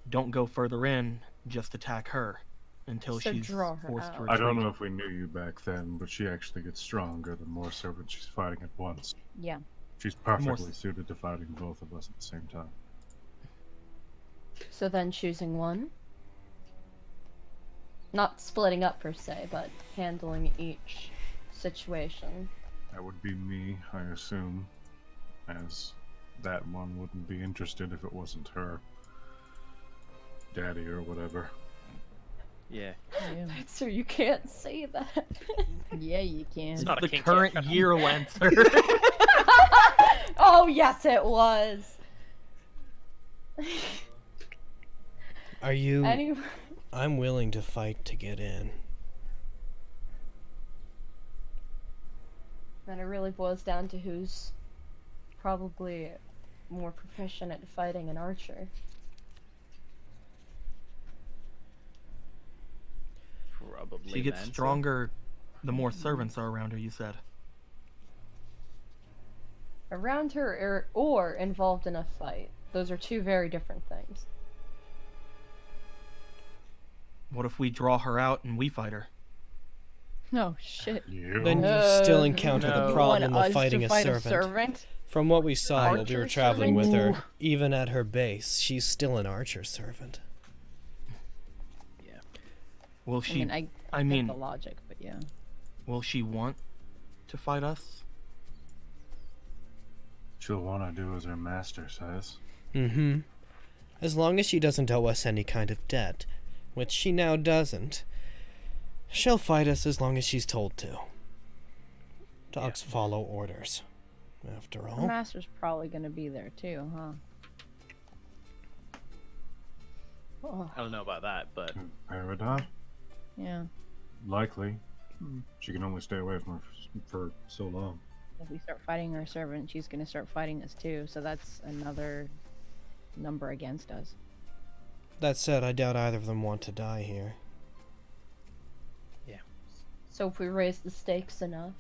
Don't go further in, just attack her. until So she's draw her forced to out. retreat. I don't know if we knew you back then, but she actually gets stronger the more servants she's fighting at once. Yeah. She's perfectly suited to fighting both of us at the same time. So then choosing one? Not splitting up per se, but handling each situation. That would be me, I assume, as that one wouldn't be interested if it wasn't her daddy or whatever. Yeah. So you can't say that. Yeah, you can. It's not a the kink current yet. year Lancer. Oh yes, it was. Are you... Anyway. I'm willing to fight to get in. Then it really boils down to who's probably more proficient at fighting an archer. Probably. She gets Manson. stronger the more servants are around her, you said. Around her or involved in a fight. Those are two very different things. What if we draw her out and we fight her? Oh shit. Then you still encounter the You problem want of us fighting to a fight servant. From what we saw while we Archer were traveling with servant? her, even at her base, she's still an archer servant. Yeah. Will she? I mean, get the logic, but yeah. Will she want to fight us? She'll want to do as her master says. Mm-hmm. As long as she doesn't owe us any kind of debt, which she now doesn't, she'll fight us as long as she's told to. Dogs follow orders, after The all. master's probably gonna be there too, huh? Oh, I don't know about that, but Paradigm? yeah. Likely. She can only stay away from her for so long. If we start fighting our servant, she's gonna start fighting us too. So that's another number against us. That said, I doubt either of them want to die here. Yeah. So if we raise the stakes enough.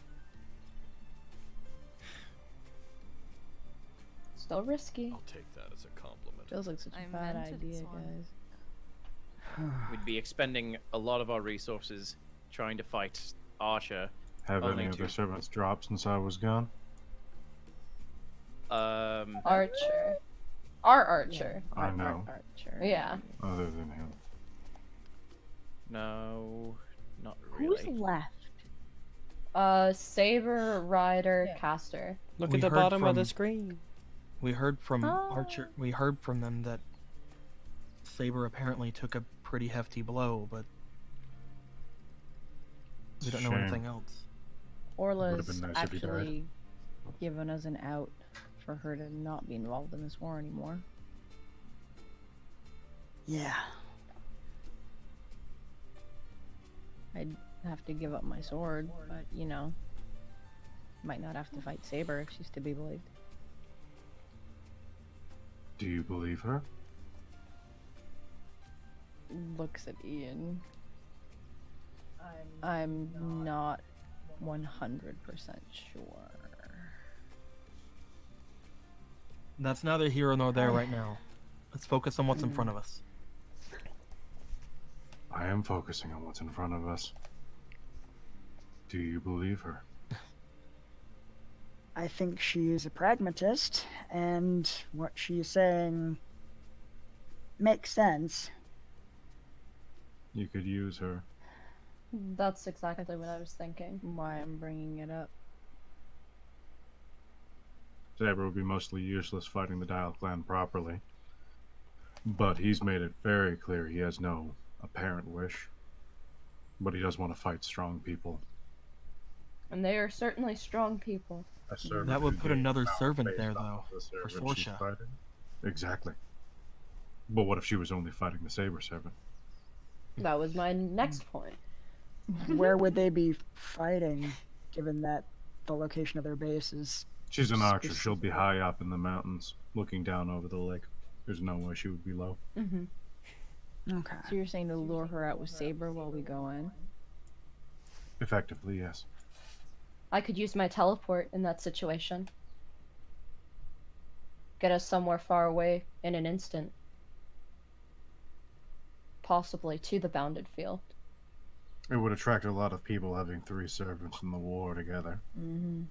Still risky. I'll take that as a compliment. Feels like such a bad idea, guys. we'd be expending a lot of our resources trying to fight Archer. Have only any to- other servants dropped since I was gone? Archer. Our archer. I know. Archer. Yeah. Other than him. No, not Who's really. left? Saber, Rider, Caster. Look We at the heard bottom of from- the screen. We heard from Archer. We heard from them that Saber apparently took a pretty hefty blow, but we don't know Shame. anything else. Orla's been nice if he died. Actually given us an out for her to not be involved in this war anymore. Yeah. I'd have to give up my sword, but you know, might not have to fight Saber if she's to be believed. Do you believe her? Looks at Ian. I'm not 100% sure. That's neither here nor there right now. Let's focus on what's in front of us. I am focusing on what's in front of us. Do you believe her? I think she is a pragmatist, and what she's saying makes sense. You could use her. That's exactly what I was thinking. Why I'm bringing it up. Saber would be mostly useless fighting the Dial clan properly. But he's made it very clear he has no apparent wish. But he does want to fight strong people. And they are certainly strong people. A servant That would who put gains another power servant based there, off though, of the for servant she's Sorsha. fighting. Exactly. But what if she was only fighting the Saber servant? That was my next point. Where would they be fighting, given that the location of their base is... She's an archer. She'll be high up in the mountains, looking down over the lake. There's no way she would be low. Mm-hmm. Okay. So you're saying to lure her out with Saber while we go in? Effectively, yes. I could use my teleport in that situation. Get us somewhere far away in an instant. possibly, to the bounded field. It would attract a lot of people having 3 servants in the war together. Mm-hmm.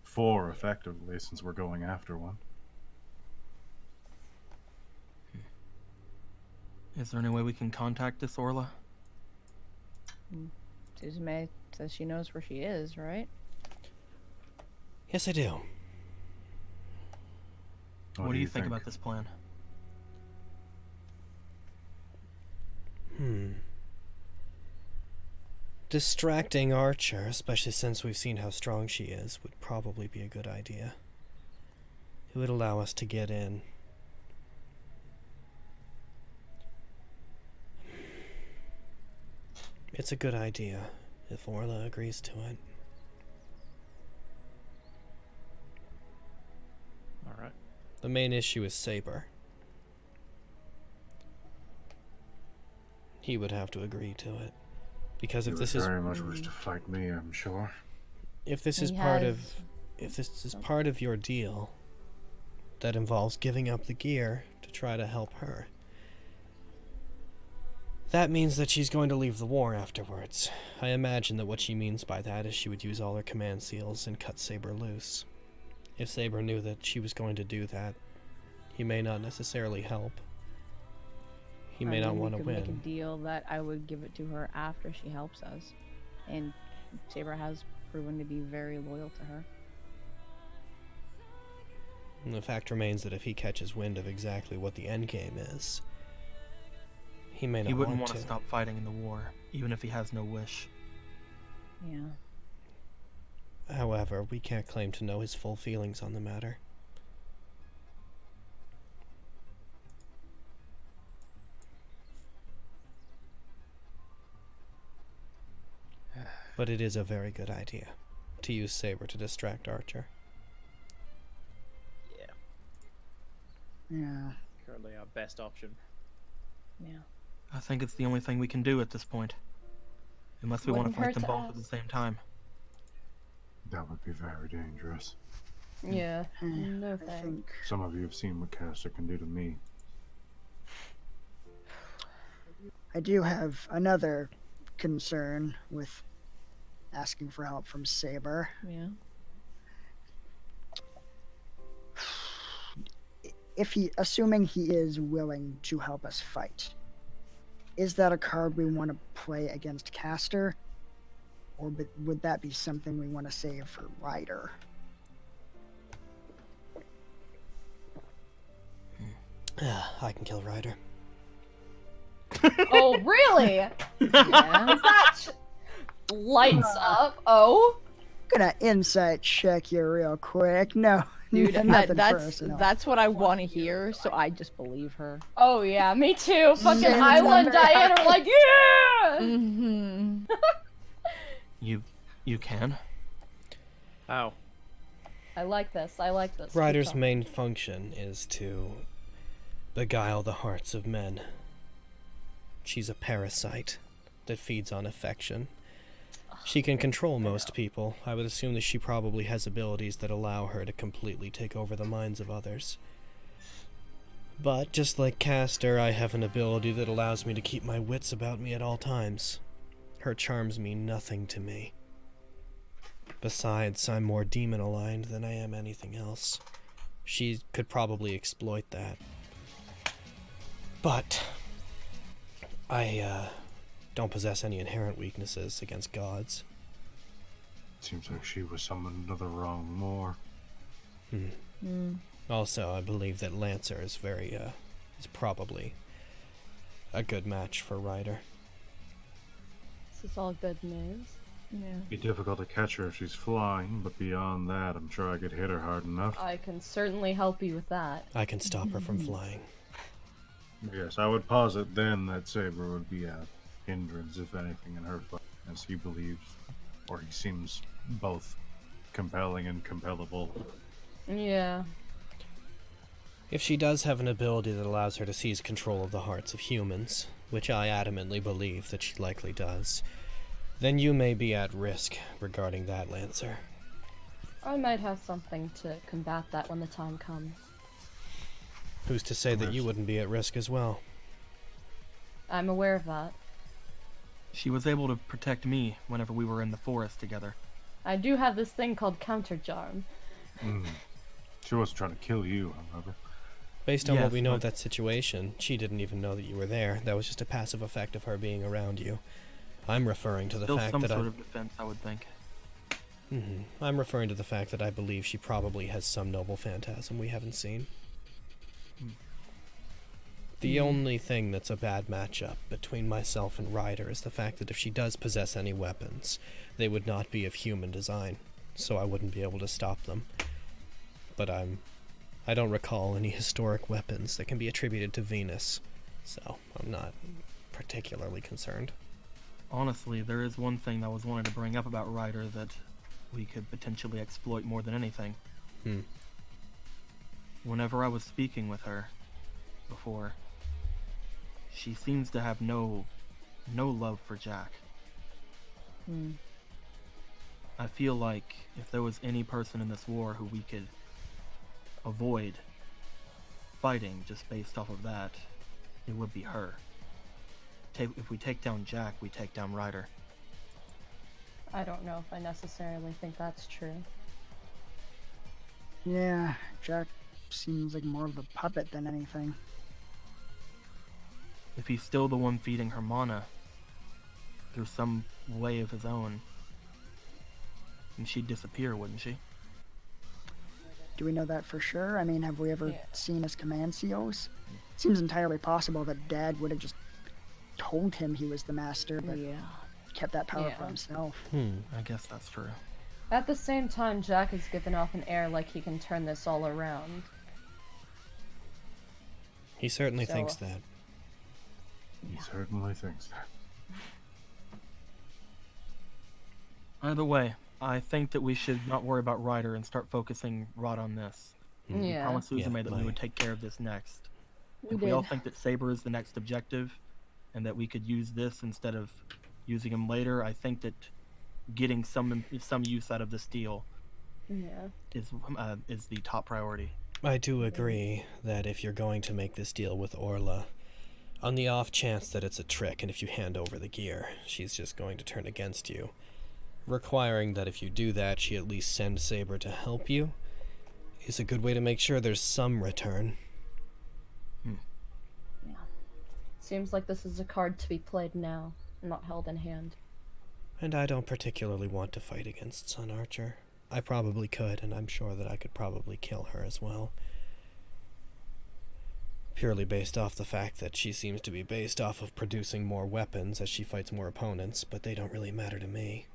4, effectively, since we're going after one. Is there any way we can contact this Orla? Suzume says she knows where she is, right? Yes, I do. What do you think about this plan? Distracting Archer, especially since we've seen how strong she is, would probably be a good idea. It would allow us to get in. It's a good idea, if Orla agrees to it. Alright. The main issue is Saber. He would have to agree to it. Because if this is very much wish to fight me, I'm sure. if this is part of your deal that involves giving up the gear to try to help her, that means that she's going to leave the war afterwards. I imagine that what she means by that is she would use all her command seals and cut Saber loose. If Saber knew that she was going to do that, he may not necessarily help. He may not want to win. We could make a deal that I would give it to her after she helps us. And Saber has proven to be very loyal to her. And the fact remains that if he catches wind of exactly what the end game is, he may not want to. He wouldn't want to stop fighting in the war, even if he has no wish. Yeah. However, we can't claim to know his full feelings on the matter. But it is a very good idea to use Saber to distract Archer. Yeah. Yeah. Currently our best option. Yeah. I think it's the only thing we can do at this point. Unless we want to fight them both at the same time. That would be very dangerous. Yeah. No thanks. Some of you have seen what Caster can do to me. I do have another concern with asking for help from Saber. Yeah. Assuming he is willing to help us fight, is that a card we want to play against Caster? Or would that be something we want to save for Ryder? I can kill Ryder. Oh, really? Yeah. That lights up. Oh. Gonna insight check you real quick. No, Dude, nothing that's personal. that's what I want to hear, so I just believe her. Oh yeah, me too. Fucking Same Isla and number. Diana are like, yeah! Mm-hmm. You can? How? I like this. I like this. Keep Ryder's going. main function is to beguile the hearts of men. She's a parasite that feeds on affection. She can control most people. I would assume that she probably has abilities that allow her to completely take over the minds of others. But, just like Caster, I have an ability that allows me to keep my wits about me at all times. Her charms mean nothing to me. Besides, I'm more demon-aligned than I am anything else. She could probably exploit that. But I don't possess any inherent weaknesses against gods. Seems like she was summoned to the wrong moor. Also, I believe that Lancer is is probably a good match for Ryder. This is all good news. Yeah. Be difficult to catch her if she's flying, but beyond that, I'm sure I could hit her hard enough. I can certainly help you with that. I can stop her from flying. Yes, I would posit then that Saber would be a hindrance, if anything, in her fight, as he believes, or he seems both compelling and compellable. Yeah. If she does have an ability that allows her to seize control of the hearts of humans, which I adamantly believe that she likely does, then you may be at risk regarding that, Lancer. I might have something to combat that when the time comes. Who's to say that you wouldn't be at risk as well? I'm aware of that. She was able to protect me whenever we were in the forest together. I do have this thing called countercharm. She wasn't trying to kill you, however. Based on Yes, what we know but- of that situation, she didn't even know that you were there. That was just a passive effect of her being around you. I'm referring to the Still fact some that sort of defense, I would think. I'm referring to the fact that I believe she probably has some noble phantasm we haven't seen. The only thing that's a bad matchup between myself and Ryder is the fact that if she does possess any weapons, they would not be of human design, so I wouldn't be able to stop them. But I don't recall any historic weapons that can be attributed to Venus, so I'm not particularly concerned. Honestly, there is one thing that I was wanting to bring up about Ryder that we could potentially exploit more than anything. Whenever I was speaking with her before, she seems to have no love for Jack. I feel like if there was any person in this war who we could avoid fighting just based off of that, it would be her. If we take down Jack, we take down Ryder. I don't know if I necessarily think that's true. Yeah, Jack seems like more of a puppet than anything. If he's still the one feeding her mana through some way of his own, then she'd disappear, wouldn't she? Do we know that for sure? I mean, have we ever Yeah. seen his command seals? Seems entirely possible that Dad would have just told him he was the master, but kept that power for Yeah. himself. I guess that's true. At the same time, Jack is giving off an air like he can turn this all around. He certainly So, thinks that. He certainly thinks that. Either way, I think that we should not worry about Ryder and start focusing right on this. We Yeah. promised Suzume that we like- would take care of this next. We If we all did. think that Saber is the next objective, and that we could use this instead of using him later, I think that getting some use out of this deal Yeah. is the top priority. I do agree that if you're going to make this deal with Orla, on the off chance that it's a trick and if you hand over the gear, she's just going to turn against you, requiring that if you do that, she at least send Saber to help you, is a good way to make sure there's some return. Seems like this is a card to be played now, not held in hand. And I don't particularly want to fight against Sun Archer. I probably could, and I'm sure that I could probably kill her as well. Purely based off the fact that she seems to be based off of producing more weapons as she fights more opponents, but they don't really matter to me.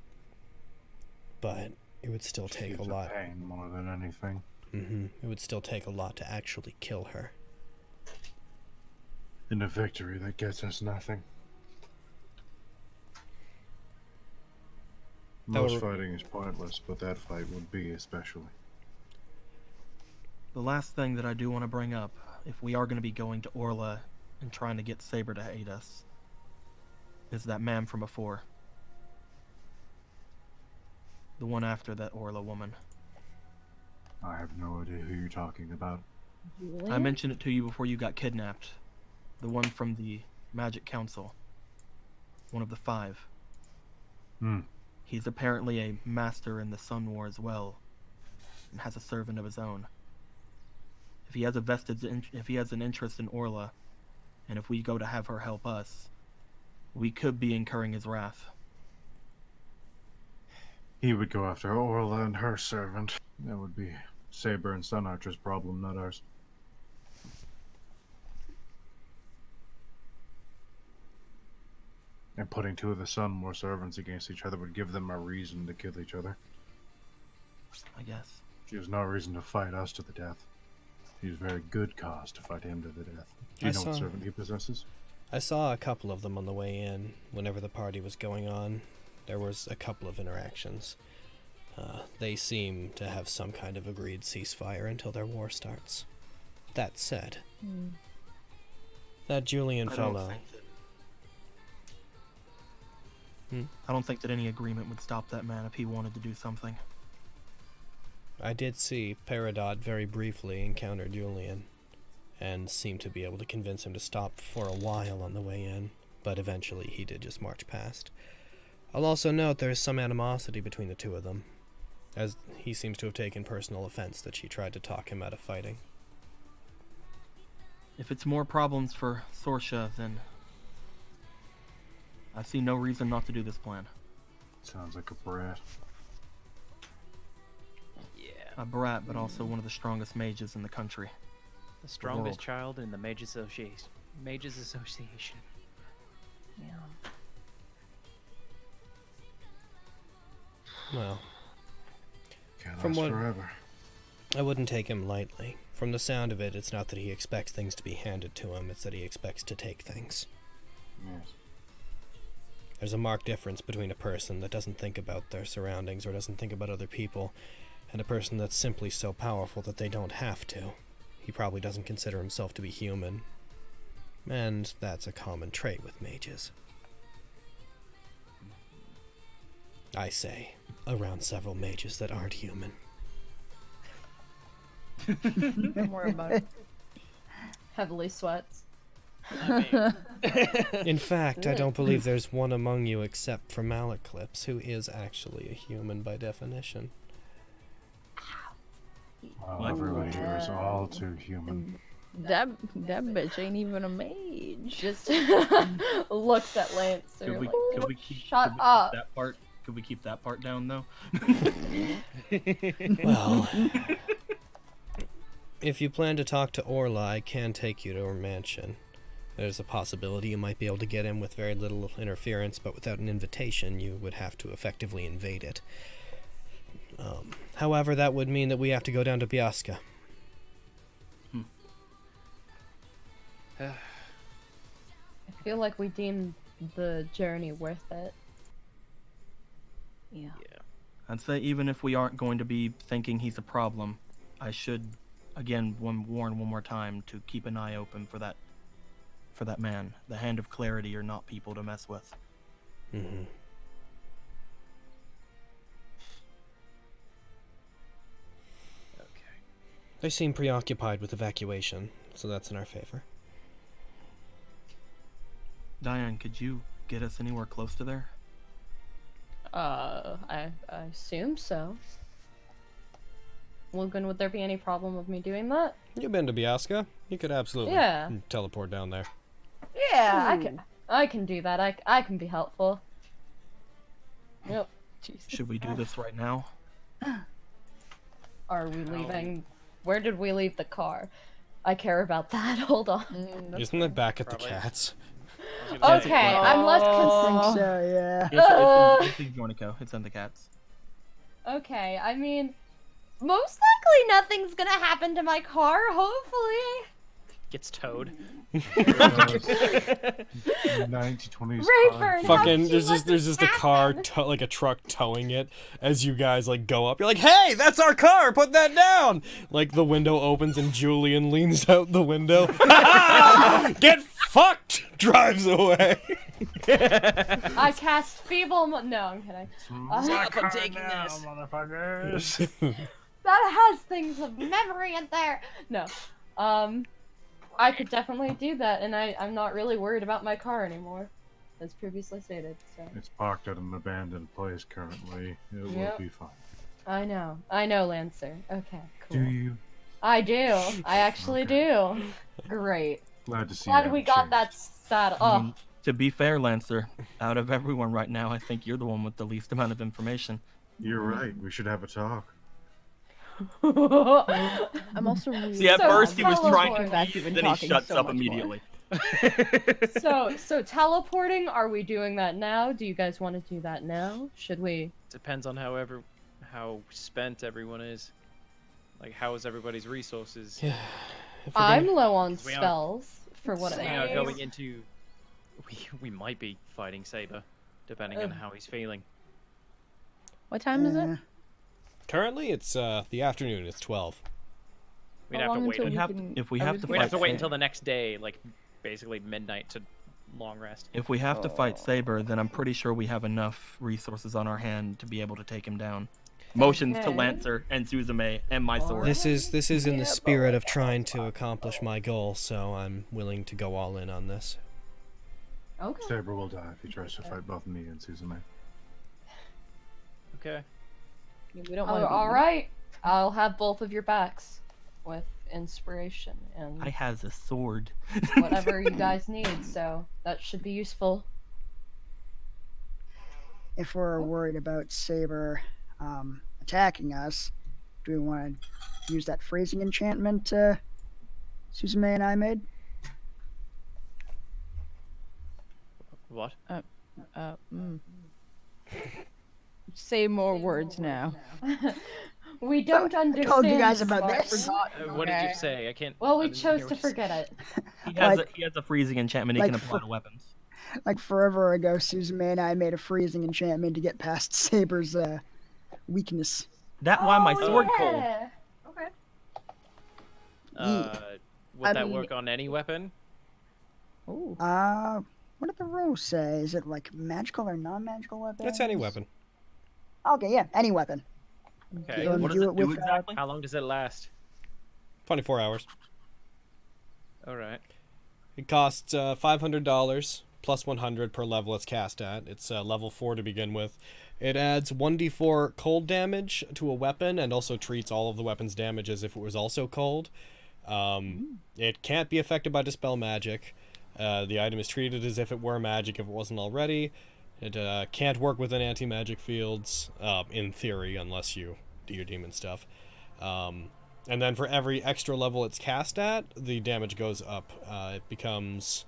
But it would still take a She's lot. pain more than anything. It would still take a lot to actually kill her. In a victory that gets us nothing. Most However- fighting is pointless, but that fight would be especially. The last thing that I do want to bring up, if we are going to be going to Orla and trying to get Saber to hate us, is that man from before. The one after that Orla woman. I have no idea who you're talking about. I mentioned it to you before you got kidnapped. The one from the Magic Council. One of the 5. He's apparently a master in the Sun War as well, and has a servant of his own. If he has if he has an interest in Orla, and if we go to have her help us, we could be incurring his wrath. He would go after Orla and her servant. That would be Saber and Sun Archer's problem, not ours. And putting two of the Sun War servants against each other would give them a reason to kill each other. I guess. She has no reason to fight us to the death. She has very good cause to fight him to the death. Do you know what servant he possesses? I saw a couple of them on the way in. Whenever the party was going on, there was a couple of interactions. They seem to have some kind of agreed ceasefire until their war starts. That said, that Julian fellow... I don't think that any agreement would stop that man if he wanted to do something. I did see Peridot very briefly encounter Julian, and seemed to be able to convince him to stop for a while on the way in. but eventually he did just march past. I'll also note there is some animosity between the two of them, as he seems to have taken personal offense that she tried to talk him out of fighting. If it's more problems for Sorsha, then I see no reason not to do this plan. Sounds like a brat. Yeah. A brat, but also one of the strongest mages in the country. The strongest world. child in the Mages Association. Mages Association. Yeah. Well, Can't From last what- forever. I wouldn't take him lightly. From the sound of it, it's not that he expects things to be handed to him, it's that he expects to take things. Yes. There's a marked difference between a person that doesn't think about their surroundings or doesn't think about other people, and a person that's simply so powerful that they don't have to. He probably doesn't consider himself to be human. And that's a common trait with mages. I say, around several mages that aren't human. Don't worry about it. Heavily sweats. In fact, I don't believe there's one among you except for Malaclips who is actually a human by definition. Well, everybody here is all too human. That bitch ain't even a mage. Just looks at Lance. Could we keep Shut up. that part? Could we keep that part down though? Well, if you plan to talk to Orla, I can take you to her mansion. There's a possibility you might be able to get in with very little interference, but without an invitation, you would have to effectively invade it. However, that would mean that we have to go down to Biaska. I feel like we deemed the journey worth it. Yeah. I'd say even if we aren't going to be thinking he's a problem, I should, again, warn one more time to keep an eye open for that man. The Hand of Clarity are not people to mess with. Mm-hmm. Okay. They seem preoccupied with evacuation, so that's in our favor. Diane, could you get us anywhere close to there? I assume so. Logan, would there be any problem with me doing that? You've been to Biaska. You could absolutely teleport down there. Yeah, I can do that. I can be helpful. Yep. Jesus. Should we do this right now? Are we leaving? Where did we leave the car? I care about that. Hold on. Isn't it back at the cats? Okay, I'm less concerned. So It's in Jornico. It's in the cats. Okay, I mean, most likely nothing's gonna happen to my car, hopefully. Gets towed. 1920s. Rayford, Fucking, there's just a car, like a truck towing it as you guys like go up. You're like, hey, that's our car. Put that down. Like the window opens and Julian leans out the window. Get fucked. Drives away. I cast feeble. No, I'm kidding. Stop, I'm taking this. Motherfuckers. That has things of memory in there. No, I could definitely do that, and I'm not really worried about my car anymore, as previously stated. So. It's parked at an abandoned place currently. It will be fine. I know, Lancer. Okay, cool. Do you? I do. I actually do. Great. Glad to see. Glad we got that saddle. Oh, To be fair, Lancer, out of everyone right now, I think you're the one with the least amount of information. You're right. We should have a talk. I'm also really See, at So first he was trying to teleport. leave, and then he shuts so up much immediately. so teleporting. Are we doing that now? Do you guys want to do that now? Should we? Depends on how spent everyone is. Like, how is everybody's resources? I'm low on We are- spells for what We it are is. going into. We might be fighting Saber, depending on how he's feeling. What time is it? Currently, it's the afternoon. It's 12. We'd How have to long wait. until We'd have to, if we have to We'd fight have to wait Saber- until the next day, like basically midnight to long rest. If we have to fight Saber, then I'm pretty sure we have enough resources on our hand to be able to take him down. Motions to Okay. Lancer and Suzume and my sword. This is in the spirit of trying to accomplish my goal, so I'm willing to go all in on this. Okay. Saber will die if he tries to fight both me and Suzume. Okay. We don't want to. All right. I'll have both of your backs with inspiration and I has a sword. whatever you guys need. So that should be useful. If we're worried about Saber attacking us, do we want to use that freezing enchantment Suzume and I made? What? Say more words now. We don't I understand. told you guys about this. What did you say? I can't. Well, I we didn't chose hear to what you said. forget it. He has a freezing enchantment he like can apply for- to weapons. Like forever ago, Suzume and I made a freezing enchantment to get past Saber's weakness. That's why my sword cold. Okay. Would I that mean- work on any weapon? Ooh. What did the rules say? Is it like magical or non-magical weapons? That's any weapon. Okay, yeah, any weapon. Okay. You wanna What does it do with, exactly? How long does it last? 24 hours. All right. It costs $500 plus 100 per level it's cast at. It's level 4 to begin with. It adds 1d4 cold damage to a weapon and also treats all of the weapon's damage as if it was also cold. It can't be affected by dispel magic. The item is treated as if it were magic if it wasn't already. It can't work within anti-magic fields, in theory, unless you do your demon stuff. And then for every extra level it's cast at, the damage goes up. It becomes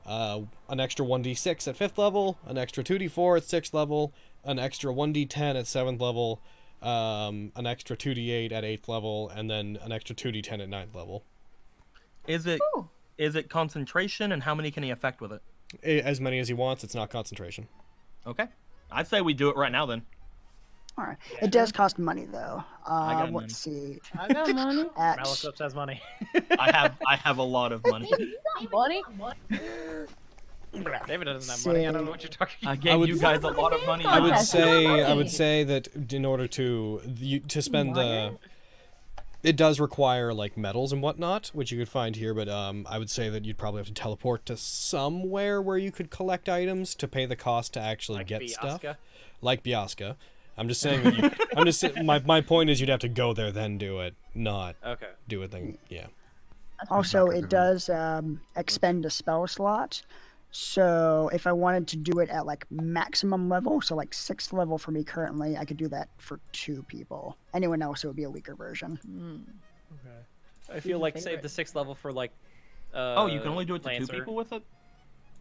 an extra 1d6 at 5th level, an extra 2d4 at 6th level, an extra 1d10 at 7th level, an extra 2d8 at 8th level, and then an extra 2d10 at 9th level. Is it concentration, and how many can he affect with it? As many as he wants. It's not concentration. Okay. I'd say we do it right now then. All right. It does cost money though. got Let's see. I got money. At Malaclips has money. I have a lot of money. Money? David doesn't have money. I don't know what you're talking I about. gave you guys a lot of money. I would Yes, say that in order to spend the, it does require like metals and whatnot, which you could find here. But I would say that you'd probably have to teleport to somewhere where you could collect items to pay the cost to actually Like get stuff. Biasca? Like Biasca. I'm just saying that my point is you'd have to go there then do it, not Okay. do a thing. Yeah. Also, it does expend a spell slot. So if I wanted to do it at like maximum level, so like 6th level for me currently, I could do that for 2 people. Anyone else, it would be a weaker version. Okay. I feel like save the 6th level for like. Oh, you can only do it to Lancer. 2 people with it?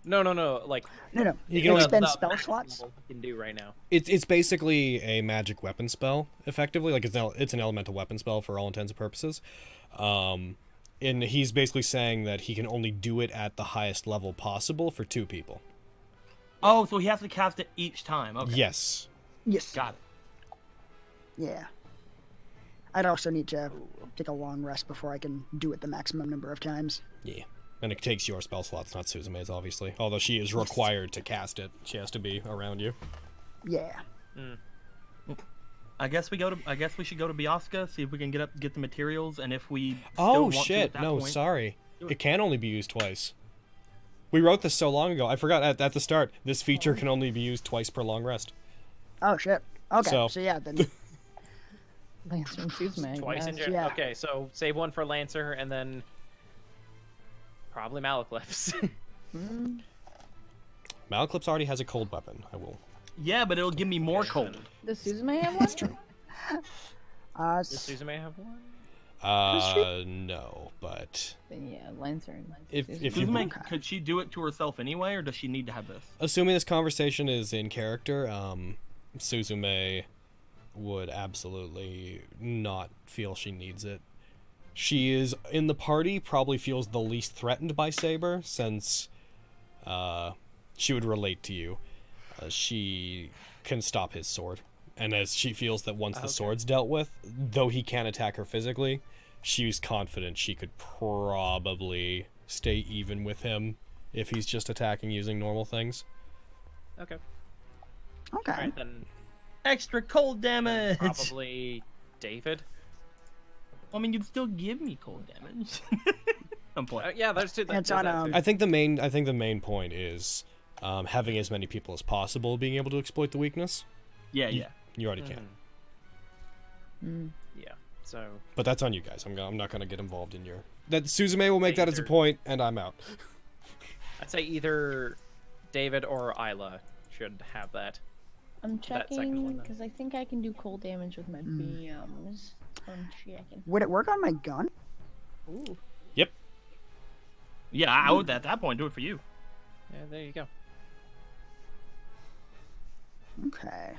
No. Like. No, You can only expend the spell maximum slots. level we can do right now. It's basically a magic weapon spell, effectively. Like it's an elemental weapon spell for all intents and purposes. And he's basically saying that he can only do it at the highest level possible for 2 people. Oh, so he has to cast it each time. Okay. Yes. Yes. Got it. Yeah. I'd also need to take a long rest before I can do it the maximum number of times. Yeah. And it takes your spell slots, not Suzume's, obviously. Although she is required to cast it. She has to be around you. Yeah. I guess we should go to Biasca, see if we can get the materials, and if we still Oh, want to shit. at that No, point, sorry. do it. It can only be used twice. We wrote this so long ago. I forgot at the start. This feature can only be used twice per long rest. Oh shit. Okay. So- So yeah, then Lancer and Suzume. Twice in yes. general. Yeah. Okay, so save one for Lancer and then probably Malaclips. Malaclips already has a cold weapon. I will. Yeah, but it'll give me more cold. Does Suzume have one? That's true. Does Suzume have one? No, but Then yeah, Lancer and if Suzume. you Suzume, could she do it to herself anyway, or does she need to have this? assuming this conversation is in character, Suzume would absolutely not feel she needs it. She is in the party, probably feels the least threatened by Saber, since she would relate to you. She can stop his sword, and as she feels that once the sword's dealt with, though he can't attack her physically, she's confident she could probably stay even with him if he's just attacking using normal things. Okay. Okay. Alright, then Extra cold damage. probably David. I mean, you'd still give me cold damage. I'm playing. Yeah, there's two. It's There's on, that too. I think the main point is having as many people as possible being able to exploit the weakness. Yeah, yeah. You already can. Yeah. So. But that's on you guys. I'm not gonna get involved in your. That Suzume will make that as a point, and I'm out. I'd say either David or Isla should have that. I'm That second one, checking then. because I think I can do cold damage with my BMs. I'm checking. Would it work on my gun? Ooh. Yep. Yeah, I would at that point do it for you. Yeah, there you go. Okay.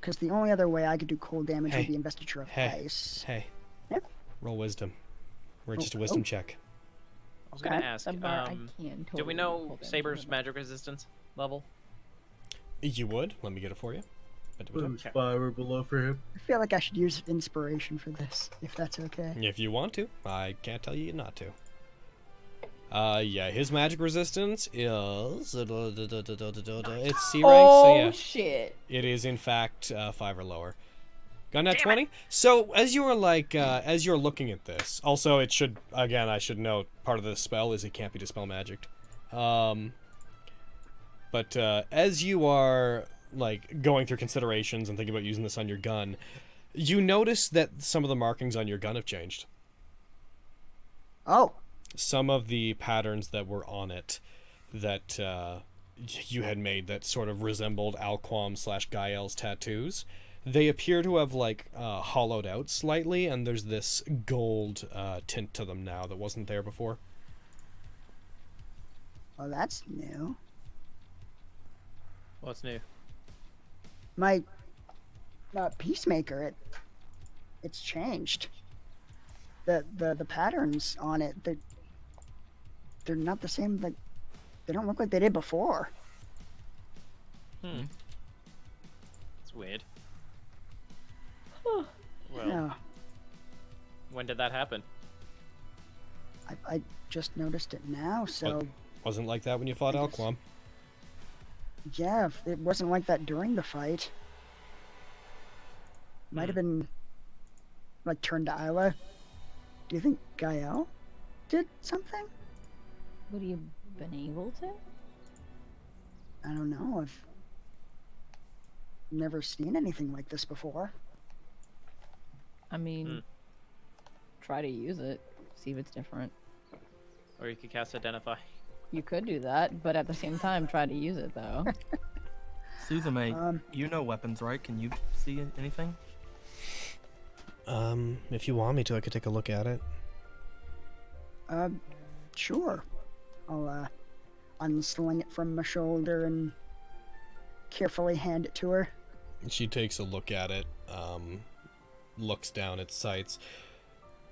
Because the only other way I could do cold damage Hey. would be investiture of ice. Hey. Yep. Roll wisdom. Or just a wisdom check. I was gonna Okay. ask. The bar I do can we totally know cold damage Saber's with magic resistance level? You would. Let me get it for you. It's 5 or below for him. I feel like I should use inspiration for this, if that's okay. If you want to, I can't tell you not to. Yeah, his magic resistance is it's C rank, so yeah. Shit. It is in fact 5 or lower. Got that 20? So as you were like as you're looking at this, also it should I should note part of the spell is it can't be dispel magicked. But as you are like going through considerations and thinking about using this on your gun, you notice that some of the markings on your gun have changed. Oh. Some of the patterns that were on it that you had made that sort of resembled Alquam / Gael's tattoos, they appear to have like hollowed out slightly, and there's this gold tint to them now that wasn't there before. Oh, that's new. What's new? My peacemaker, it's changed. The patterns on it, they're not the same. Like, they don't look like they did before. It's weird. Well, Yeah, when did that happen? I just noticed it now. So Wasn't like that when you fought Alquam. yeah, it wasn't like that during the fight. Might have been like turned to Isla. Do you think Gael did something? Would he have been able to? I don't know. I've never seen anything like this before. I mean, try to use it. See if it's different. Or you could cast Identify. You could do that, but at the same time, try to use it though. Suzume, you know weapons, right? Can you see anything? If you want me to, I could take a look at it. Sure. I'll unsling it from my shoulder and carefully hand it to her. She takes a look at it, looks down at sights.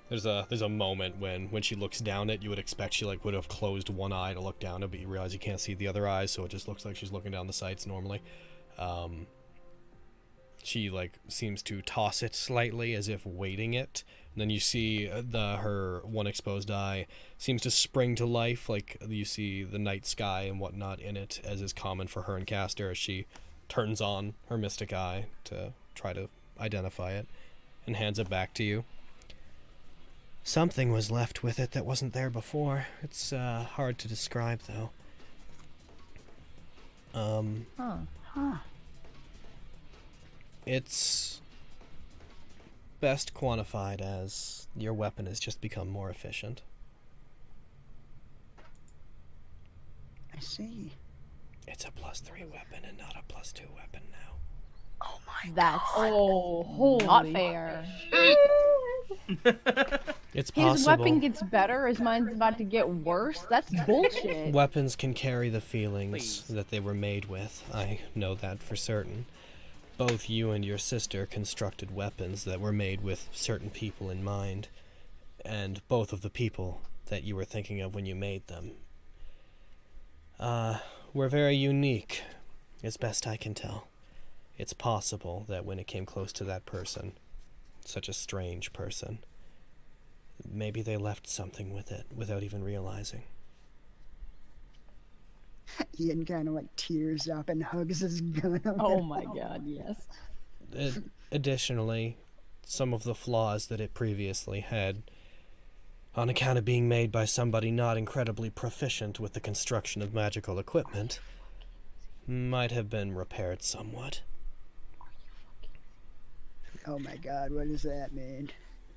There's a moment when she looks down it, you would expect she like would have closed one eye to look down it, but you realize you can't see the other eye, so it just looks like she's looking down the sights normally. She like seems to toss it slightly as if weighting it. And then you see her one exposed eye seems to spring to life, like you see the night sky and whatnot in it, as is common for her and Caster, as she turns on her mystic eye to try to identify it, and hands it back to you. Something was left with it that wasn't there before. It's hard to describe, though. It's best quantified as your weapon has just become more efficient. I see. It's a +3 weapon and not a +2 weapon now. Oh my That's holy not fair. It's His possible. weapon gets better, his mine's about to get worse? That's bullshit. Weapons can carry the feelings that they were made with. I know that for certain. Both you and your sister constructed weapons that were made with certain people in mind, and both of the people that you were thinking of when you made them were very unique, as best I can tell. It's possible that when it came close to that person, such a strange person, maybe they left something with it without even realizing. Ian kind of like tears up and hugs his gun. Oh my god, yes. Additionally, some of the flaws that it previously had on account of being made by somebody not incredibly proficient with the construction of magical equipment, might have been repaired somewhat. Oh my god, what does that mean?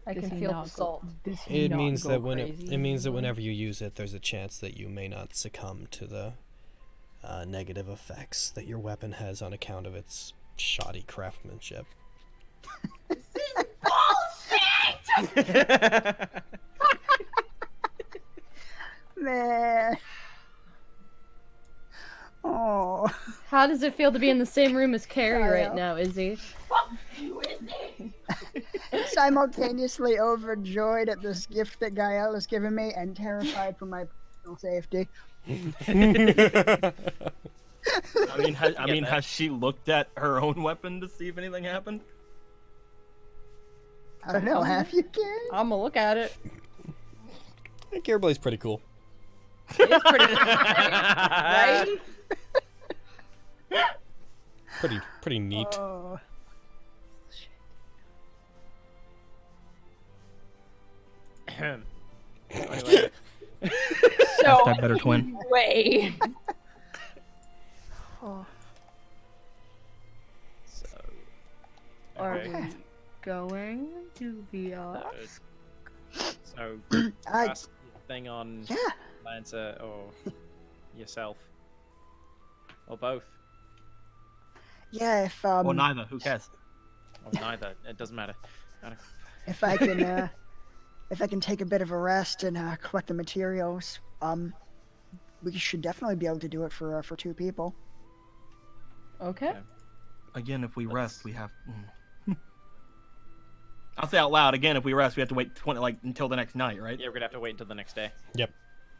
I Does can he feel not the go- salt. does he It not means go that crazy it means that anymore? whenever you use it, there's a chance that you may not succumb to the negative effects that your weapon has on account of its shoddy craftsmanship. Man. Oh. How does it feel to be in the same room as Carrie right Kyle. now, Izzy? Simultaneously overjoyed at this gift that Gael has given me and terrified for my personal safety. I mean, has she looked at her own weapon to see if anything happened? I don't know, have you, Carrie? I'm gonna look at it. I think Gearblade's pretty cool. It's pretty right? Pretty neat. Oh. Anyway, So that better, twin? Way. Oh. so, Are okay. we going to be off? So, I, ask the thing on yeah. Lancer or yourself, or both, Yeah, if Or neither. Who cares? or neither. It doesn't matter. if I can take a bit of a rest and collect the materials, we should definitely be able to do it for 2 people. Okay. Again, if we rest, we have. I'll say out loud again. If we rest, we have to wait until the next night, right? Yeah, we're gonna have to wait until the next day. Yep.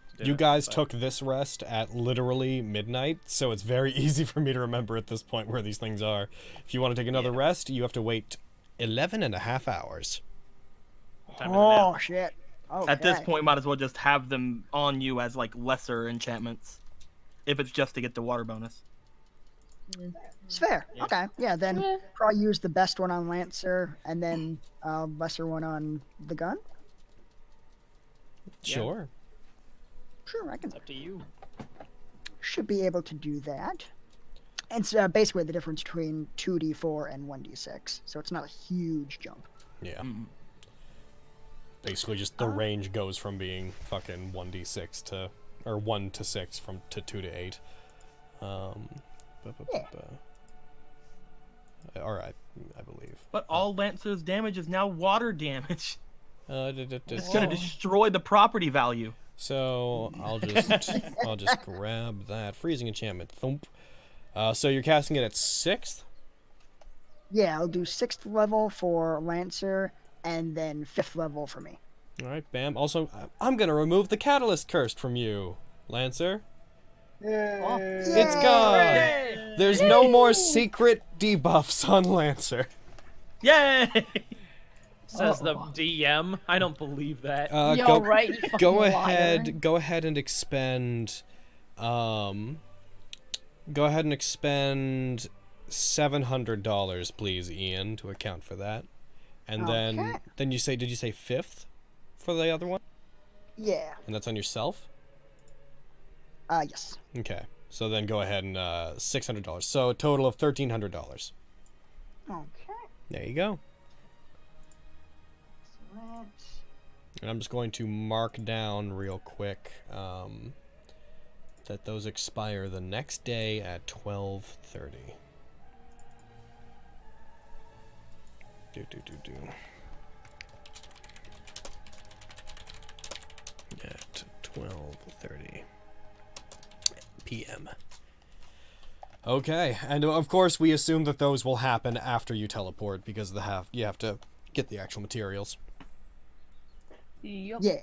to do You it, guys so- took this rest at literally midnight, so it's very easy for me to remember at this point where these things are. If you want to take another rest, you have to wait 11 and a half hours. Time to nap. Oh shit! Okay. At this point, might as well just have them on you as lesser enchantments, if it's just to get the water bonus. It's fair. Yeah. Okay, yeah. Then Yeah. probably use the best one on Lancer, and then lesser one on the gun. Yeah. Sure. Sure, I can. It's up to you. Should be able to do that. It's basically the difference between 2d4 and 1d6, so it's not a huge jump. Yeah. Basically, just the range goes from being fucking 1d6 to, or 1 to 6 to 2 to 8. Yeah. Alright, I believe. But all Lancer's damage is now water damage. It's gonna So destroy the property value. I'll just grab that freezing enchantment. Thump. So you're casting it at 6th? Yeah, I'll do 6th level for Lancer, and then 5th level for me. Alright, bam. Also, I'm gonna remove the catalyst curse from you, Lancer. It's gone! There's no more secret debuffs on Lancer. Yay! Says the DM. I don't believe that. Yo, right, you fucking Go liar. ahead and expend $700, please, Ian, to account for that. And then did you say 5th for the other one? Yeah. And that's on yourself? Yes. Okay. So then go ahead and $600. So a total of $1,300. Okay. There you go. And I'm just going to mark down real quick that those expire the next day at 12:30. At 12:30 p.m. Okay, and of course we assume that those will happen after you teleport because you have to get the actual materials. Yep. Yeah.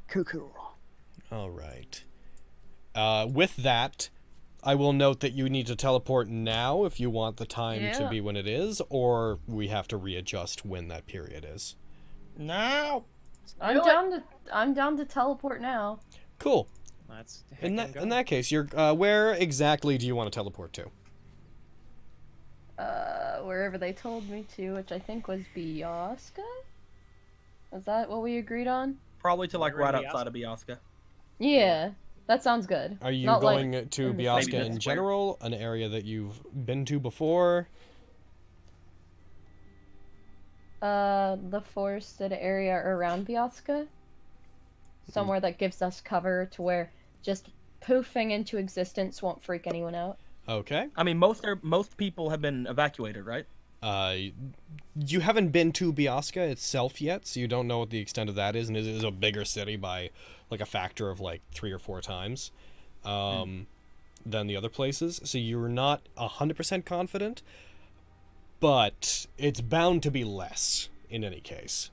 Cuckoo. All right. With that, I will note that you need to teleport now if you want the time to be when it is, or we have to readjust when that period is. No. I'm down to teleport now. Cool. That's In that case, you're where exactly do you want to teleport to? Wherever they told me to, which I think was Bioska? Is that what we agreed on? Probably to like Right right around outside of Biasca. Yeah, that sounds good. Are you Not going like to in the Biasca city. in general, an area that you've been to before? The forested area around Biasca? Somewhere that gives us cover to where just poofing into existence won't freak anyone out. Okay. I mean, most people have been evacuated, right? You haven't been to Biasca itself yet, so you don't know what the extent of that is, and it is a bigger city by like a factor of like 3 or 4 times than the other places. So you're not 100% confident, but it's bound to be less in any case.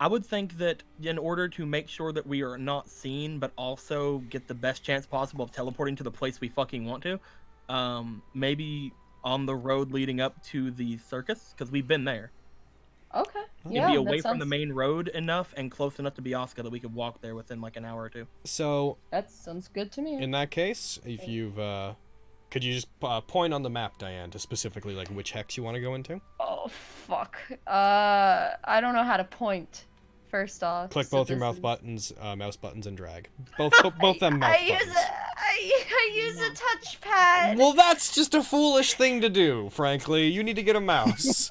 I would think that in order to make sure that we are not seen, but also get the best chance possible of teleporting to the place we fucking want to, maybe on the road leading up to the circus, because we've been there. Okay. It'd Yeah, be away that from the sounds... main road enough and close enough to Biasca that we could walk there within like an hour or 2. So that sounds good to me. In that case, if you've could you just point on the map, Diane, to specifically like which hex you want to go into? Oh fuck. I don't know how to point. First off, Click so both your this mouse buttons and drag. Both them mouse buttons. I use a touchpad. Well, that's just a foolish thing to do, frankly. You need to get a mouse.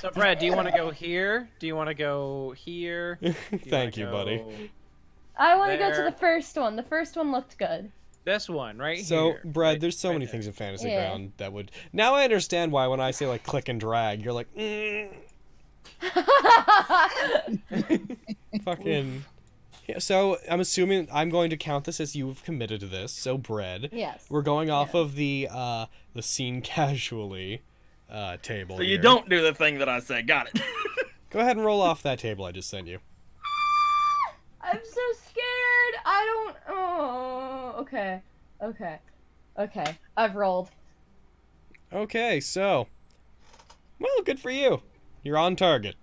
So, Brad, do you want to go here? Do you want to go here? Thank you, buddy. I want to go to there? the first one. The first one looked good. This one, right here. So, Brad, there's so many things in Fantasy Yeah. Ground that would... Now I understand why when I say, like, click and drag, you're like, Fucking... Yeah, so, I'm assuming I'm going to count this as you've committed to this. So, Brad, Yes. we're going off of the scene casually table So you here. don't do the thing that I said. Got it. Go ahead and roll off that table I just sent you. I'm so scared. I don't. Oh. Okay. Okay. Okay. I've rolled. Okay, so... Well, good for you. You're on target.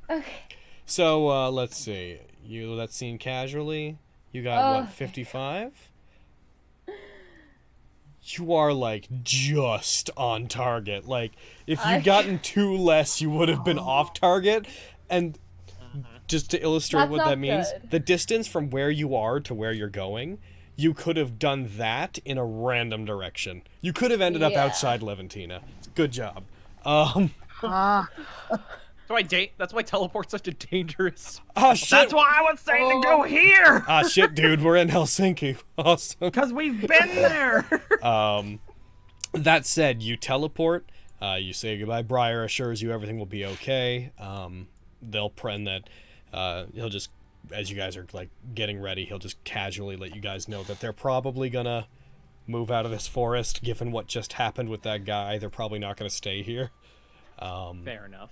Okay. So, let's see. You that scene casually. You got, what, 55? You are, like, just on target. Like, if you'd gotten 2 less, you would have been off target. And just to illustrate That's what not that means, good. the distance from where you are to where you're going, you could have done that in a random direction. You could have ended up Yeah. outside Leventina. Good job. That's why teleport's such a dangerous. Oh shit! That's why I was saying to go here. Ah shit, dude, we're in Helsinki. Awesome. Because we've been there. That said, you teleport. You say goodbye. Briar assures you everything will be okay. They'll prend that. He'll just, as you guys are like getting ready, he'll just casually let you guys know that they're probably gonna move out of this forest. Given what just happened with that guy, they're probably not gonna stay here. Fair enough.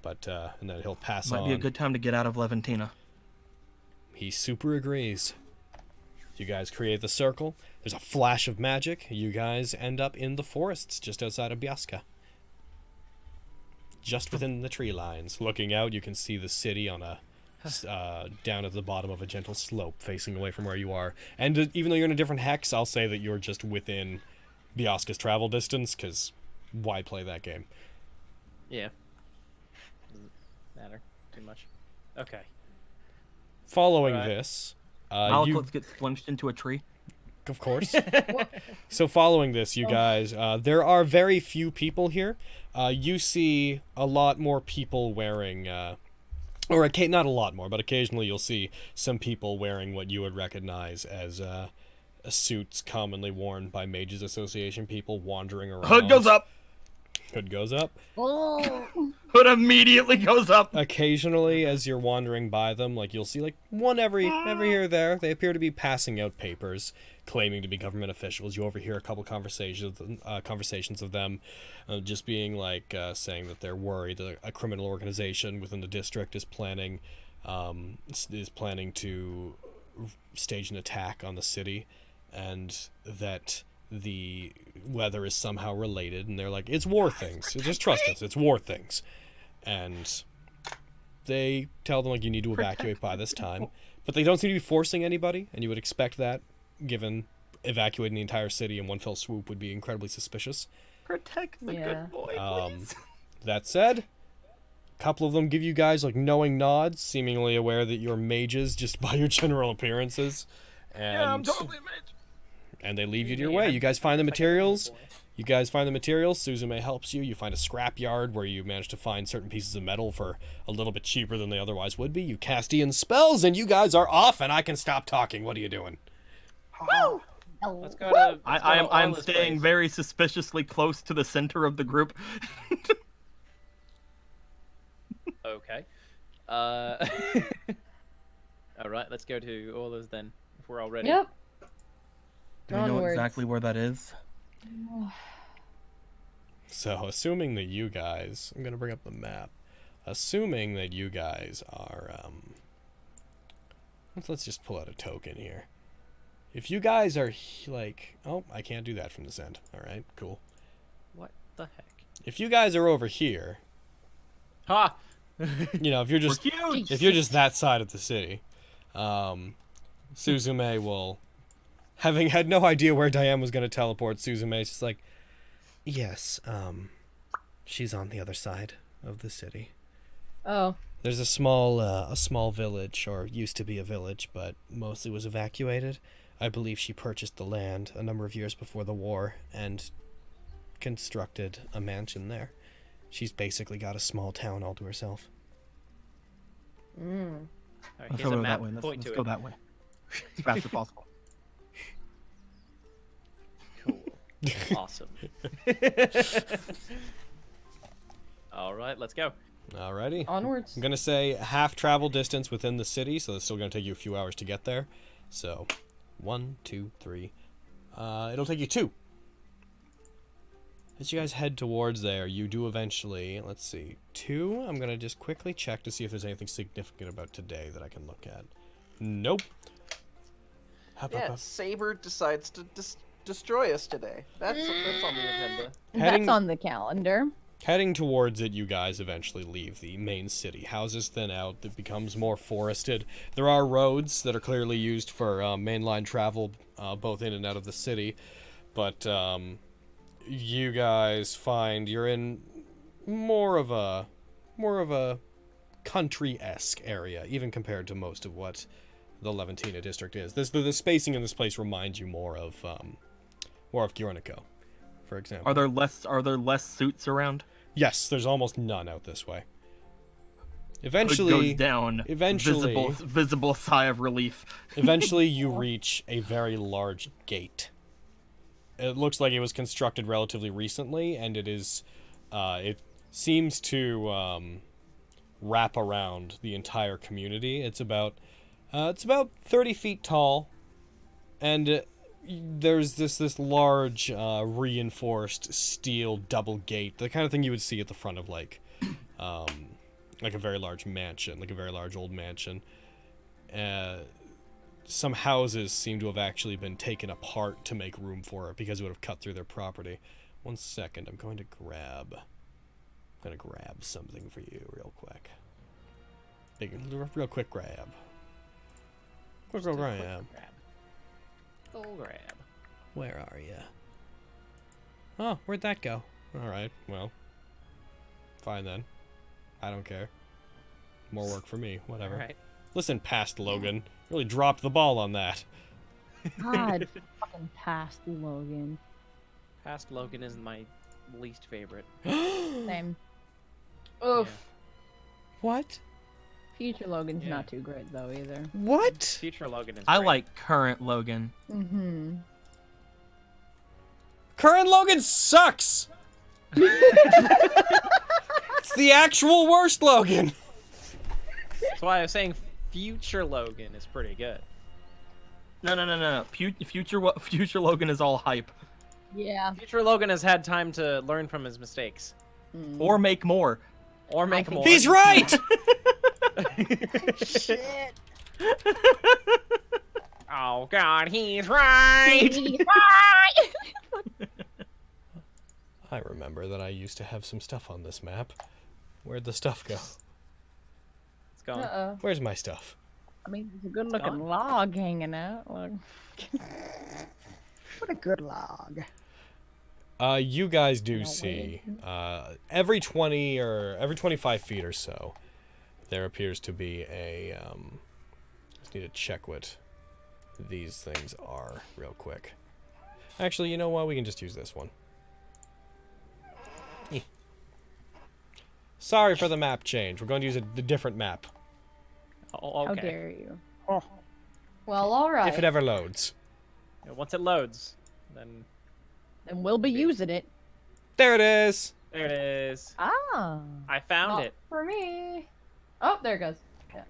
But and then he'll pass Might on. be a good time to get out of Leventina. He super agrees. You guys create the circle. There's a flash of magic. You guys end up in the forests just outside of Biasca. Just within the tree lines. Looking out, you can see the city on a down at the bottom of a gentle slope facing away from where you are. And even though you're in a different hex, I'll say that you're just within Biasca's travel distance, because why play that game? Yeah. Doesn't matter too much. Okay. Following Right. this, Alquam gets plunged into a tree. Of course. So following this, you guys, there are very few people here. You see a lot more people wearing, not a lot more, but occasionally you'll see some people wearing what you would recognize as suits commonly worn by Mages Association people wandering around. Hood goes up. Hood goes up. Oh. Hood immediately goes up. Occasionally, as you're wandering by them, like you'll see like one every here or there. They appear to be passing out papers claiming to be government officials. You overhear a couple conversations of them just being like saying that they're worried that a criminal organization within the district is planning to stage an attack on the city, and that the weather is somehow related, and they're like, it's war things. Just trust us, it's war things. And they tell them, like, you need to evacuate by this time. But they don't seem to be forcing anybody, and you would expect that, given evacuating the entire city in one fell swoop would be incredibly suspicious. Protect the good boy, please. That said, A couple of them give you guys like knowing nods, seemingly aware that you're mages just by your general appearances. And, Yeah, I'm totally a mage. And they leave you to your way. You guys find the materials. Suzume helps you. You find a scrapyard where you manage to find certain pieces of metal for a little bit cheaper than they otherwise would be. You cast Ian's spells, and you guys are off, and I can stop talking. What are you doing? Woo! Let's go to. I'm staying very suspiciously close to the center of the group. Okay. All right, let's go to Orla's then, if we're all ready. Yep. Do we know Onwards. exactly where that is? So, assuming that you guys... I'm going to bring up the map. Assuming that you guys are... Let's just pull out a token here. If you guys are, like... Oh, I can't do that from this end. Alright, cool. What the heck? If you guys are over here... Ha! You know, if you're just that side of the city, Suzume will... Having had no idea where Diane was going to teleport, Suzume's just like, yes, she's on the other side of the city. Oh. There's a small village, or used to be a village, but mostly was evacuated. I believe she purchased the land a number of years before the war and constructed a mansion there. She's basically got a small town all to herself. Mm. Right, Let's here's a go map. that way. Point Let's to go it. that way. As fast as possible. Cool. Awesome. All right, let's go. Alrighty. Onwards. I'm going to say half travel distance within the city, so it's still going to take you a few hours to get there. So, 1, 2, 3. It'll take you 2. As you guys head towards there, you do eventually, let's see, 2. I'm going to just quickly check to see if there's anything significant about today that I can look at. Nope. Yeah, Saber decides to destroy us today. That's on the agenda. That's on the calendar. Heading towards it, you guys eventually leave the main city. Houses thin out. It becomes more forested. There are roads that are clearly used for mainline travel, both in and out of the city. But you guys find you're in more of a country-esque area, even compared to most of what the Leventina district is. The spacing in this place reminds you more of Giornico, for example. Are there less suits around? Yes, there's almost none out this way. Eventually, it goes down. Eventually, visible sigh of relief. Eventually, you reach a very large gate. It looks like it was constructed relatively recently, and it is. It seems to wrap around the entire community. It's about 30 feet tall, and there's this large reinforced steel double gate, the kind of thing you would see at the front of like a very large mansion, like a very large old mansion. Some houses seem to have actually been taken apart to make room for it because it would have cut through their property. 1 second, I'm going to grab something for you real quick. Real quick grab. Quick grab. Full grab. Where are you? Oh, where'd that go? Alright, well. Fine then. I don't care. More work for me, whatever. Alright. Listen, past Logan. Really dropped the ball on that. God, fucking past Logan. Past Logan is my least favorite. Same. Oof. Yeah. What? Future Logan's not too great though either. What? Future Logan is I great. like current Logan. Mm-hmm. Current Logan sucks! It's the actual worst Logan! That's why I was saying future Logan is pretty good. No. Future Logan is all hype. Yeah. Future Logan has had time to learn from his mistakes. Or make more. Or make more. He's right! Shit. Oh god, he's right! I remember that I used to have some stuff on this map. Where'd the stuff go? It's gone. Uh-oh. Where's my stuff? I mean, there's a good looking log hanging out. Look. What a good log. You guys do see every 20 or every 25 feet or so, there appears to be a. Just need to check what these things are real quick. Actually, you know what? We can just use this one. Sorry for the map change. We're going to use a different map. Oh, okay. How dare you? Oh. Well, all right. If it ever loads. Yeah, once it loads, then we'll be using it. There it is. There it is. Ah. I found Not it. for me. Oh, there it goes. Yeah.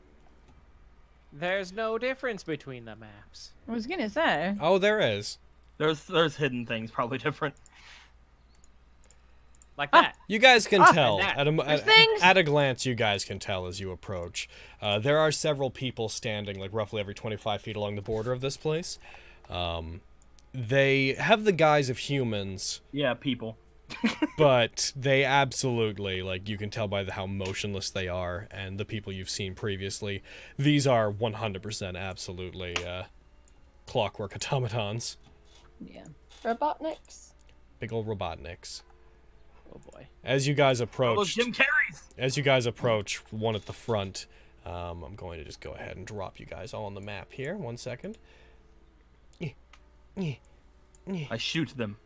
There's no difference between the maps. I was gonna say. Oh, there is. There's hidden things probably different. Like that. You guys can tell. things. At a glance, you guys can tell as you approach. There are several people standing, like, roughly every 25 feet along the border of this place. They have the guise of humans. Yeah, people. But they absolutely, like, you can tell by how motionless they are and the people you've seen previously. These are 100% absolutely Clockwork automatons. Yeah. Robotniks. Big old Robotniks. Oh boy. As you guys approach, Jim Carreys. As you guys approach, one at the front, I'm going to just go ahead and drop you guys all on the map here. 1 second. I shoot them.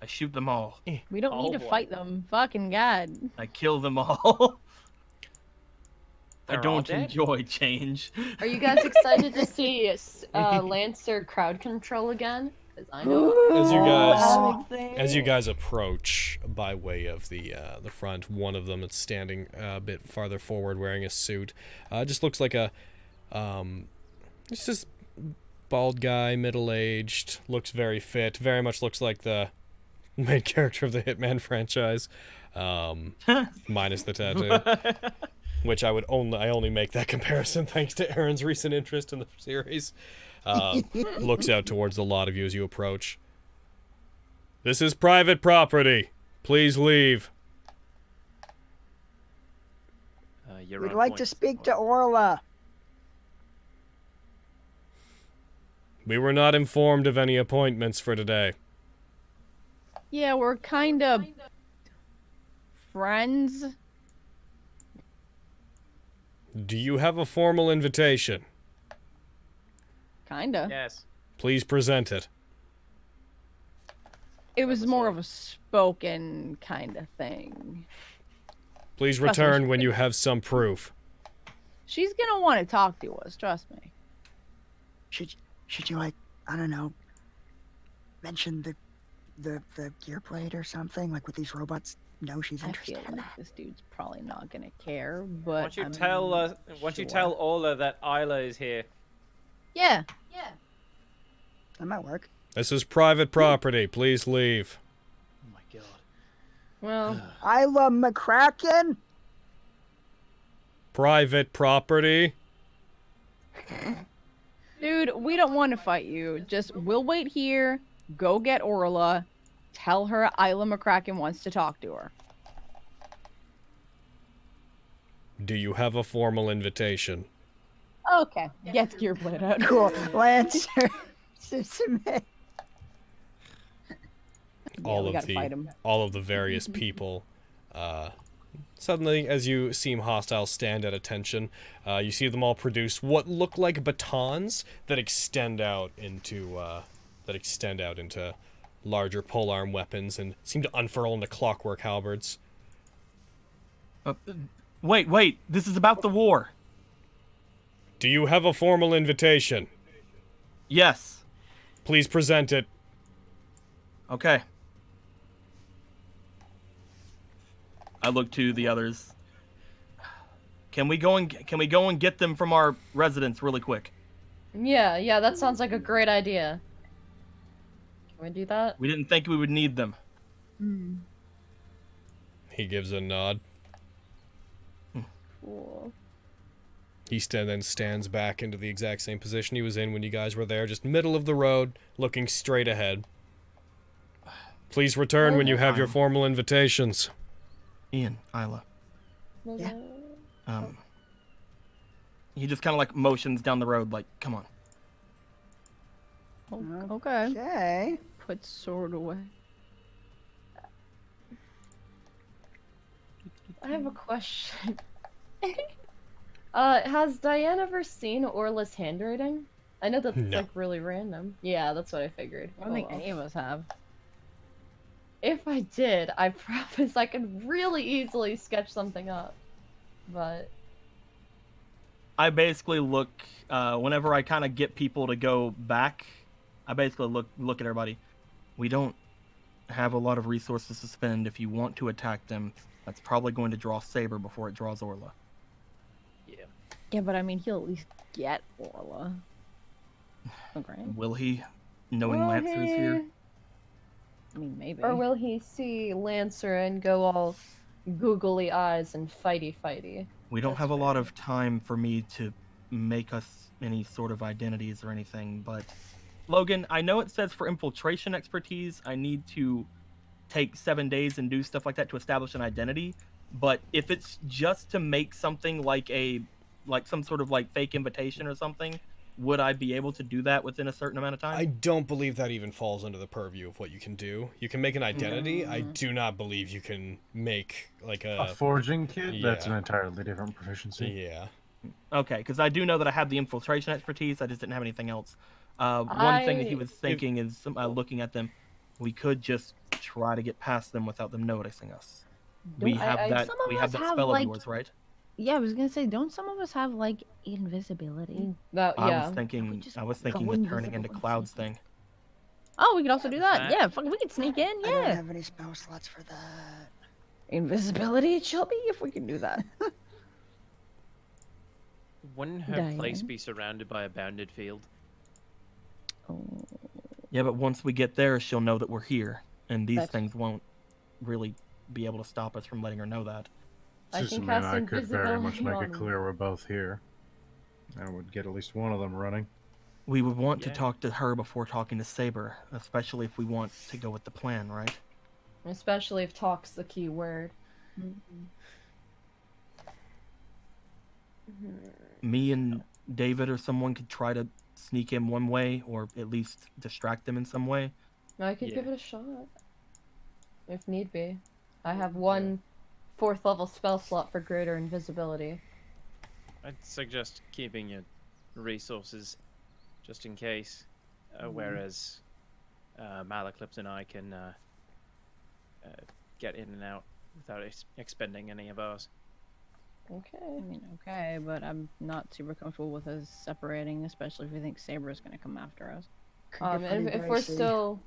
I shoot them all. We don't need to fight them. Fucking God. I kill them all. I They're all don't dead? enjoy change. Are you guys excited to see Lancer crowd control again? Because I know. As you guys approach by way of the front, one of them is standing a bit farther forward, wearing a suit. Just looks like a it's just bald guy, middle-aged, looks very fit. Very much looks like the main character of the Hitman franchise, minus the tattoo. Which I only make that comparison thanks to Aaron's recent interest in the series. Looks out towards the lot of you as you approach. This is private property. Please leave. We'd like to speak to Orla. We were not informed of any appointments for today. Yeah, we're kind of friends. Do you have a formal invitation? Kinda. Yes. Please present it. It was more of a spoken kind of thing. Please return when you have some proof. She's gonna want to talk to us, trust me. Should you, like, I don't know, mention the gear plate or something? Like, with these robots, know she's interested I feel in like that. this dude's probably not gonna care, but Why don't you tell Orla that Isla is here? Yeah. That might work. This is private property. Please leave. Oh my god. Well, Isla McCracken? Private property? dude, we don't want to fight you. Just, we'll wait here, go get Orla, tell her Isla McCracken wants to talk to her. Do you have a formal invitation? Okay, get the gear plate out. Cool. Lancer. Susume. All of the various people suddenly, as you seem hostile, stand at attention. You see them all produce what look like batons that extend out into larger polearm weapons and seem to unfurl into clockwork halberds. Wait, this is about the war. Do you have a formal invitation? Yes. Please present it. Okay. I look to the others. Can we go and get them from our residence really quick? Yeah, that sounds like a great idea. Can we do that? We didn't think we would need them. He gives a nod. Cool. He then stands back into the exact same position he was in when you guys were there, just middle of the road, looking straight ahead. Please return when you have your formal invitations. Ian, Isla. Yeah. He just kind of like motions down the road, like, come on. Okay. Okay. Put sword away. I have a question. Has Diane ever seen Orla's handwriting? I know that's No. like really random. Yeah, that's what I figured. I don't think any of us have. If I did, I promise I could really easily sketch something up. But I basically look whenever I kind of get people to go back. I basically look at everybody. We don't have a lot of resources to spend. If you want to attack them, that's probably going to draw Saber before it draws Orla. Yeah. Yeah, but I mean, he'll at least get Orla. Okay. Will he, knowing Will Lancer is here? I mean, maybe. Or will he see Lancer and go all googly eyes and fighty? We don't have a lot of time for me to make us any sort of identities or anything, but Logan, I know it says for infiltration expertise, I need to take 7 days and do stuff like that to establish an identity. But if it's just to make something like some sort of like fake invitation or something, would I be able to do that within a certain amount of time? I don't believe that even falls under the purview of what you can do. You can make an identity. I do not believe you can make like a forging kit. Yeah. That's an entirely different proficiency. Yeah. Okay, because I do know that I have the infiltration expertise. I just didn't have anything else. One thing that he was thinking is looking at them. We could just try to get past them without them noticing us. We have that spell of yours, right? Yeah, I was gonna say, don't some of us have like invisibility? Yeah. I was thinking the turning into clouds thing. Oh, we could also do that. Yeah, fuck, we could sneak in. Yeah. I don't have any spell slots for that. Invisibility, it shall be if we can do that. Wouldn't her place be surrounded by a bounded field? Oh. Yeah, but once we get there, she'll know that we're here, and these things won't really be able to stop us from letting her know that. I could very much make it clear we're both here. I would get at least one of them running. We would want to talk to her before talking to Saber, especially if we want to go with the plan, right? Especially if talk's the key word. Me and David or someone could try to sneak in one way, or at least distract them in some way. I could give it a shot. If need be. I have one 4th level spell slot for greater invisibility. I'd suggest keeping your resources just in case, whereas Malaclips and I can get in and out without expending any of ours. Okay. I mean, okay, but I'm not super comfortable with us separating, especially if we think Saber is going to come after us. If we're still...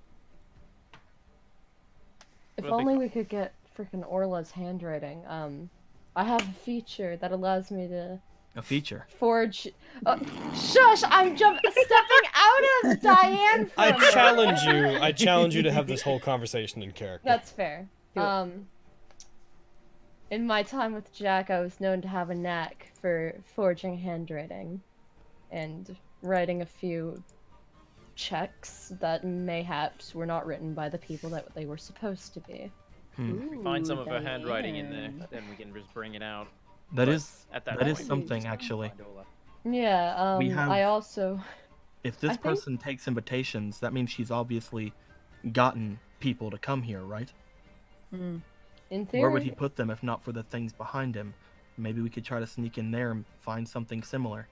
If only we could get freaking Orla's handwriting. I have a feature that allows me to... A feature? Forge... shush! I'm stepping out of Diane for a minute. I challenge you to have this whole conversation in character. That's fair. In my time with Jack, I was known to have a knack for forging handwriting and writing a few checks that mayhaps were not written by the people that they were supposed to be. If we find some of her handwriting in there, then we can just bring it out. That is something, actually. Yeah, I also... If this person takes invitations, that means she's obviously gotten people to come here, right? In theory... Where would he put them if not for the things behind him? Maybe we could try to sneak in there and find something similar.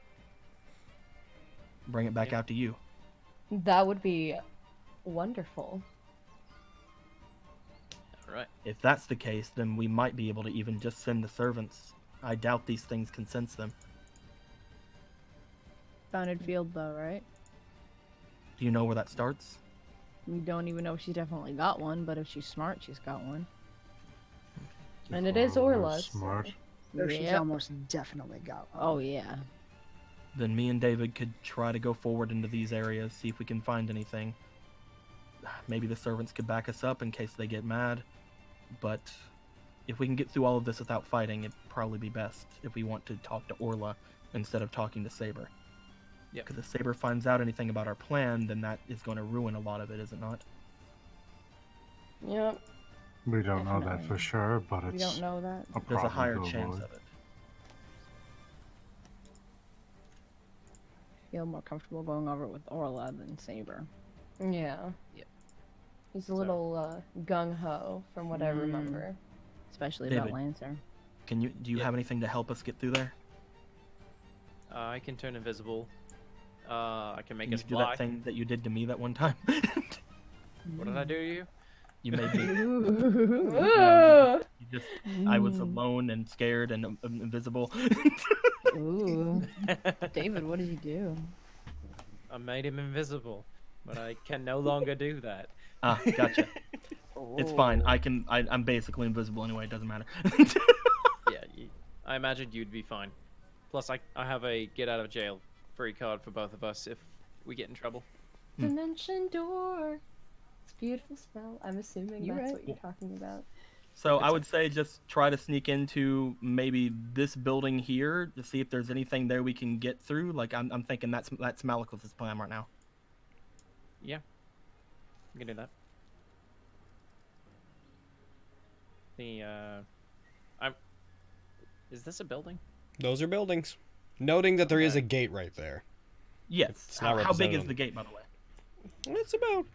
Bring it back out to you. That would be wonderful. Alright. If that's the case, then we might be able to even just send the servants. I doubt these things can sense them. Bounded field, though, right? Do you know where that starts? We don't even know if she's definitely got one, but if she's smart, she's got one. And it is Orla's. Smart. No, she's almost definitely got one. Oh, yeah. Then me and David could try to go forward into these areas, see if we can find anything. Maybe the servants could back us up in case they get mad. But if we can get through all of this without fighting, it'd probably be best if we want to talk to Orla instead of talking to Saber. Yeah. Because if Saber finds out anything about our plan, then that is going to ruin a lot of it, is it not? Yep. We don't know that for sure, but it's... We don't know that. There's a higher chance of it. Feel more comfortable going over it with Orla than Saber. Yeah. Yep. He's a little gung-ho, from what I remember. Especially David, about Lancer. Do you have anything to help us get through there? I can turn invisible. I can make Can us you do fly. that thing that you did to me that one time? What did I do to you? You made me. I was alone and scared and invisible. Ooh. David, what did you do? I made him invisible, but I can no longer do that. Ah, gotcha. It's fine. I'm basically invisible anyway. It doesn't matter. Yeah, I imagined you'd be fine. Plus, I have a get out of jail free card for both of us if we get in trouble. Dimension door. It's a beautiful spell. I'm assuming You're that's right. what you're talking about. So I would say just try to sneak into maybe this building here to see if there's anything there we can get through. Like I'm thinking that's Malekith's plan right now. Yeah, we can do that. Is this a building? Those are buildings. Noting that there is a gate right there. Yes. It's not How big represented is on- the gate, by the way? It's about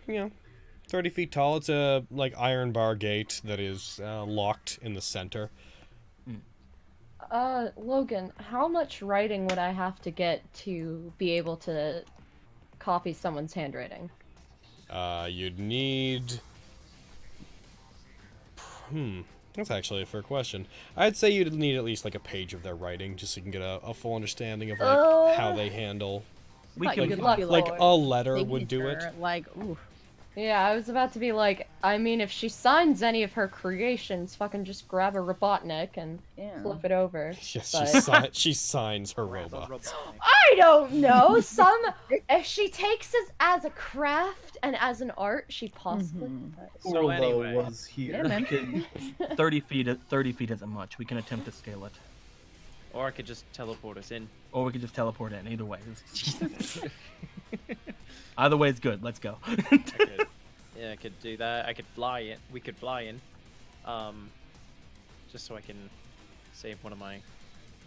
30 feet tall. It's a iron bar gate that is locked in the center. Logan, how much writing would I have to get to be able to copy someone's handwriting? You'd need. That's actually a fair question. I'd say you'd need at least like a page of their writing, just so you can get a full understanding of how they handle. Good luck, like a letter would do it. Like, ooh. Yeah, I was about to be like, I mean, if she signs any of her creations, fucking just grab a Robotnik and flip it over. Yes, But- she signs her robots. I don't know. If she takes it as a craft and as an art, she possibly does. So anyway, was here. Yeah, man. 30 feet isn't much. We can attempt to scale it. or I could just teleport us in. Or we could just teleport in. Either way. Either way is good. Let's go. I could do that. I could fly in. We could fly in. Just so I can save one of my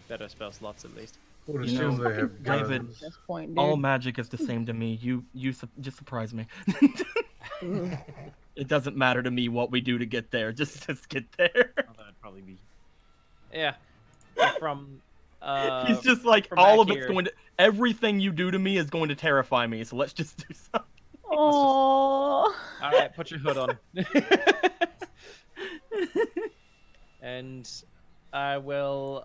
better spell slots at least. Well, it You seems know, they have David, guns. This point, dude. all magic is the same to me. You just surprise me. It doesn't matter to me what we do to get there. Just get there. Oh, that'd probably be. Yeah. From. He's just like from all back of it's here. going to. Everything you do to me is going to terrify me. So let's just do something. Oh. All right, put your hood on. And I will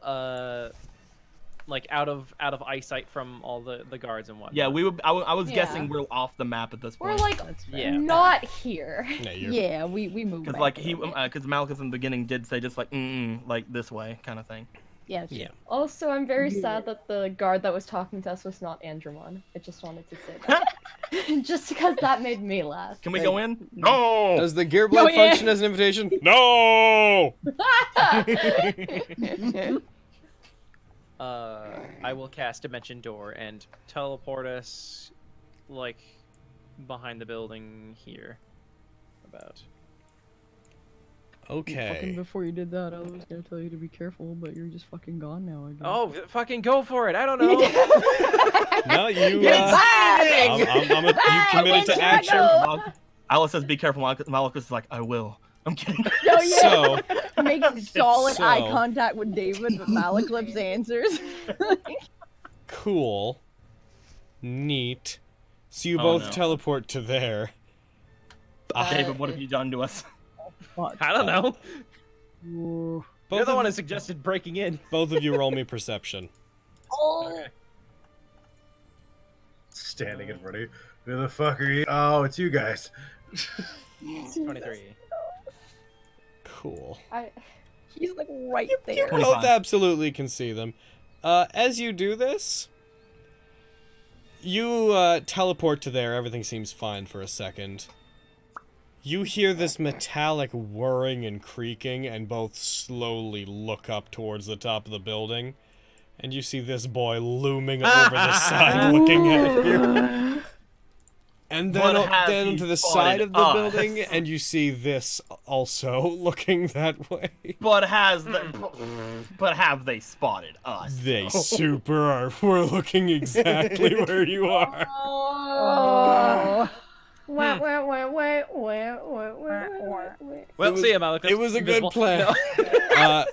like out of eyesight from all the guards and whatnot. Yeah, I was Yeah. guessing we're off the map at this We're point. like Yeah. not here. Yeah, we moved. Because back like a he, little bit. because Malchus in the beginning did say just like like this way kind of thing. Yeah. Yeah. Also, I'm very sad that the guard that was talking to us was not Andromon. I just wanted to say that. Just because that made me laugh. Can we go in? No. Does the gear blade function as an invitation? No. I will cast Dimension Door and teleport us, like, behind the building here. About. Fucking Okay. before you did that, I was gonna tell you to be careful, but you're just fucking gone now. I guess. Oh, fucking go for it! I don't know. No, you. It's You committed to action. Alice says, "Be careful." Malchus is like, "I will." I'm kidding. Oh, yeah. So. Makes solid So- eye contact with David, but Malekith's answers. Cool. Neat. So you Oh, both no. teleport to there. David, what have you done to us? I don't know. Ooh. You're the of one who you- suggested breaking in. Both of you roll me perception. Okay. Standing in front of you. Who the fuck are you? Oh, it's you guys. 23. Cool. He's like right there. You both 25. absolutely can see them. As you do this, you teleport to there. Everything seems fine for a second. You hear this metallic whirring and creaking, and both slowly look up towards the top of the building. And you see this boy looming over the side looking at you. And then, What have then you to the spotted side of the us? building, and you see this also looking that way. But have they spotted us? They super are. We're looking exactly where you are. Oh. Wait. Well, see you, Malachus. It was a good Invisible. plan. No.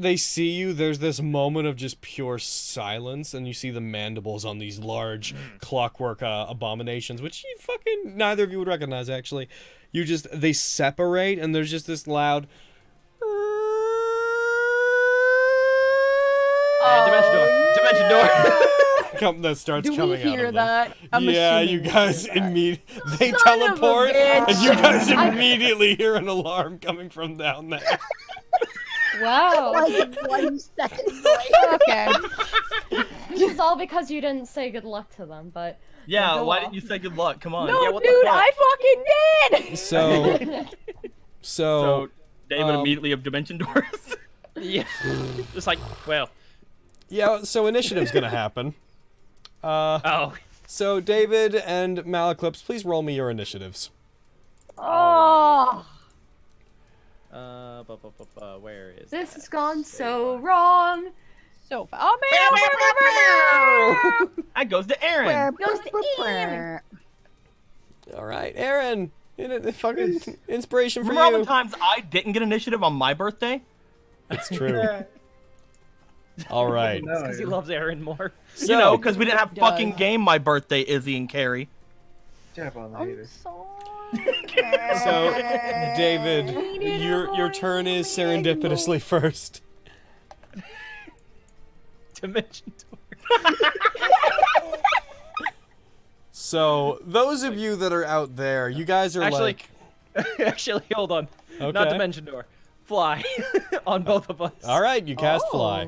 they see you, there's this moment of just pure silence, and you see the mandibles on these large clockwork abominations, which you fucking neither of you would recognize actually. They separate, and there's just this loud. Dimension door. That starts Do coming we hear out of them. that? I'm Yeah, assuming you we guys hear that. immediately they Son of a teleport, bitch. and you guys immediately hear an alarm coming from down there. Wow. Like 1 second later. Okay. This is all because you didn't say good luck to them, but Yeah, go why off. didn't you say good luck? Come on. No, Yeah, what the dude, fuck? I fucking did. So David immediately of dimension doors. Yeah. Just like, well. yeah, so initiative's gonna happen. Oh. So David and Malaclips, please roll me your initiatives. Oh. Where is this has gone so wrong. So far. Oh man. That goes to Aaron. Goes to Aaron. All right, Aaron, fucking inspiration for Remember you. all the times I didn't get initiative on my birthday? It's true. All right. Because he loves Aaron more. You know, because we didn't have He fucking does. game my birthday, Izzy and Carrie. Jab on the I'm hater. sorry. So, David, your turn is serendipitously first. Dimension door. So, those of you that are out there, you guys are Actually, like... actually, hold on. Okay. Not dimension door. Fly on both of us. All right, you cast fly.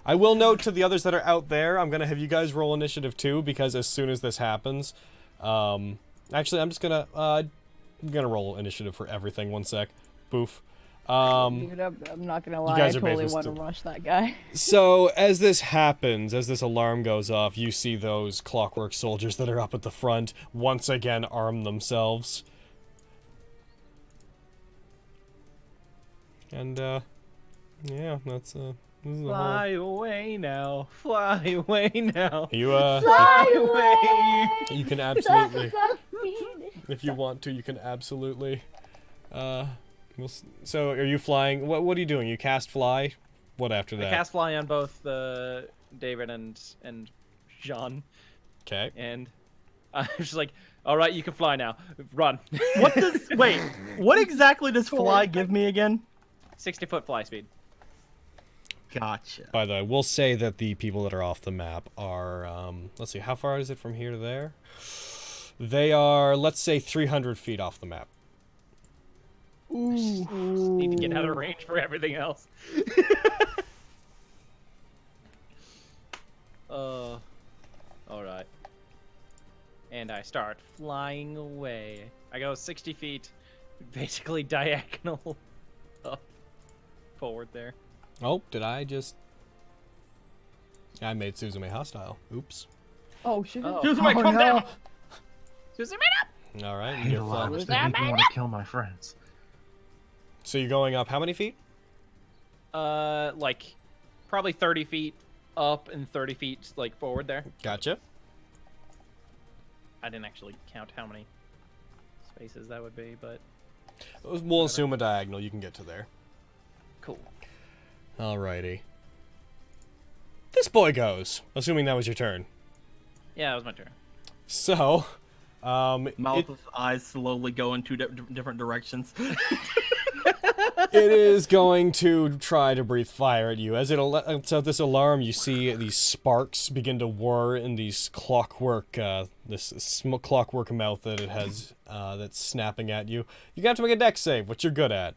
I will note to the others that are out there, I'm going to have you guys roll initiative too, because as soon as this happens... actually, I'm just going to roll initiative for everything. One sec. Boof. Dude, I'm not gonna lie. I guys are totally basically want to rush that guy. So, as this happens, as this alarm goes off, you see those clockwork soldiers that are up at the front once again arm themselves. And, yeah, that's, this is the Fly away now. Fly away now. You, Fly away. You can absolutely, if you want to, you can absolutely, so are you flying? What are you doing? You cast fly? What after that? I cast fly on both David and Jean. Okay. And I was just like, all right, you can fly now. Run. What exactly does fly give me again? 60-foot fly speed. Gotcha. By the way, we'll say that the people that are off the map are, let's see, how far is it from here to there? They are, let's say, 300 feet off the map. Ooh. Need to get out of range for everything else. All right. And I start flying away. I go 60 feet, basically diagonal up forward there. Oh, did I just... I made Suzume hostile. Oops. Oh shit. Suzume, come down! Suzume up! All right, I you hate get alarms. fly. They make me want to kill my friends. So you're going up how many feet? Like, probably 30 feet up and 30 feet, like, forward there. Gotcha. I didn't actually count how many spaces that would be, but... We'll assume a diagonal. You can get to there. Cool. Alrighty. This boy goes. Assuming that was your turn. Yeah, that was my turn. So, Mouth's eyes slowly go in two different directions. it is going to try to breathe fire at you. As it lets out this alarm, you see these sparks begin to whir in these clockwork, clockwork mouth that it has, that's snapping at you. You're gonna have to make a dex save, which you're good at.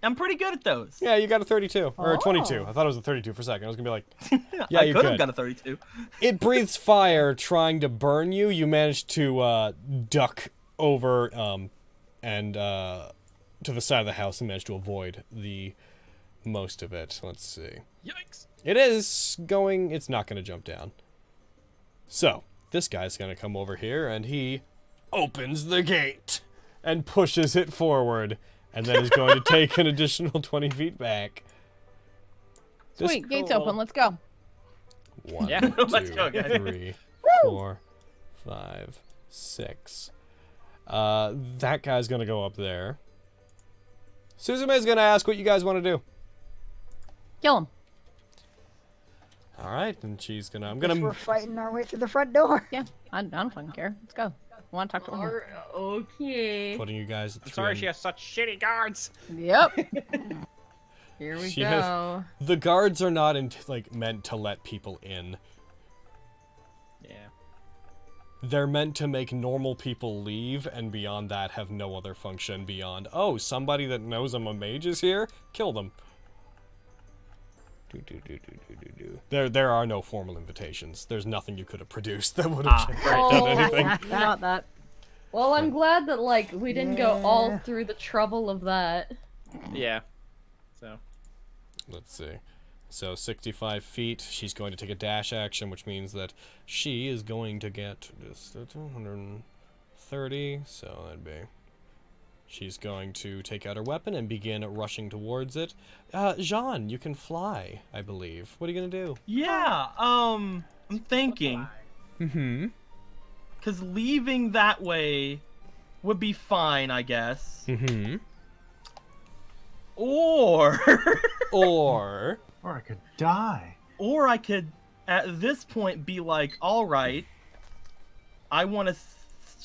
I'm pretty good at those. Yeah, you got a 32. Or a 22. Oh. I thought it was a 32 for a second. I was gonna be like, yeah, I you're could good. have got a 32. It breathes fire, trying to burn you. You manage to duck over and to the side of the house and manage to avoid the most of it. Let's see. Yikes! It is going... It's not going to jump down. So, this guy's going to come over here, and he opens the gate and pushes it forward, and then is going to take an additional 20 feet back. Sweet, gate's open. Let's go. 1, Yeah, 2, let's go, guys. 3, 4, 5, 6. That guy's gonna go up there. Suzume's gonna ask what you guys want to do. Kill him. All right, and she's gonna. I'm Guess gonna. we're fighting our way through the front door. Yeah, I don't fucking care. Let's go. I want to talk to her. Okay. Putting you guys. I'm sorry she has such shitty guards. Yep. Here we She go. has- The guards are not meant to let people in. Yeah. They're meant to make normal people leave, and beyond that have no other function beyond, oh, somebody that knows I'm a mage is here? Kill them. There are no formal invitations. There's nothing you could have produced that would have done anything. Not that. Well, I'm glad that, like, we didn't go all through the trouble of that. Yeah. So. Let's see. So 65 feet, she's going to take a dash action, which means that she is going to get just 130, so that'd be... She's going to take out her weapon and begin rushing towards it. Jean, you can fly, I believe. What are you going to do? Yeah, I'm thinking. Mm-hmm. Because leaving that way would be fine, I guess. Mm-hmm. Or... Or I could die. Or I could, at this point, be like, all right, I want to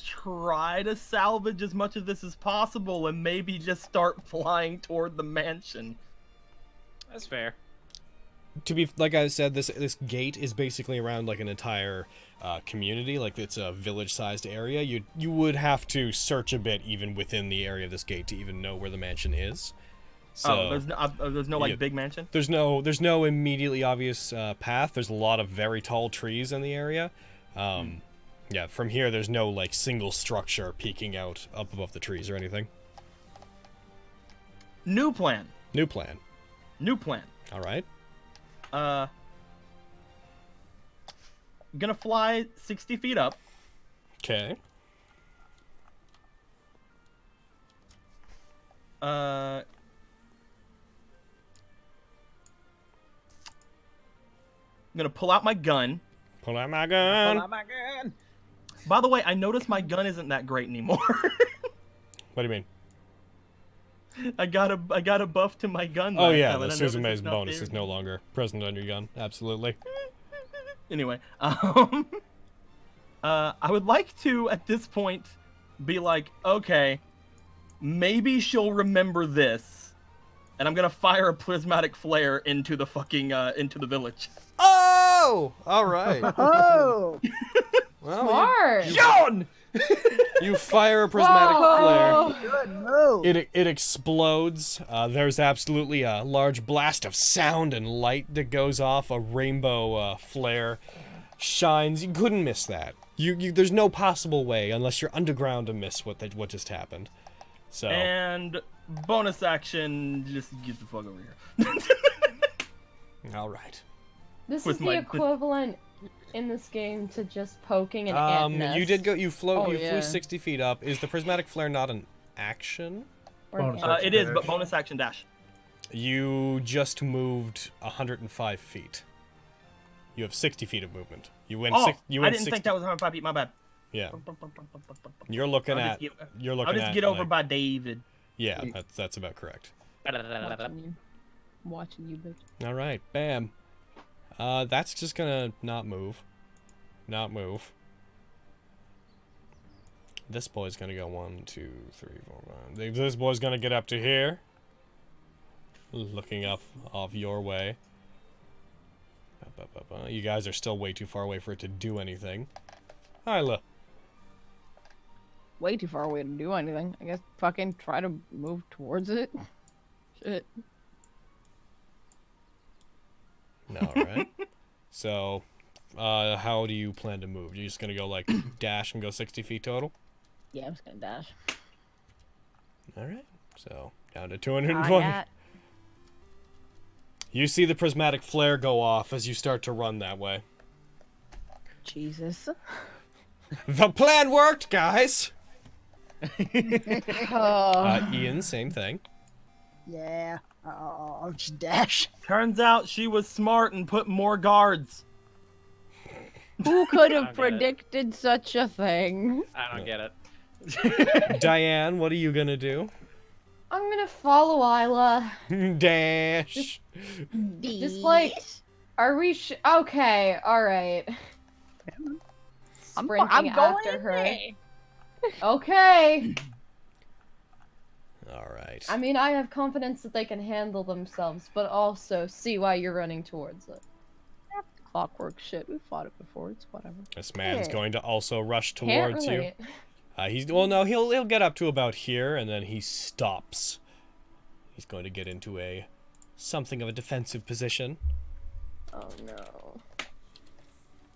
try to salvage as much of this as possible and maybe just start flying toward the mansion. That's fair. To be, like I said, this gate is basically around like an entire community. Like it's a village-sized area. You would have to search a bit even within the area of this gate to even know where the mansion is. So, there's no like big mansion? There's no immediately obvious path. There's a lot of very tall trees in the area. Yeah, from here there's no like single structure peeking out up above the trees or anything. New plan. New plan. All right. Gonna fly 60 feet up. Okay. I'm gonna pull out my gun. Pull out my gun. By the way, I noticed my gun isn't that great anymore. What do you mean? I got a buff to my gun. Oh yeah, the Suzume's bonus is no longer present on your gun. Absolutely. Anyway, I would like to at this point be like, okay, maybe she'll remember this, and I'm gonna fire a prismatic flare into the fucking into the village. Oh, all right. Oh, well, smart. John. You fire a prismatic flare. Good move. It explodes. There's absolutely a large blast of sound and light that goes off. A rainbow flare shines. You couldn't miss that. There's no possible way unless you're underground to miss what just happened. So. And bonus action, just get the fuck over here. All right. This is the equivalent in this game to just poking an ant nest. You did go. You flew yeah. 60 feet up. Is the prismatic flare not an action? It is, but bonus action dash. You just moved 105 feet. You have 60 feet of movement. You went. I didn't 60... think that was 105 feet. My bad. Yeah. You're looking at. I'll just get over by David. Yeah, that's about correct. Watching you, bitch. All right, bam. That's just gonna not move. Not move. This boy's gonna go 1, 2, 3, 4, 5. This boy's gonna get up to here. Looking up off your way. You guys are still way too far away for it to do anything. Hyla. Way too far away to do anything. I guess fucking try to move towards it. Shit. Alright. So, how do you plan to move? You're just gonna go, like, dash and go 60 feet total? Yeah, I'm just gonna dash. Alright. So, down to 220. You see the prismatic flare go off as you start to run that way. Jesus. The plan worked, guys! Oh. Ian, same thing. Yeah. I'll just dash. Turns out she was smart and put more guards. Who could have predicted such a thing? I don't get it. Diane, what are you gonna do? I'm gonna follow Isla. Dash. Just like, are we? Okay, all right. Sprinting I'm going after in her. there. Okay. All right. I mean, I have confidence that they can handle themselves, but also see why you're running towards it. Clockwork shit. We've fought it before. It's whatever. This man's Yeah. going to also rush Can't towards you. relate. He'll get up to about here and then he stops. He's going to get into something of a defensive position. Oh no.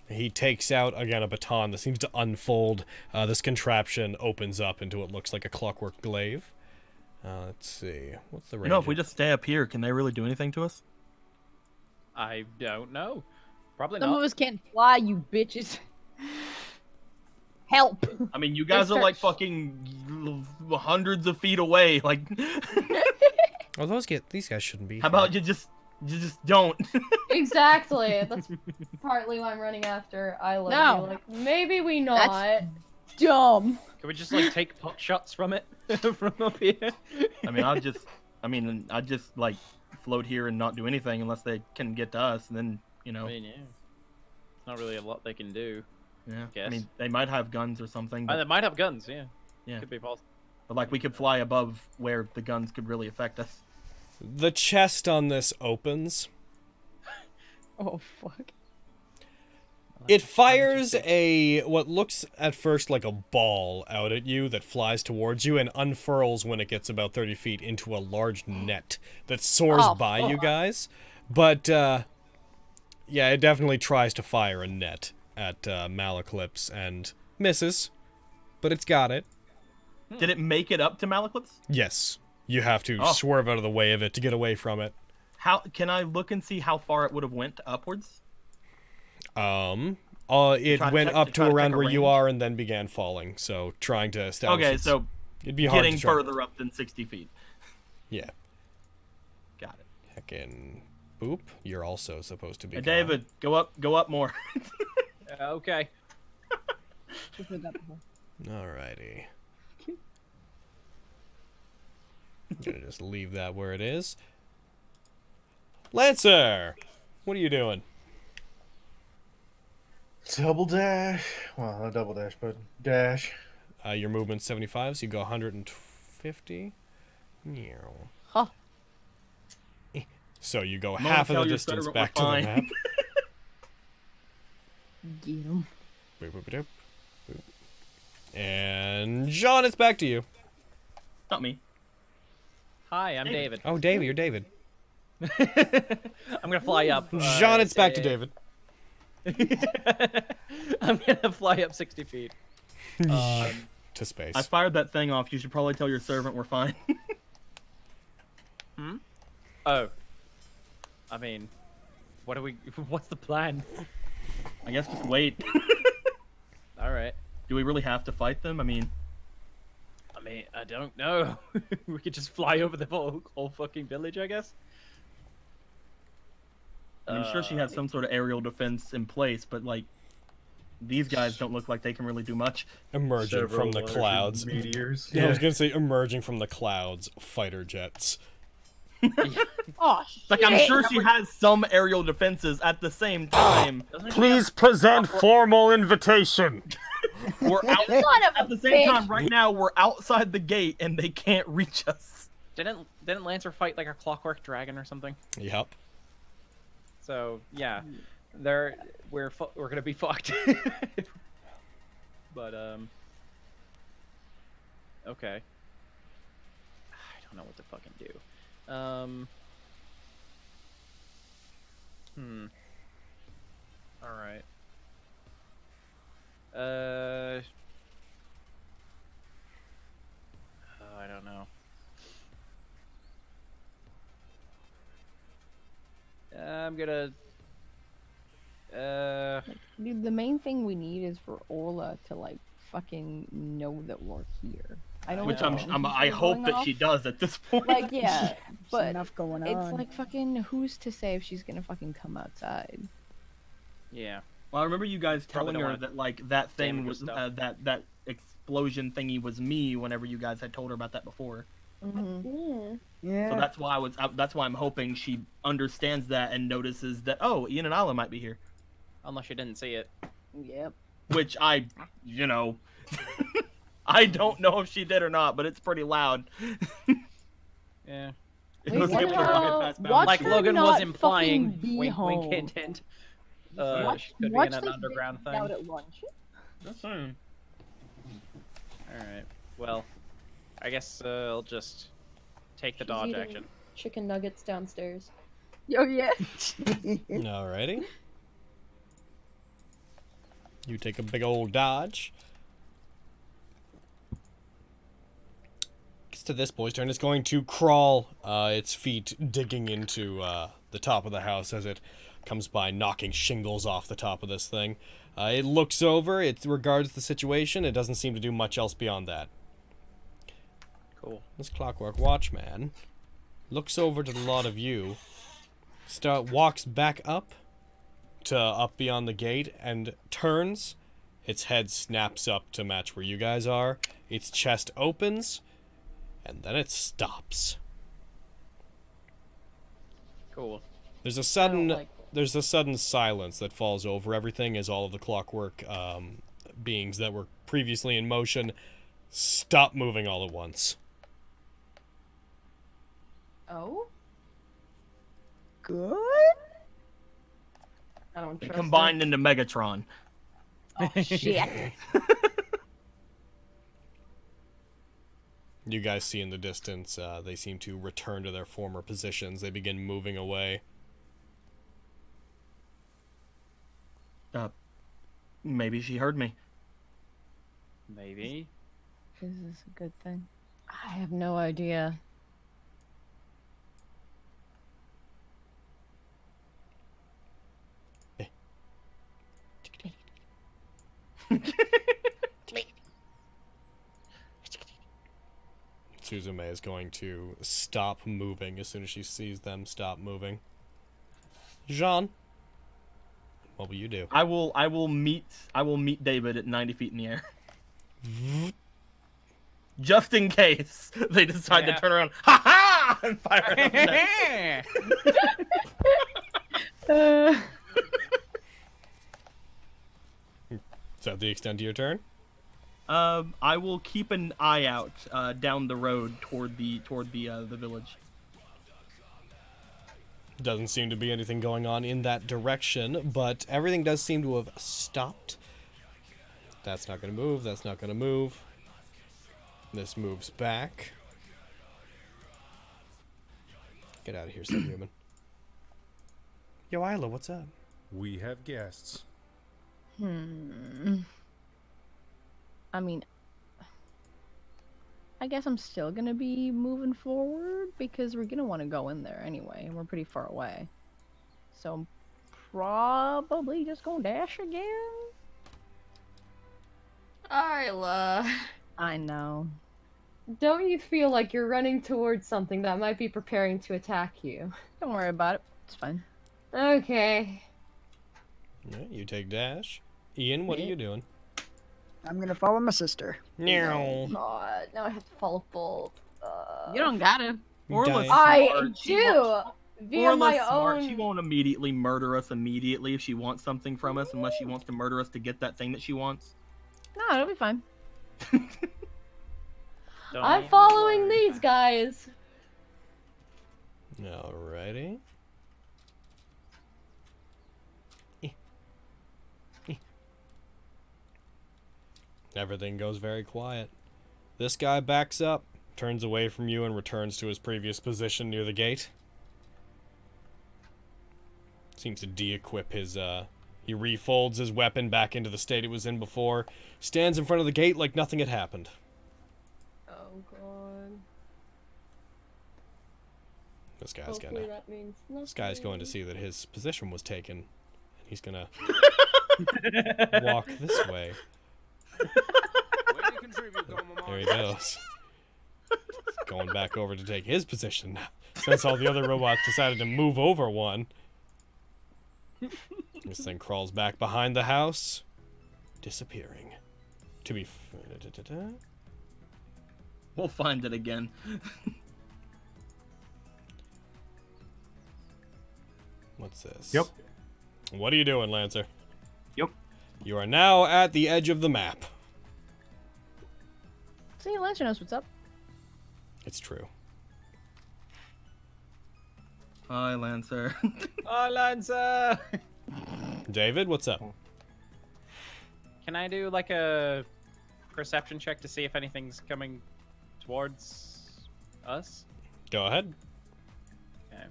He takes out again a baton that seems to unfold. This contraption opens up into what looks like a clockwork glaive. Let's see. What's the range? You know, if we just stay up here, can they really do anything to us? I don't know. Probably Some not. of us can't fly, you bitches. Help! I mean, you guys are like fucking hundreds of feet away. Like, oh, these guys shouldn't be. How about you just don't? Exactly. That's partly why I'm running after Isla. No. Like, maybe we not. That's dumb. Can we just like take pot shots from it from up here? I mean, I'd just like float here and not do anything unless they can get to us, and then you know. I mean, yeah. It's not really a lot they can do. Yeah. Guess. I mean, they might have guns or something. They might have guns. Yeah. Yeah. Could be possible. But like, we could fly above where the guns could really affect us. The chest on this opens. Oh fuck. It fires what looks at first like a ball out at you that flies towards you and unfurls when it gets about 30 feet into a large net that soars by you guys. But, yeah, it definitely tries to fire a net at Malaclips and misses, but it's got it. Did it make it up to Malaclips? Yes. You have to swerve out of the way of it to get away from it. How can I look and see how far it would have went upwards? It went up to around where you are and then began falling. So trying to establish. Okay, so it'd be hard getting to try. further up than 60 feet. Yeah. Got it. Heckin' boop. You're also supposed to be. Hey, David, go up more. Okay. Alrighty. I'm gonna just leave that where it is. Lancer, what are you doing? Double dash. Well, not double dash, but dash. Your movement's 75, so you go 150. Huh. So you go half of the distance back to the map. Get him. Boop, boop, boop, boop. And John, it's back to you. Not me. Hi, I'm David. Oh, David, you're David. I'm gonna fly up. John, it's back to David. I'm gonna fly up 60 feet. To space. I fired that thing off. You should probably tell your servant we're fine. Oh. I mean, what's the plan? I guess just wait. Alright. Do we really have to fight them? I mean, I don't know. We could just fly over the whole fucking village, I guess. I'm sure she has some sort of aerial defense in place, but like, these guys don't look like they can really do much. Emerging from the clouds. Meteors. Yeah, I was gonna say emerging from the clouds, fighter jets. Oh, like, I'm sure she has some aerial defenses at the same time. Please present formal invitation. We're out at the same time. Right now, we're outside the gate, and they can't reach us. Didn't Lancer fight like a clockwork dragon or something? Yep. So yeah, we're gonna be fucked. But okay. I don't know what to fucking do. All right. I don't know. I'm gonna. Dude, the main thing we need is for Orla to like fucking know that we're here. I don't Which know. I hope that she does at this point. Like, yeah, but enough going on. it's like fucking who's to say if she's gonna fucking come outside? Yeah. Well, I remember you guys Probably telling don't her wanna that like that thing damage was her stuff. that explosion thingy was me. Whenever you guys had told her about that before. Mm-hmm. Yeah. So that's why that's why I'm hoping she understands that and notices that, oh, Ian and Isla might be here. Unless you didn't see it. Yep. Which I don't know if she did or not, but it's pretty loud. Yeah. It Wait, was what able to about- run past watch Like her Logan not was fucking implying, be wink, wink, home. hint, hint. Watch, She could watch be in an this underground baby thing. out at lunch. Alright. Well, I guess I'll just take the She's dodge eating action. chicken nuggets downstairs. Yo, yeah. Alrighty. You take a big old dodge. Gets to this boy's turn. It's going to crawl, its feet digging into the top of the house as it comes by, knocking shingles off the top of this thing. It looks over, it regards the situation, it doesn't seem to do much else beyond that. Cool. This Clockwork Watchman looks over to the lot of you, walks back up to up beyond the gate, and turns. Its head snaps up to match where you guys are. Its chest opens, and then it stops. Cool. There's a sudden silence that falls over everything as all of the Clockwork beings that were previously in motion stop moving all at once. Oh? Good? I don't trust Combined into Megatron. Oh, shit. You guys see in the distance, they seem to return to their former positions. They begin moving away. Maybe she heard me. Maybe. Is this a good thing? I have no idea. Suzume is going to stop moving as soon as she sees them stop moving. Jean, what will you do? I will meet David at 90 feet in the air. Just in case they decide to turn around, ha ha, and fire at them. Is that the extent of your turn? I will keep an eye out down the road toward the village. Doesn't seem to be anything going on in that direction, but everything does seem to have stopped. That's not going to move. That's not going to move. This moves back. Get out of here, subhuman. Yo, Isla, what's up? We have guests. I mean, I guess I'm still gonna be moving forward because we're gonna want to go in there anyway, and we're pretty far away. So I'm probably just gonna dash again. Isla. I know. Don't you feel like you're running towards something that might be preparing to attack you? Don't worry about it. It's fine. Okay. Alright, you take dash. Ian, what are you doing? I'm gonna follow my sister. No. God, now I have to follow both. You don't gotta. Orla's I smart. do! Via Orla's my smart. own... She won't immediately murder us immediately if she wants something from us, unless she wants to murder us to get that thing that she wants. No, it'll be fine. I'm following these guys. Alrighty. Everything goes very quiet. This guy backs up, turns away from you, and returns to his previous position near the gate. Seems to de-equip his, he refolds his weapon back into the state it was in before, stands in front of the gate like nothing had happened. Oh god. This guy's Hopefully that means nothing. This guy's going to see that his position was taken, and he's gonna walk this way. There he goes. Going back over to take his position now, since all the other robots decided to move over one. This thing crawls back behind the house, disappearing. To be We'll find it again. What's this? Yep. What are you doing, Lancer? Yep. You are now at the edge of the map. See, Lancer knows what's up. It's true. Hi, Lancer. Oh, Lancer! David, what's up? Can I do like a perception check to see if anything's coming towards us? Go ahead. Okay.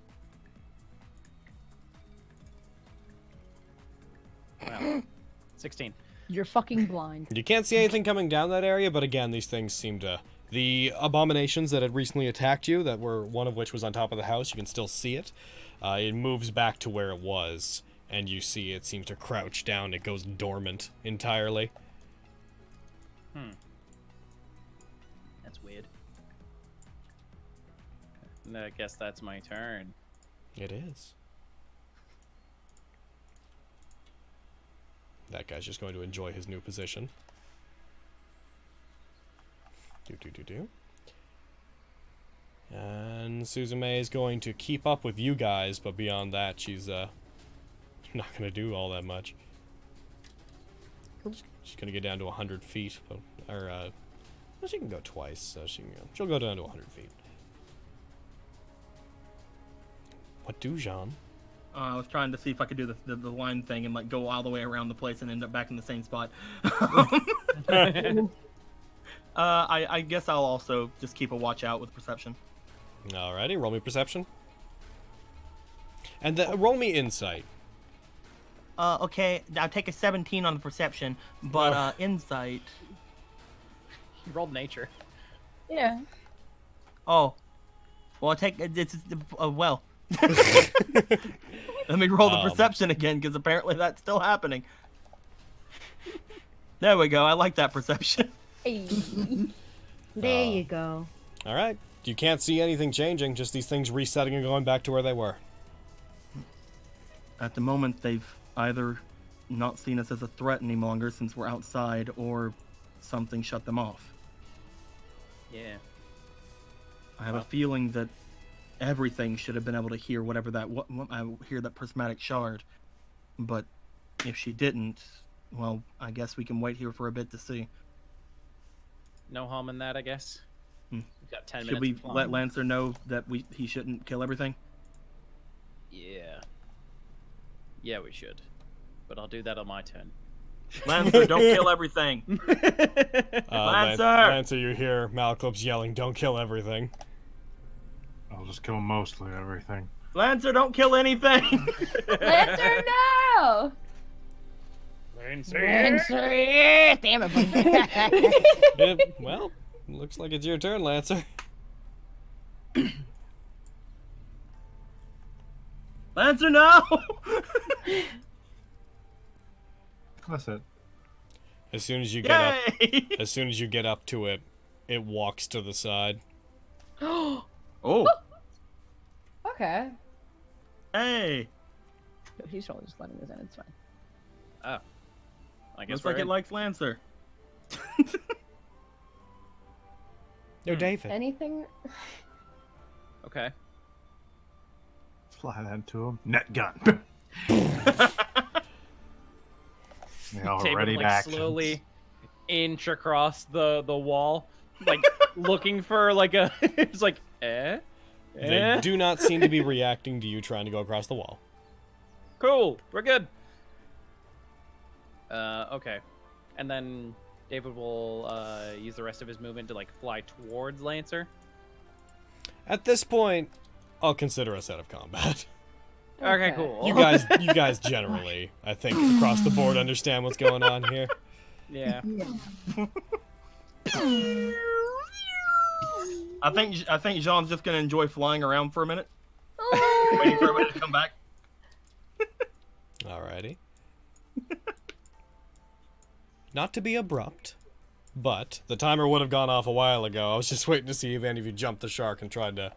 Well, 16. You're fucking blind. You can't see anything coming down that area, but again, these things seem to... The abominations that had recently attacked you, that were one of which was on top of the house, you can still see it. It moves back to where it was, and you see it seems to crouch down. It goes dormant entirely. That's weird. I guess that's my turn. It is. That guy's just going to enjoy his new position. And Suzume is going to keep up with you guys, but beyond that, she's not going to do all that much. She's going to get down to 100 feet, but, well, she can go twice, so she'll go down to 100 feet. What do, Jean? I was trying to see if I could do the line thing and like go all the way around the place and end up back in the same spot. I guess I'll also just keep a watch out with perception. Alrighty, roll me perception. And roll me insight. Okay, I'll take a 17 on the perception, but insight. You rolled nature. Yeah. Oh, well, it's well. Let me roll the perception again, because apparently that's still happening. There we go. I like that perception. Hey. There you go. All right. You can't see anything changing, just these things resetting and going back to where they were. At the moment, they've either not seen us as a threat any longer since we're outside, or something shut them off. Yeah. I have a feeling that everything should have been able to hear whatever that hear that prismatic shard, but if she didn't, well, I guess we can wait here for a bit to see. No harm in that, I guess. We've got 10 Should minutes. we let Lancer know that he shouldn't kill everything? Yeah. Yeah, we should. But I'll do that on my turn. Lancer, don't kill everything. Lancer! Lancer, you hear Malclips yelling, "Don't kill everything." I'll just kill mostly everything. Lancer, don't kill anything. Lancer, no! Lancer, damn it. Well, looks like it's your turn, Lancer. Lancer, no! That's it. As soon as you get up, as soon as you get up to it, it walks to the side. Oh. Okay. Hey. He's probably just letting us in. It's fine. Oh. I guess Looks like it likes Lancer. Yo, David. Anything? Okay. Fly that to him. Net gun. They all David, ready to like, action. slowly inch across the wall, like looking for like a. It's like, They do not seem to be reacting to you trying to go across the wall. Cool, we're good. Okay, and then David will use the rest of his movement to like fly towards Lancer. At this point, I'll consider us out of combat. Okay, cool. You guys generally, I think, across the board understand what's going on here. Yeah. I think Jean's just gonna enjoy flying around for a minute, waiting for everybody to come back. Alrighty. Not to be abrupt, but the timer would have gone off a while ago. I was just waiting to see if any of you jumped the shark and tried to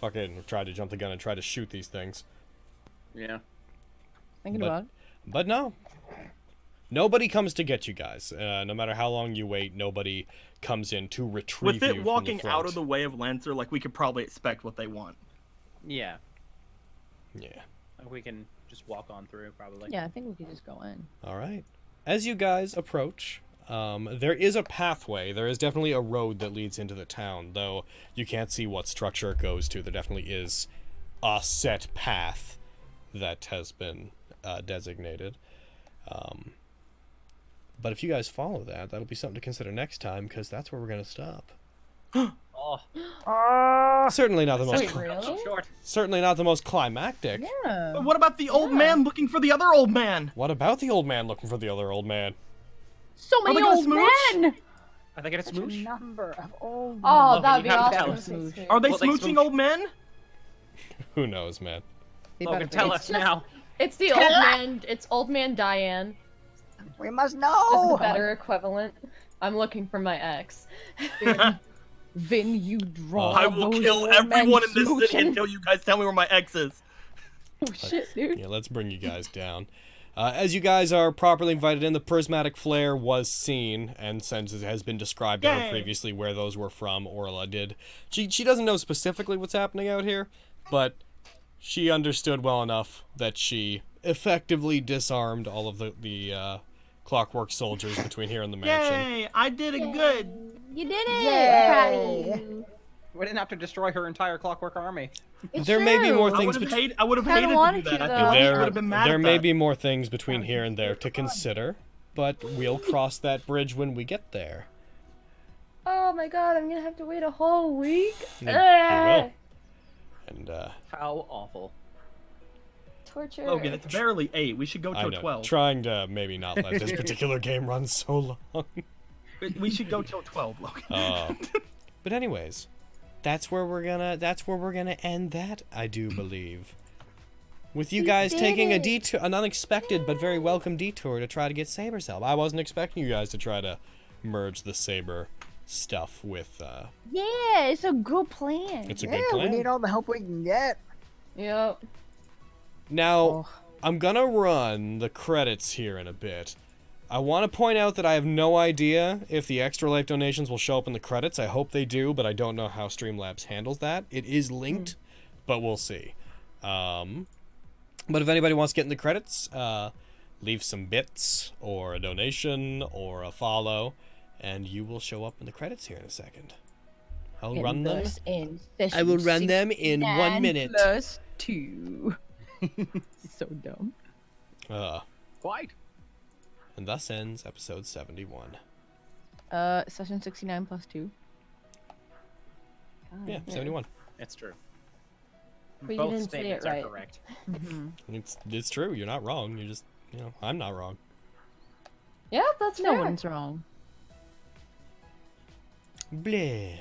jump the gun and try to shoot these things. Yeah. Thinking about it. But no. Nobody comes to get you guys. No matter how long you wait, nobody comes in to retrieve With you it from walking the out flight. of the way of Lancer, like, we could probably expect what they want. Yeah. Yeah. We can just walk on through, probably. Yeah, I think we could just go in. All right. As you guys approach, there is a pathway. There is definitely a road that leads into the town, though you can't see what structure it goes to. There definitely is a set path that has been designated. But if you guys follow that, that'll be something to consider next time, because that's where we're going to stop. Certainly not the most. Certainly not the most climactic. Yeah. But what about the old man looking for the other old man? What about the old man looking for the other old man? So many old men. Are they gonna smooch? Number of old. Oh, that'd be you have to awesome. tell us. Are they Will they smooching smooch? old men? Who knows, man? Logan, tell us now. It's the old man. It's old man Diane. We must This is know. the better equivalent. I'm looking for my ex. Then you draw. I will those kill old everyone men in this city smooching. until you guys tell me where my ex is. Oh shit, dude. Yeah, let's bring you guys down. As you guys are properly invited in, the prismatic flare was seen, and since it has been described to her Yay. previously where those were from, Orla did. She doesn't know specifically what's happening out here, but she understood well enough that she effectively disarmed all of the Clockwork soldiers between here and the mansion. Yay! I did it good. You did it. Yay. I'm proud of you. We didn't have to destroy her entire Clockwork army. It's There may be true. more I things. would have hated to Kinda do wanted that. to, I though. feel like you would There, have been mad there at may that. be more things between here and there to consider, but we'll cross that bridge when we get there. Oh my god, I'm gonna have to wait a whole week. You will. And How awful. Torture. Logan, it's barely 8. We should go I till know, 12. trying to maybe not let this particular game run so long. We should go till 12, Logan. But anyways, that's where we're gonna end that, I do believe. With you guys taking a detour, an unexpected but very welcome detour to try to get Saber's help. I wasn't expecting you guys to try to merge the Saber stuff with Yeah, it's a good plan. it's a Yeah, good plan. we need all the help we can get. Yep. Now, I'm gonna run the credits here in a bit. I want to point out that I have no idea if the Extra Life donations will show up in the credits. I hope they do, but I don't know how Streamlabs handles that. It is linked, but we'll see. But if anybody wants to get in the credits, leave some bits, or a donation, or a follow, and you will show up in the credits here in a second. I'll run them. I will run them in 1 minute. Plus 2. So dumb. Quite. And thus ends episode 71. Session 69 plus 2. God, Yeah, 71. It's true. But you Both didn't say statements it are right. correct. It's true. You're not wrong. You're just, I'm not wrong. Yeah, that's No fair. one's wrong. Bleh.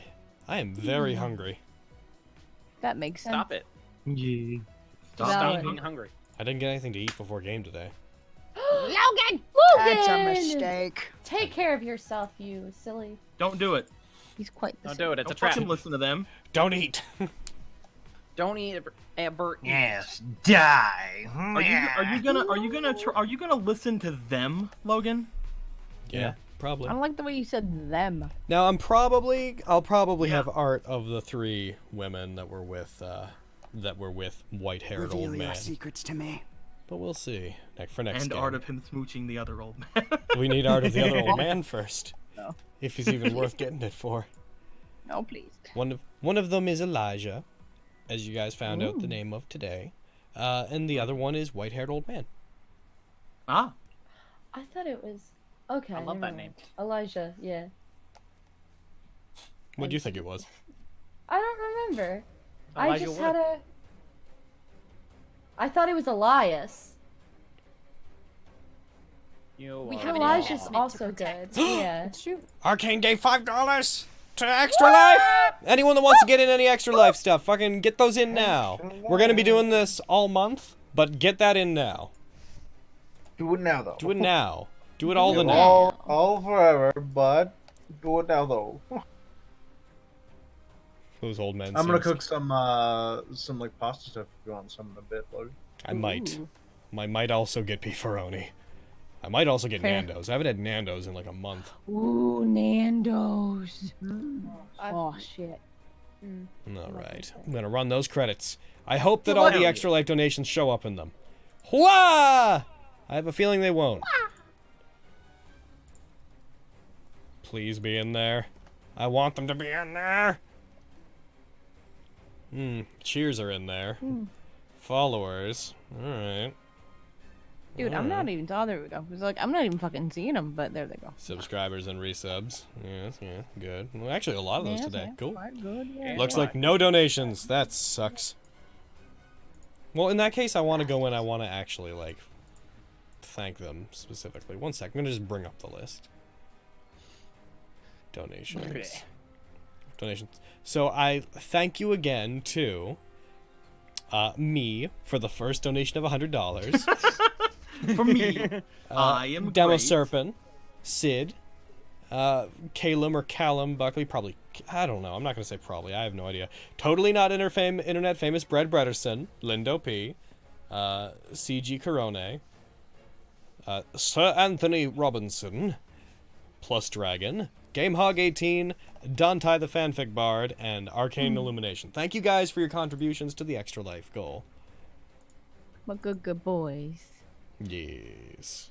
I am very hungry. That makes sense. Stop it. Yeah. Stop Valid. being hungry. I didn't get anything to eat before game today. Logan! That's a Logan! mistake. Take care of yourself, you silly. Don't do it. He's quite the Don't do it. It's a Don't trap. fucking listen to them. Don't eat. Don't eat Ever. Yes, die. Are you gonna listen to them, Logan? Yeah, probably. I don't like the way you said them. Now I'll probably have art of the 3 women that were with white-haired old Reveal your man. secrets to me. But we'll see for next And game. art of him smooching the other old man. We need art of the other old man first. No. If he's even worth getting it for. No, please. One of them is Elijah, as you guys found out the name of today, and the other one is white-haired old man. Ah. I thought it was... Okay, I love never that mind. name. Elijah, yeah. What do you think it was? I don't remember. I Elijah just Wood. had a... I thought it was Elias. You And are Elijah's wrong. also good. Yeah. It's true. Arcane gave $5 to Extra Life. Anyone that wants to get in any Extra Life stuff, fucking get those in now. We're gonna be doing this all month, but get that in now. Do it now, though. Do it now. Do it all the now. All forever, but do it now, though. Those old men. I'm gonna seems- cook some like pasta stuff if you want some in a bit, Logan. I might. I might also get beefaroni. I might also get Fair. Nando's. I haven't had Nando's in like a month. Ooh, Nando's. Oh shit. All right, I'm gonna run those credits. I hope that all the Extra Life donations show up in them. Hwah! I have a feeling they won't. Please be in there. I want them to be in there. Cheers are in there. Followers. All right. Dude, I'm not even. Oh, there we go. It's like I'm not even fucking seeing them, but there they go. Subscribers and resubs. Yes, yeah, good. Well, actually, a lot of those today. Cool. Quite good. Yeah, Looks like no donations. That sucks. Well, in that case, I want to go in. I want to actually, like, thank them specifically. One sec. I'm going to just bring up the list. Donations. Donations. So I thank you again to me for the first donation of $100. For me, I am Demo great. Serpent, Sid, Calum or Callum Buckley, probably, I don't know, I'm not going to say probably, I have no idea. Totally not internet famous Brad Brederson, Lindo P, CG Corone, Sir Anthony Robinson, Plus Dragon, GameHog18, Dante the Fanfic Bard, and Arcane Illumination. Thank you guys for your contributions to the Extra Life goal. My good boys. Yes.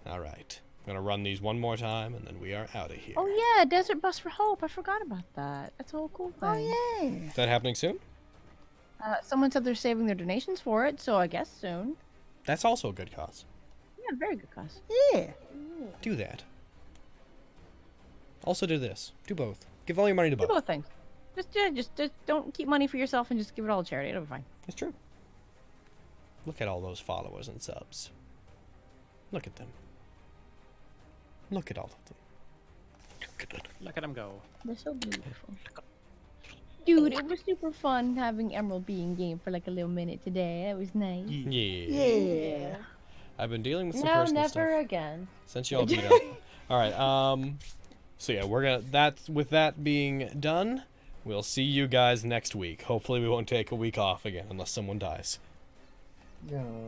Alright. I'm gonna run these one more time, and then we are out of here. Oh yeah, Desert Bus for Hope. I forgot about that. That's a whole cool thing. Oh yeah. Is that happening soon? Someone said they're saving their donations for it, so I guess soon. That's also a good cause. Yeah, very good cause. Yeah. Do that. Also do this. Do both. Give all your money to Do both. both things. Just don't keep money for yourself and just give it all to charity. It'll be fine. It's true. Look at all those followers and subs. Look at them. Look at all of them. Look at him go. They're so beautiful. Dude, it was super fun having Emerald be in game for like a little minute today. That was nice. Yeah. Yeah. I've been dealing with some No, personal never stuff again. since y'all beat up. All right. So yeah, we're gonna. With that being done, we'll see you guys next week. Hopefully, we won't take a week off again unless someone dies.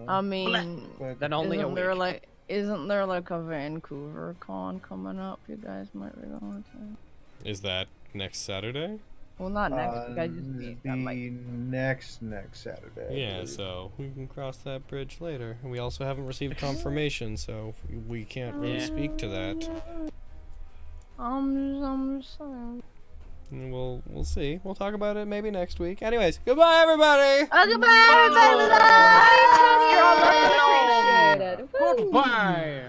I mean, Then only a week. Isn't there like a Vancouver con coming up? You guys might be going to. Is that next Saturday? Well, not next. You guys just The that might. next Saturday. I Yeah, believe. so we can cross that bridge later. We also haven't received confirmation, so we can't really speak to that. I'm sorry. And we'll see. We'll talk about it maybe next week. Anyways, goodbye everybody. Goodbye, everybody. You're all much appreciated. Woo. Goodbye.